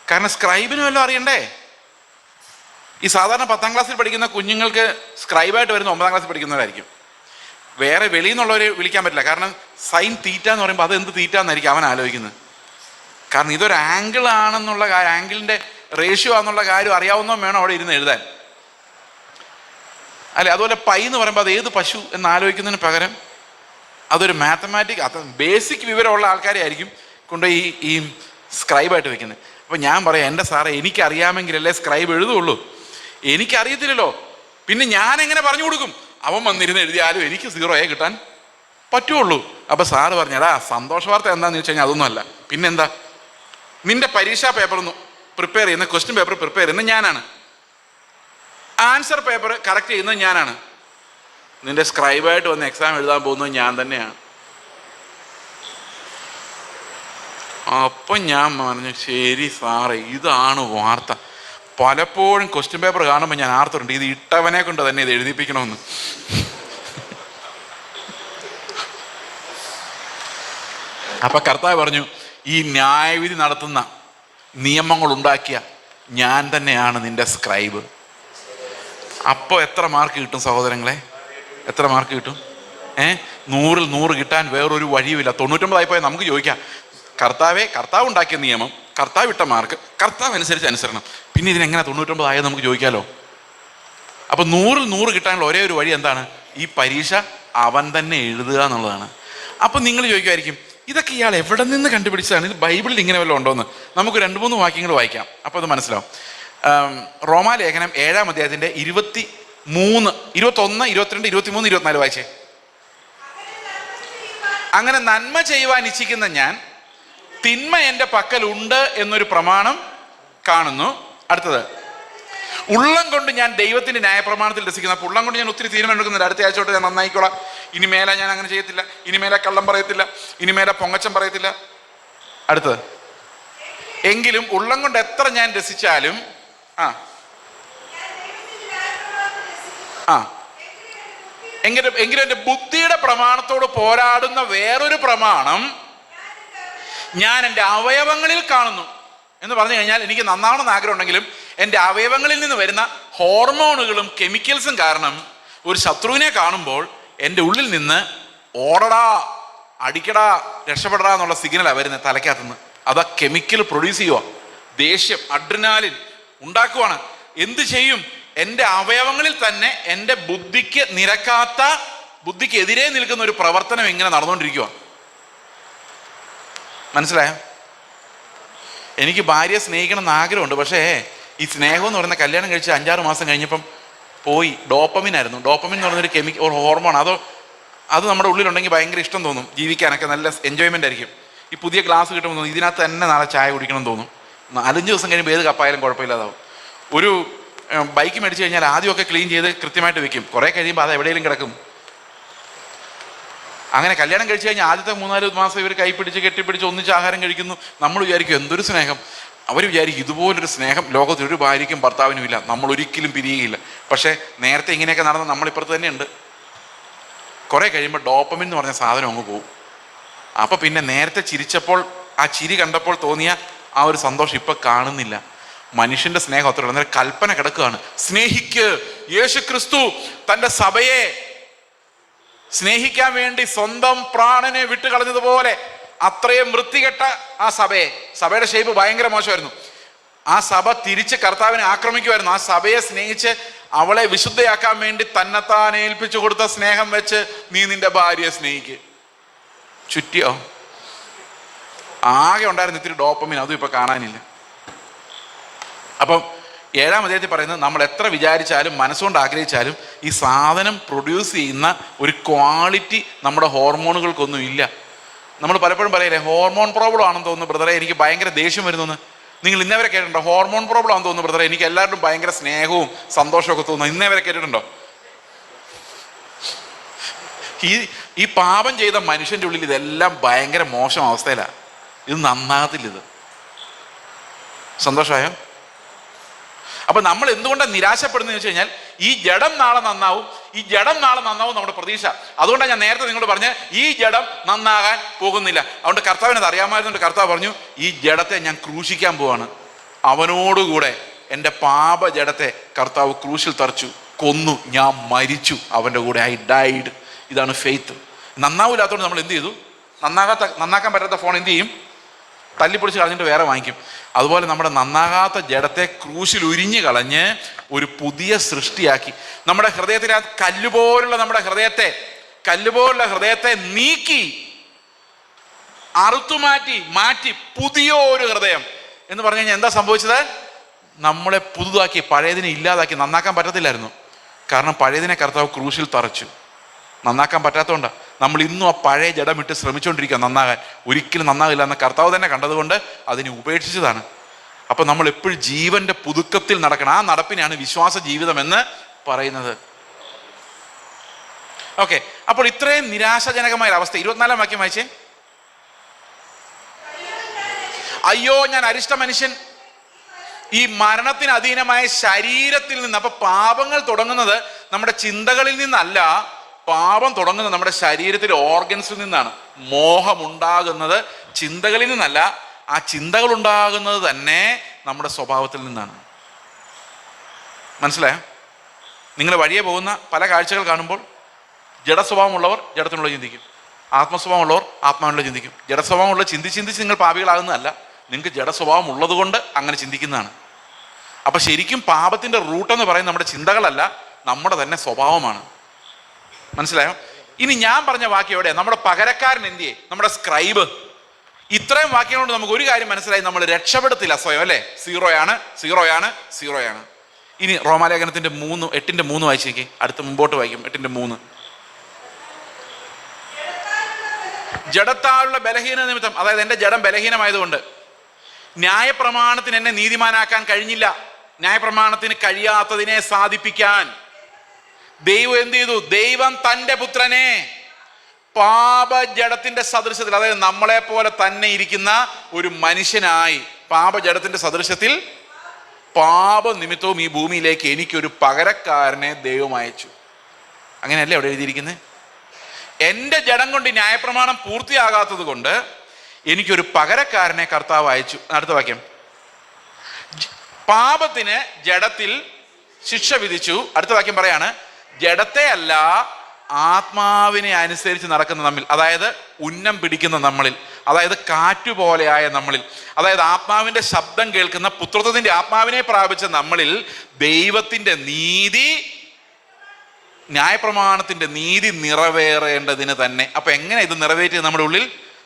കാരണം സ്ക്രൈബിന് വല്ലതും അറിയണ്ടേ? ഈ സാധാരണ 10ാം ക്ലാസ്സിൽ പഠിക്കുന്ന കുഞ്ഞുങ്ങൾക്ക് സ്ക്രൈബായിട്ട് വരുന്ന 9ാം ക്ലാസ്സിൽ പഠിക്കുന്നവരായിരിക്കും. വേറെ വെളിയിൽ നിന്നുള്ളവരെ വിളിക്കാൻ പറ്റില്ല. കാരണം സൈൻ തീറ്റ എന്ന് പറയുമ്പോൾ അത് എന്ത് തീറ്റ എന്നായിരിക്കും അവൻ ആലോചിക്കുന്നത്. കാരണം ഇതൊരു ആംഗിൾ ആണെന്നുള്ള കാര്യം, ആംഗിളിൻ്റെ റേഷ്യോ ആണെന്നുള്ള കാര്യം അറിയാവുന്നവൻ വേണം അവിടെ ഇരുന്ന് എഴുതാൻ, അല്ലെ? അതുപോലെ പൈ എന്ന് പറയുമ്പോൾ അത് ഏത് പശു എന്ന് ആലോചിക്കുന്നതിന് പകരം അതൊരു മാത്തമാറ്റിക്, അത് ബേസിക് വിവരമുള്ള ആൾക്കാരെ ആയിരിക്കും കൊണ്ടുപോയി ഈ സ്ക്രൈബായിട്ട് വെക്കുന്നത്. അപ്പോൾ ഞാൻ പറയാം, എൻ്റെ സാറേ എനിക്കറിയാമെങ്കിലല്ലേ സ്ക്രൈബ് എഴുതുള്ളൂ, എനിക്കറിയത്തില്ലല്ലോ, പിന്നെ ഞാൻ എങ്ങനെ പറഞ്ഞു കൊടുക്കും? അവൻ വന്നിരുന്ന് എഴുതിയാലും എനിക്ക് 0 കിട്ടാൻ പറ്റുള്ളൂ. അപ്പോൾ സാറ് പറഞ്ഞടാ, സന്തോഷ വാർത്ത എന്താണെന്ന് വെച്ച് കഴിഞ്ഞാൽ അതൊന്നും അല്ല, പിന്നെന്താ, നിന്റെ പരീക്ഷാ പേപ്പർ പ്രിപ്പയർ ചെയ്യുന്ന, ക്വസ്റ്റ്യൻ പേപ്പർ പ്രിപ്പയർ ചെയ്യുന്നത് ഞാനാണ്, ആൻസർ പേപ്പർ കറക്റ്റ് ചെയ്യുന്നത് ഞാനാണ്, നിന്റെ സ്ക്രൈബായിട്ട് വന്ന് എക്സാം എഴുതാൻ പോകുന്നത് ഞാൻ തന്നെയാണ്. അപ്പം ഞാൻ പറഞ്ഞു, ശരി സാറേ, ഇതാണ് വാർത്ത. പലപ്പോഴും ക്വസ്റ്റ്യൻ പേപ്പർ കാണുമ്പോൾ ഞാൻ ആർത്തുണ്ട്, ഇത് ഇട്ടവനെ കൊണ്ട് തന്നെ ഇത് എഴുതിപ്പിക്കണമെന്ന്. അപ്പൊ കർത്താവ് പറഞ്ഞു, ഈ ന്യായവിധി നടത്തുന്ന നിയമങ്ങൾ ഉണ്ടാക്കിയ ഞാൻ തന്നെയാണ് നിന്റെ സ്ക്രൈബ്. അപ്പോൾ എത്ര മാർക്ക് കിട്ടും സഹോദരങ്ങളെ? എത്ര മാർക്ക് കിട്ടും? 100-ൽ 100 കിട്ടാൻ വേറൊരു വഴിയുമില്ല. 99 നമുക്ക് ചോദിക്കാം, കർത്താവ് ഉണ്ടാക്കിയ നിയമം, കർത്താവ് ഇട്ട മാർക്ക്, കർത്താവ് അനുസരിച്ച് അനുസരണം, പിന്നെ ഇതിനെങ്ങനെ 99 ആയത് നമുക്ക് ചോദിക്കാമല്ലോ. അപ്പൊ 100-ൽ 100 കിട്ടാനുള്ള ഒരേ ഒരു വഴി എന്താണ്? ഈ പരീക്ഷ അവൻ തന്നെ എഴുതുക എന്നുള്ളതാണ്. അപ്പൊ നിങ്ങൾ ചോദിക്കുമായിരിക്കും, ഇതൊക്കെ ഇയാൾ എവിടെ നിന്ന് കണ്ടുപിടിച്ചതാണ്? ഇത് ബൈബിളിൽ ഇങ്ങനെ വല്ലതും ഉണ്ടോയെന്ന്. നമുക്ക് 2-3 വാക്യങ്ങൾ വായിക്കാം, അപ്പോൾ അത് മനസ്സിലാവും. റോമാലേഖനം 7-ാം അധ്യായത്തിന്റെ 23, 21, 22, 23, 24 വായിച്ചേ. അങ്ങനെ നന്മ ചെയ്യുവാൻ ഇച്ഛിക്കുന്ന ഞാൻ തിന്മ എൻ്റെ പക്കൽ ഉണ്ട് എന്നൊരു പ്രമാണം കാണുന്നു. അടുത്തത്, ഉള്ളം കൊണ്ട് ഞാൻ ദൈവത്തിന്റെ ന്യായപ്രമാണത്തിൽ രസിക്കുന്നു. അപ്പോൾ ഉള്ളം കൊണ്ട് ഞാൻ ഒത്തിരി തീരുമാനം. അടുത്ത ആഴ്ചയോട്ട് ഞാൻ നന്നായിക്കോളാം, ഇനിമേലെ ഞാൻ അങ്ങനെ ചെയ്യത്തില്ല, ഇനിമേലെ കള്ളം പറയത്തില്ല, ഇനിമേലെ പൊങ്ങച്ചം പറയത്തില്ല. അടുത്തത്, എങ്കിലും ഉള്ളം കൊണ്ട് എത്ര ഞാൻ രസിച്ചാലും എങ്കിലും എൻ്റെ ബുദ്ധിയുടെ പ്രമാണത്തോട് പോരാടുന്ന വേറൊരു പ്രമാണം ഞാൻ എൻ്റെ അവയവങ്ങളിൽ കാണുന്നു. എന്ന് പറഞ്ഞു കഴിഞ്ഞാൽ, എനിക്ക് നന്നാവണമെന്ന് ആഗ്രഹം ഉണ്ടെങ്കിലും എൻ്റെ അവയവങ്ങളിൽ നിന്ന് വരുന്ന ഹോർമോണുകളും കെമിക്കൽസും കാരണം ഒരു ശത്രുവിനെ കാണുമ്പോൾ എൻ്റെ ഉള്ളിൽ നിന്ന് ഓടടാ, അടിക്കടാ, രക്ഷപ്പെടടാ എന്നുള്ള സിഗ്നലാണ് വരുന്നത് തലയ്ക്കകത്തുനിന്ന്. അതാ കെമിക്കൽ പ്രൊഡ്യൂസ് ചെയ്യുക. ദേഷ്യം, അഡ്രിനാലിൻ ഉണ്ടാക്കുവാണ്. എന്ത് ചെയ്യും? എൻ്റെ അവയവങ്ങളിൽ തന്നെ എൻ്റെ ബുദ്ധിക്ക് നിരക്കാത്ത, ബുദ്ധിക്ക് എതിരെ നിൽക്കുന്ന ഒരു പ്രവർത്തനം ഇങ്ങനെ നടന്നുകൊണ്ടിരിക്കുക. മനസ്സിലായോ? എനിക്ക് ഭാര്യയെ സ്നേഹിക്കണം എന്ന് ആഗ്രഹമുണ്ട്. പക്ഷേ ഈ സ്നേഹം എന്ന് പറയുന്ന കല്യാണം കഴിച്ച് 5-6 മാസം കഴിഞ്ഞപ്പം പോയി. ഡോപ്പമിൻ ആയിരുന്നു. ഡോപ്പമിൻ എന്ന് പറയുന്നൊരു ഒരു ഹോർമോൺ. അത് നമ്മുടെ ഉള്ളിലുണ്ടെങ്കിൽ ഭയങ്കര ഇഷ്ടം തോന്നും, ജീവിക്കാനൊക്കെ നല്ല എൻജോയ്മെൻ്റ് ആയിരിക്കും. ഈ പുതിയ ഗ്ലാസ് കിട്ടുമ്പോൾ തോന്നും ഇതിനകത്ത് തന്നെ നാളെ ചായ കുടിക്കണം തോന്നും. 4-5 ദിവസം കഴിയുമ്പോൾ ഏത് കപ്പായാലും കുഴപ്പമില്ലാതാവും. ഒരു ബൈക്ക് മേടിച്ച് കഴിഞ്ഞാൽ ആദ്യമൊക്കെ ക്ലീൻ ചെയ്ത് കൃത്യമായിട്ട് വെക്കും. കുറേ കഴിയുമ്പോൾ അത് എവിടെയെങ്കിലും കിടക്കും. അങ്ങനെ കല്യാണം കഴിച്ച് കഴിഞ്ഞാൽ ആദ്യത്തെ 3-4 മാസം ഇവർ കൈപ്പിടിച്ച് കെട്ടിപ്പിടിച്ച് ഒന്നിച്ച് ആഹാരം കഴിക്കുന്നു. നമ്മൾ വിചാരിക്കും എന്തൊരു സ്നേഹം. അവർ വിചാരിക്കും ഇതുപോലൊരു സ്നേഹം ലോകത്ത് ഒരു ഭാര്യയ്ക്കും ഭർത്താവിനും ഇല്ല, നമ്മൾ ഒരിക്കലും പിരിയുകയില്ല. പക്ഷേ നേരത്തെ ഇങ്ങനെയൊക്കെ നടന്ന് നമ്മളിപ്പുറത്ത് തന്നെയുണ്ട്. കുറേ കഴിയുമ്പോൾ ഡോപ്പമിൻ എന്ന് പറഞ്ഞ സാധനം അങ്ങ് പോകും. അപ്പം പിന്നെ നേരത്തെ ചിരിച്ചപ്പോൾ, ആ ചിരി കണ്ടപ്പോൾ തോന്നിയ ആ ഒരു സന്തോഷം ഇപ്പം കാണുന്നില്ല. മനുഷ്യന്റെ സ്നേഹം അത്ര അന്നേരം കൽപ്പന കിടക്കുകയാണ്, സ്നേഹിക്ക്. യേശു ക്രിസ്തു തൻ്റെ സഭയെ സ്നേഹിക്കാൻ വേണ്ടി സ്വന്തം പ്രാണനെ വിട്ടുകളഞ്ഞതുപോലെ അത്രയും വൃത്തികെട്ട ആ സഭയുടെ ഷേപ്പ് ഭയങ്കര മോശമായിരുന്നു. ആ സഭ തിരിച്ച് കർത്താവിനെ ആക്രമിക്കുമായിരുന്നു. ആ സഭയെ സ്നേഹിച്ച് അവളെ വിശുദ്ധയാക്കാൻ വേണ്ടി തന്നെത്താൻ ഏൽപ്പിച്ചു കൊടുത്ത സ്നേഹം വെച്ച് നീ നിന്റെ ഭാര്യയെ സ്നേഹിക്ക്. ചുറ്റിയോ? ആകെ ഉണ്ടായിരുന്നു ഇത്തിരി ഡോപ്പമിൻ, അതും ഇപ്പൊ കാണാനില്ല. അപ്പം 7-ാം അധ്യായത്തിൽ പറയുന്നത്, നമ്മൾ എത്ര വിചാരിച്ചാലും മനസ്സുകൊണ്ട് ആഗ്രഹിച്ചാലും ഈ സാധനം പ്രൊഡ്യൂസ് ചെയ്യുന്ന ഒരു ക്വാളിറ്റി നമ്മുടെ ഹോർമോണുകൾക്കൊന്നും ഇല്ല. നമ്മൾ പലപ്പോഴും പറയില്ലേ, ഹോർമോൺ പ്രോബ്ലം ആണെന്ന് തോന്നുന്നു ബ്രദറെ, എനിക്ക് ഭയങ്കര ദേഷ്യം വരുന്നു. നിങ്ങൾ ഇന്നേവരെ കേട്ടിട്ടുണ്ടോ? ഹോർമോൺ പ്രോബ്ലം ആണെന്ന് തോന്നുന്നു ബ്രദറെ, എനിക്ക് എല്ലാവരും ഭയങ്കര സ്നേഹവും സന്തോഷമൊക്കെ തോന്നുന്നു. ഇന്നേവരെ കേട്ടിട്ടുണ്ടോ? ഈ പാപം ചെയ്ത മനുഷ്യൻ്റെ ഉള്ളിൽ ഇതെല്ലാം ഭയങ്കര മോശം അവസ്ഥയിലാണ്. ഇത് നന്നാകത്തില്ല. ഇത് സന്തോഷമായോ? അപ്പൊ നമ്മൾ എന്തുകൊണ്ടാണ് നിരാശപ്പെടുന്നത് വെച്ച് കഴിഞ്ഞാൽ, ഈ ജഡം നാളെ നന്നാവും, ഈ ജഡം നാളെ നന്നാവും നമ്മുടെ പ്രതീക്ഷ. അതുകൊണ്ടാണ് ഞാൻ നേരത്തെ നിങ്ങളോട് പറഞ്ഞ ഈ ജഡം നന്നാകാൻ പോകുന്നില്ല. അതുകൊണ്ട് കർത്താവിനത് അറിയാമായിരുന്നുകൊണ്ട് കർത്താവ് പറഞ്ഞു, ഈ ജഡത്തെ ഞാൻ ക്രൂശിക്കാൻ പോവാണ്. അവനോടുകൂടെ എൻ്റെ പാപ ജഡത്തെ കർത്താവ് ക്രൂശിൽ തറച്ചു, കൊന്നു, ഞാൻ മരിച്ചു അവൻ്റെ കൂടെ. I died. ഇതാണ് ഫെയ്ത്ത്. നന്നാവില്ലാത്തതുകൊണ്ട് നമ്മൾ എന്ത് ചെയ്തു? നന്നാക്കാൻ പറ്റാത്ത ഫോൺ എന്ത് ചെയ്യും? തല്ലിപ്പൊളിച്ച് കളഞ്ഞിട്ട് വേറെ വാങ്ങിക്കും. അതുപോലെ നമ്മുടെ നന്നാകാത്ത ജഡത്തെ ക്രൂശിൽ ഉരിഞ്ഞു കളഞ്ഞ് ഒരു പുതിയ സൃഷ്ടിയാക്കി നമ്മുടെ ഹൃദയത്തിലെ കല്ലുപോലുള്ള ഹൃദയത്തെ നീക്കി മാറ്റി പുതിയ ഒരു ഹൃദയം എന്ന് പറഞ്ഞു കഴിഞ്ഞാൽ എന്താ സംഭവിച്ചത്? നമ്മളെ പുതുതാക്കി, പഴയതിനെ ഇല്ലാതാക്കി. നന്നാക്കാൻ പറ്റത്തില്ലായിരുന്നു, കാരണം പഴയതിനെ കർത്താവ് ക്രൂശിൽ തറച്ചു. നന്നാക്കാൻ പറ്റാത്തതുകൊണ്ടാണ് നമ്മൾ ഇന്നും ആ പഴയ ജഡമിട്ട് ശ്രമിച്ചുകൊണ്ടിരിക്കുക നന്നാകാൻ. ഒരിക്കലും നന്നാകില്ല എന്ന് കർത്താവ് തന്നെ കണ്ടതുകൊണ്ട് അതിനെ ഉപേക്ഷിച്ചതാണ്. അപ്പം നമ്മൾ എപ്പോഴും ജീവന്റെ പുതുക്കത്തിൽ നടക്കണം. ആ നടപ്പിനെയാണ് വിശ്വാസ ജീവിതം എന്ന് പറയുന്നത്. ഓക്കെ, അപ്പോൾ ഇത്രയും നിരാശാജനകമായ അവസ്ഥ. 24-ാം വാക്യം വായിച്ചേ. അയ്യോ, ഞാൻ അരിഷ്ട മനുഷ്യൻ, ഈ മരണത്തിന് അധീനമായ ശരീരത്തിൽ നിന്ന്. അപ്പൊ പാപങ്ങൾ തുടങ്ങുന്നത് നമ്മുടെ ചിന്തകളിൽ നിന്നല്ല, പാപം തുടങ്ങുന്നത് നമ്മുടെ ശരീരത്തിലെ ഓർഗൻസിൽ നിന്നാണ്. മോഹമുണ്ടാകുന്നത് ചിന്തകളിൽ നിന്നല്ല, ആ ചിന്തകൾ ഉണ്ടാകുന്നത് തന്നെ നമ്മുടെ സ്വഭാവത്തിൽ നിന്നാണ്. മനസ്സിലായോ? നിങ്ങൾ വഴിയെ പോകുന്ന പല കാഴ്ചകൾ കാണുമ്പോൾ ജഡസ്വഭാവമുള്ളവർ ജഡത്തിനുള്ള ചിന്തിക്കും, ആത്മസ്വഭാവമുള്ളവർ ആത്മാവിനുള്ള ചിന്തിക്കും. ജഡസ്വഭാവമുള്ള ചിന്തിച്ച് നിങ്ങൾ പാപികളാകുന്നതല്ല, നിങ്ങൾക്ക് ജഡസ്വഭാവം ഉള്ളത് കൊണ്ട് അങ്ങനെ ചിന്തിക്കുന്നതാണ്. അപ്പൊ ശരിക്കും പാപത്തിന്റെ റൂട്ടെന്ന് പറയുന്നത് നമ്മുടെ ചിന്തകളല്ല, നമ്മുടെ തന്നെ സ്വഭാവമാണ്. മനസ്സിലായോ? ഇനി ഞാൻ പറഞ്ഞ വാക്യം എവിടെയാ? നമ്മുടെ പകരക്കാരൻ എന്തിയെ? നമ്മുടെ സ്ക്രൈബ്. ഇത്രയും വാക്യങ്ങൾ കൊണ്ട് നമുക്ക് ഒരു കാര്യം മനസ്സിലായി, നമ്മൾ രക്ഷപ്പെടുത്തില്ല സ്വയം, അല്ലേ? സീറോയാണ്, സീറോയാണ്, സീറോയാണ്. ഇനി റോമാലേഖനത്തിന്റെ 8:3 വായിച്ചേക്ക്. അടുത്ത് മുമ്പോട്ട് വായിക്കും. 8:3. ജഡത്താലുള്ള ബലഹീന നിമിത്തം, അതായത് എൻ്റെ ജഡം ബലഹീനമായതുകൊണ്ട് ന്യായപ്രമാണത്തിന് എന്നെ നീതിമാനാക്കാൻ കഴിഞ്ഞില്ല. ന്യായപ്രമാണത്തിന് കഴിയാത്തതിനെ സാധിപ്പിക്കാൻ ദൈവം എന്ത് ചെയ്തു? ദൈവം തൻ്റെ പുത്രനെ പാപജഡത്തിന്റെ സദൃശ്യത്തിൽ, അതായത് നമ്മളെ പോലെ തന്നെ ഇരിക്കുന്ന ഒരു മനുഷ്യനായി പാപജഡത്തിന്റെ സദൃശ്യത്തിൽ പാപ നിമിത്തവും ഈ ഭൂമിയിലേക്ക് എനിക്കൊരു പകരക്കാരനെ ദൈവം അയച്ചു. അങ്ങനെയല്ലേ അവിടെ എഴുതിയിരിക്കുന്നത്? എൻ്റെ ജഡം കൊണ്ട് ന്യായപ്രമാണം പൂർത്തിയാകാത്തത് കൊണ്ട് എനിക്കൊരു പകരക്കാരനെ കർത്താവ് അയച്ചു. അടുത്ത വാക്യം, പാപത്തിന് ജഡത്തിൽ ശിക്ഷ വിധിച്ചു. അടുത്ത വാക്യം പറയാണ്, ജഡത്തെ അല്ല ആത്മാവിനെ അനുസരിച്ച് നടക്കുന്ന നമ്മിൽ, അതായത് ഉന്നം പിടിക്കുന്ന നമ്മളിൽ, അതായത് കാറ്റുപോലെയായ നമ്മളിൽ, അതായത് ആത്മാവിന്റെ ശബ്ദം കേൾക്കുന്ന പുത്രത്വത്തിന്റെ ആത്മാവിനെ പ്രാപിച്ച നമ്മളിൽ ദൈവത്തിന്റെ നീതി, ന്യായപ്രമാണത്തിന്റെ നീതി നിറവേറേണ്ടതിന് തന്നെ. അപ്പൊ എങ്ങനെ ഇത് നിറവേറ്റിയത്? നമ്മുടെ ഉള്ളിൽ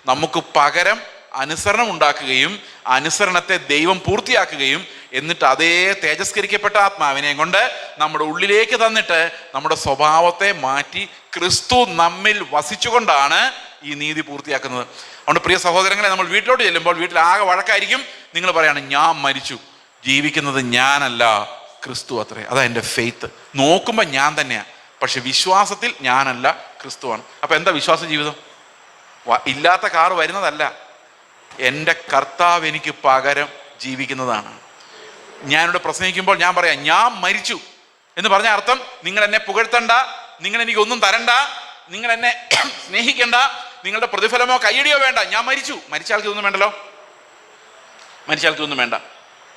നമുക്ക് പകരം അനുസരണം ഉണ്ടാക്കുകയും അനുസരണത്തെ ദൈവം പൂർത്തിയാക്കുകയും എന്നിട്ട് അതേ തേജസ്കരിക്കപ്പെട്ട ആത്മാവിനെ കൊണ്ട് നമ്മുടെ ഉള്ളിലേക്ക് തന്നിട്ട് നമ്മുടെ സ്വഭാവത്തെ മാറ്റി ക്രിസ്തു നമ്മിൽ വസിച്ചുകൊണ്ടാണ് ഈ നീതി പൂർത്തിയാക്കുന്നത്. അതുകൊണ്ട് പ്രിയ സഹോദരങ്ങളെ, നമ്മൾ വീട്ടിലോട്ട് ചെല്ലുമ്പോൾ വീട്ടിൽ ആകെ വഴക്കായിരിക്കും. നിങ്ങൾ പറയാണ്, ഞാൻ മരിച്ചു, ജീവിക്കുന്നത് ഞാനല്ല ക്രിസ്തു അത്രേ. അതാ എൻ്റെ ഫെയ്ത്ത്. നോക്കുമ്പോൾ ഞാൻ തന്നെയാണ്, പക്ഷെ വിശ്വാസത്തിൽ ഞാനല്ല, ക്രിസ്തുവാണ്. അപ്പൊ എന്താ വിശ്വാസ ജീവിതം? ഇല്ലാത്ത കാറ് വരുന്നതല്ല, എൻ്റെ കർത്താവ് എനിക്ക് പകരം ജീവിക്കുന്നതാണ്. ഞാനിവിടെ പ്രസംഗിക്കുമ്പോൾ ഞാൻ പറയാം, ഞാൻ മരിച്ചു എന്ന് പറഞ്ഞ അർത്ഥം, നിങ്ങൾ എന്നെ പുകഴ്ത്തണ്ട, നിങ്ങൾ എനിക്ക് ഒന്നും തരണ്ട, നിങ്ങൾ എന്നെ സ്നേഹിക്കണ്ട, നിങ്ങളുടെ പ്രതിഫലമോ കയ്യടിയോ വേണ്ട, ഞാൻ മരിച്ചു. മരിച്ച ആൾക്ക് ഇതൊന്നും വേണ്ടല്ലോ, മരിച്ച ആൾക്ക് ഇതൊന്നും വേണ്ട,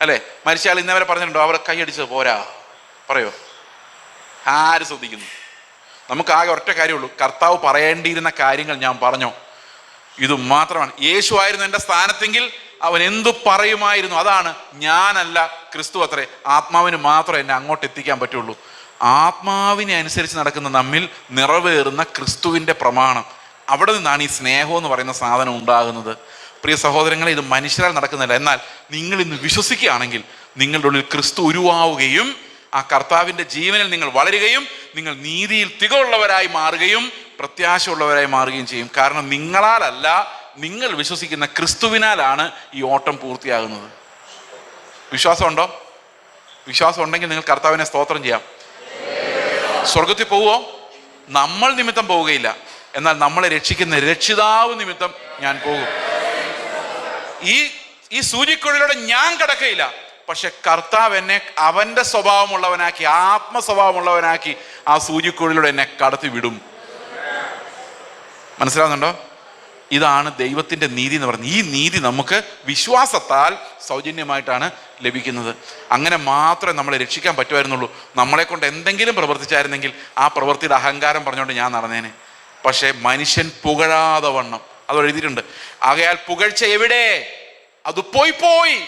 അല്ലേ? മരിച്ച ആൾ ഇന്നവരെ പറഞ്ഞിട്ടുണ്ടോ അവർ കൈയടിച്ചത് പോരാ? പറയോ? ആര് ശ്രദ്ധിക്കുന്നു? നമുക്കാകെ ഒറ്റ കാര്യമുള്ളൂ, കർത്താവ് പറയേണ്ടിയിരുന്ന കാര്യങ്ങൾ ഞാൻ പറഞ്ഞോ, ഇത് മാത്രമാണ്. യേശു ആയിരുന്നു എൻ്റെ സ്ഥാനത്തെങ്കിൽ അവൻ എന്തു പറയുമായിരുന്നു? അതാണ്, ഞാനല്ല ക്രിസ്തു അത്രേ. ആത്മാവിന് മാത്രമേ എന്നെ അങ്ങോട്ട് എത്തിക്കാൻ പറ്റുള്ളൂ. ആത്മാവിനെ അനുസരിച്ച് നടക്കുന്ന നമ്മിൽ നിറവേറുന്ന ക്രിസ്തുവിൻ്റെ പ്രമാണം, അവിടെ നിന്നാണ് ഈ സ്നേഹം എന്ന് പറയുന്ന സാധനം ഉണ്ടാകുന്നത്. പ്രിയ സഹോദരങ്ങളെ, ഇത് മനുഷ്യരാൽ നടക്കുന്നില്ല. എന്നാൽ നിങ്ങൾ ഇന്ന് വിശ്വസിക്കുകയാണെങ്കിൽ നിങ്ങളുടെ ഉള്ളിൽ ക്രിസ്തു ഉരുവാവുകയും ആ കർത്താവിൻ്റെ ജീവനിൽ നിങ്ങൾ വളരുകയും നിങ്ങൾ നീതിയിൽ തികവുള്ളവരായി മാറുകയും പ്രത്യാശയുള്ളവരായി മാറുകയും ചെയ്യും. കാരണം നിങ്ങളാലല്ല, നിങ്ങൾ വിശ്വസിക്കുന്ന ക്രിസ്തുവിനാലാണ് ഈ ഓട്ടം പൂർത്തിയാകുന്നത്. വിശ്വാസമുണ്ടോ? വിശ്വാസം ഉണ്ടെങ്കിൽ നിങ്ങൾ കർത്താവിനെ സ്തോത്രം ചെയ്യാം. സ്വർഗത്തിൽ പോവോ? നമ്മൾ നിമിത്തം പോവുകയില്ല, എന്നാൽ നമ്മളെ രക്ഷിക്കുന്ന രക്ഷിതാവ് നിമിത്തം ഞാൻ പോകും. ഈ സൂചിക്കുഴലിലൂടെ ഞാൻ കടക്കയില്ല, പക്ഷെ കർത്താവ് എന്നെ അവന്റെ സ്വഭാവമുള്ളവനാക്കി, ആത്മസ്വഭാവമുള്ളവനാക്കി ആ സൂചിക്കുഴലിലൂടെ എന്നെ കടത്തി വിടും. മനസ്സിലാവുന്നുണ്ടോ? ഇതാണ് ദൈവത്തിന്റെ നീതി എന്ന് പറയുന്നത്. ഈ നീതി നമുക്ക് വിശ്വാസത്താൽ സൗജന്യമായിട്ടാണ് ലഭിക്കുന്നത്. അങ്ങനെ മാത്രമേ നമ്മളെ രക്ഷിക്കാൻ പറ്റുമായിരുന്നുള്ളൂ. നമ്മളെ കൊണ്ട് എന്തെങ്കിലും പ്രവർത്തിച്ചായിരുന്നെങ്കിൽ ആ പ്രവൃത്തിയുടെ അഹങ്കാരം പറഞ്ഞുകൊണ്ട് ഞാൻ നടന്നേനെ. പക്ഷെ മനുഷ്യൻ പുകഴാതെ വണ്ണം അത് എഴുതിയിട്ടുണ്ട്. ആകയാൽ പുകഴ്ച എവിടെ? അത് പോയി.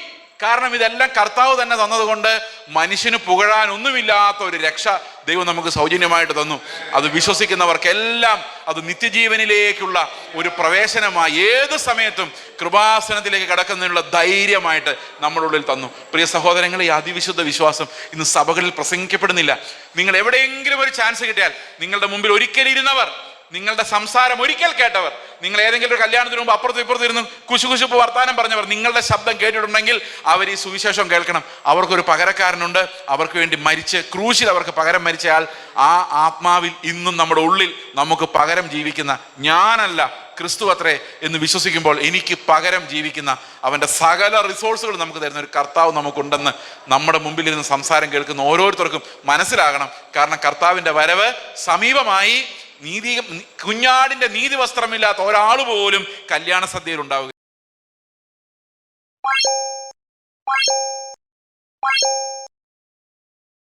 കാരണം ഇതെല്ലാം കർത്താവ് തന്നെ തന്നതുകൊണ്ട് മനുഷ്യന് പുകഴാൻ ഒന്നുമില്ലാത്ത ഒരു രക്ഷ ദൈവം നമുക്ക് സൗജന്യമായിട്ട് തന്നു. അത് വിശ്വസിക്കുന്നവർക്കെല്ലാം അത് നിത്യജീവനിലേക്കുള്ള ഒരു പ്രവേശനമായി ഏത് സമയത്തും കൃപാസനത്തിലേക്ക് കടക്കുന്നതിനുള്ള ധൈര്യമായിട്ട് നമ്മുടെ ഉള്ളിൽ തന്നു. പ്രിയ സഹോദരങ്ങളെ, ഈ അതിവിശുദ്ധ വിശ്വാസം ഇന്ന് സഭകളിൽ പ്രസംഗിക്കപ്പെടുന്നില്ല. നിങ്ങൾ എവിടെയെങ്കിലും ഒരു ചാൻസ് കിട്ടിയാൽ, നിങ്ങളുടെ മുമ്പിൽ ഒരിക്കൽ ഇരുന്നവർ, നിങ്ങളുടെ സംസാരം ഒരിക്കൽ കേട്ടവർ, നിങ്ങൾ ഏതെങ്കിലും ഒരു കല്യാണത്തിന് മുമ്പ് അപ്പുറത്തും ഇപ്പുറത്തും ഇരുന്ന് കുശുകുശുപ്പ് വർത്താനം പറഞ്ഞവർ, നിങ്ങളുടെ ശബ്ദം കേട്ടിട്ടുണ്ടെങ്കിൽ അവർ ഈ സുവിശേഷം കേൾക്കണം. അവർക്കൊരു പകരക്കാരനുണ്ട്. അവർക്ക് വേണ്ടി മരിച്ച് ക്രൂശിൽ അവർക്ക് പകരം മരിച്ചയാൾ ആ ആത്മാവിൽ ഇന്നും നമ്മുടെ ഉള്ളിൽ നമുക്ക് പകരം ജീവിക്കുന്ന, ഞാനല്ല ക്രിസ്തു അത്രേ എന്ന് വിശ്വസിക്കുമ്പോൾ എനിക്ക് പകരം ജീവിക്കുന്ന അവൻ്റെ സകല റിസോഴ്സുകൾ നമുക്ക് തരുന്ന ഒരു കർത്താവ് നമുക്കുണ്ടെന്ന് നമ്മുടെ മുമ്പിലിരുന്ന് സംസാരം കേൾക്കുന്ന ഓരോരുത്തർക്കും മനസ്സിലാകണം. കാരണം കർത്താവിൻ്റെ വരവ് സമീപമായി. കുഞ്ഞാടിൻ്റെ നീതി വസ്ത്രമില്ലാത്ത ഒരാൾ പോലും കല്യാണ സദ്യയിൽ ഉണ്ടാവുക.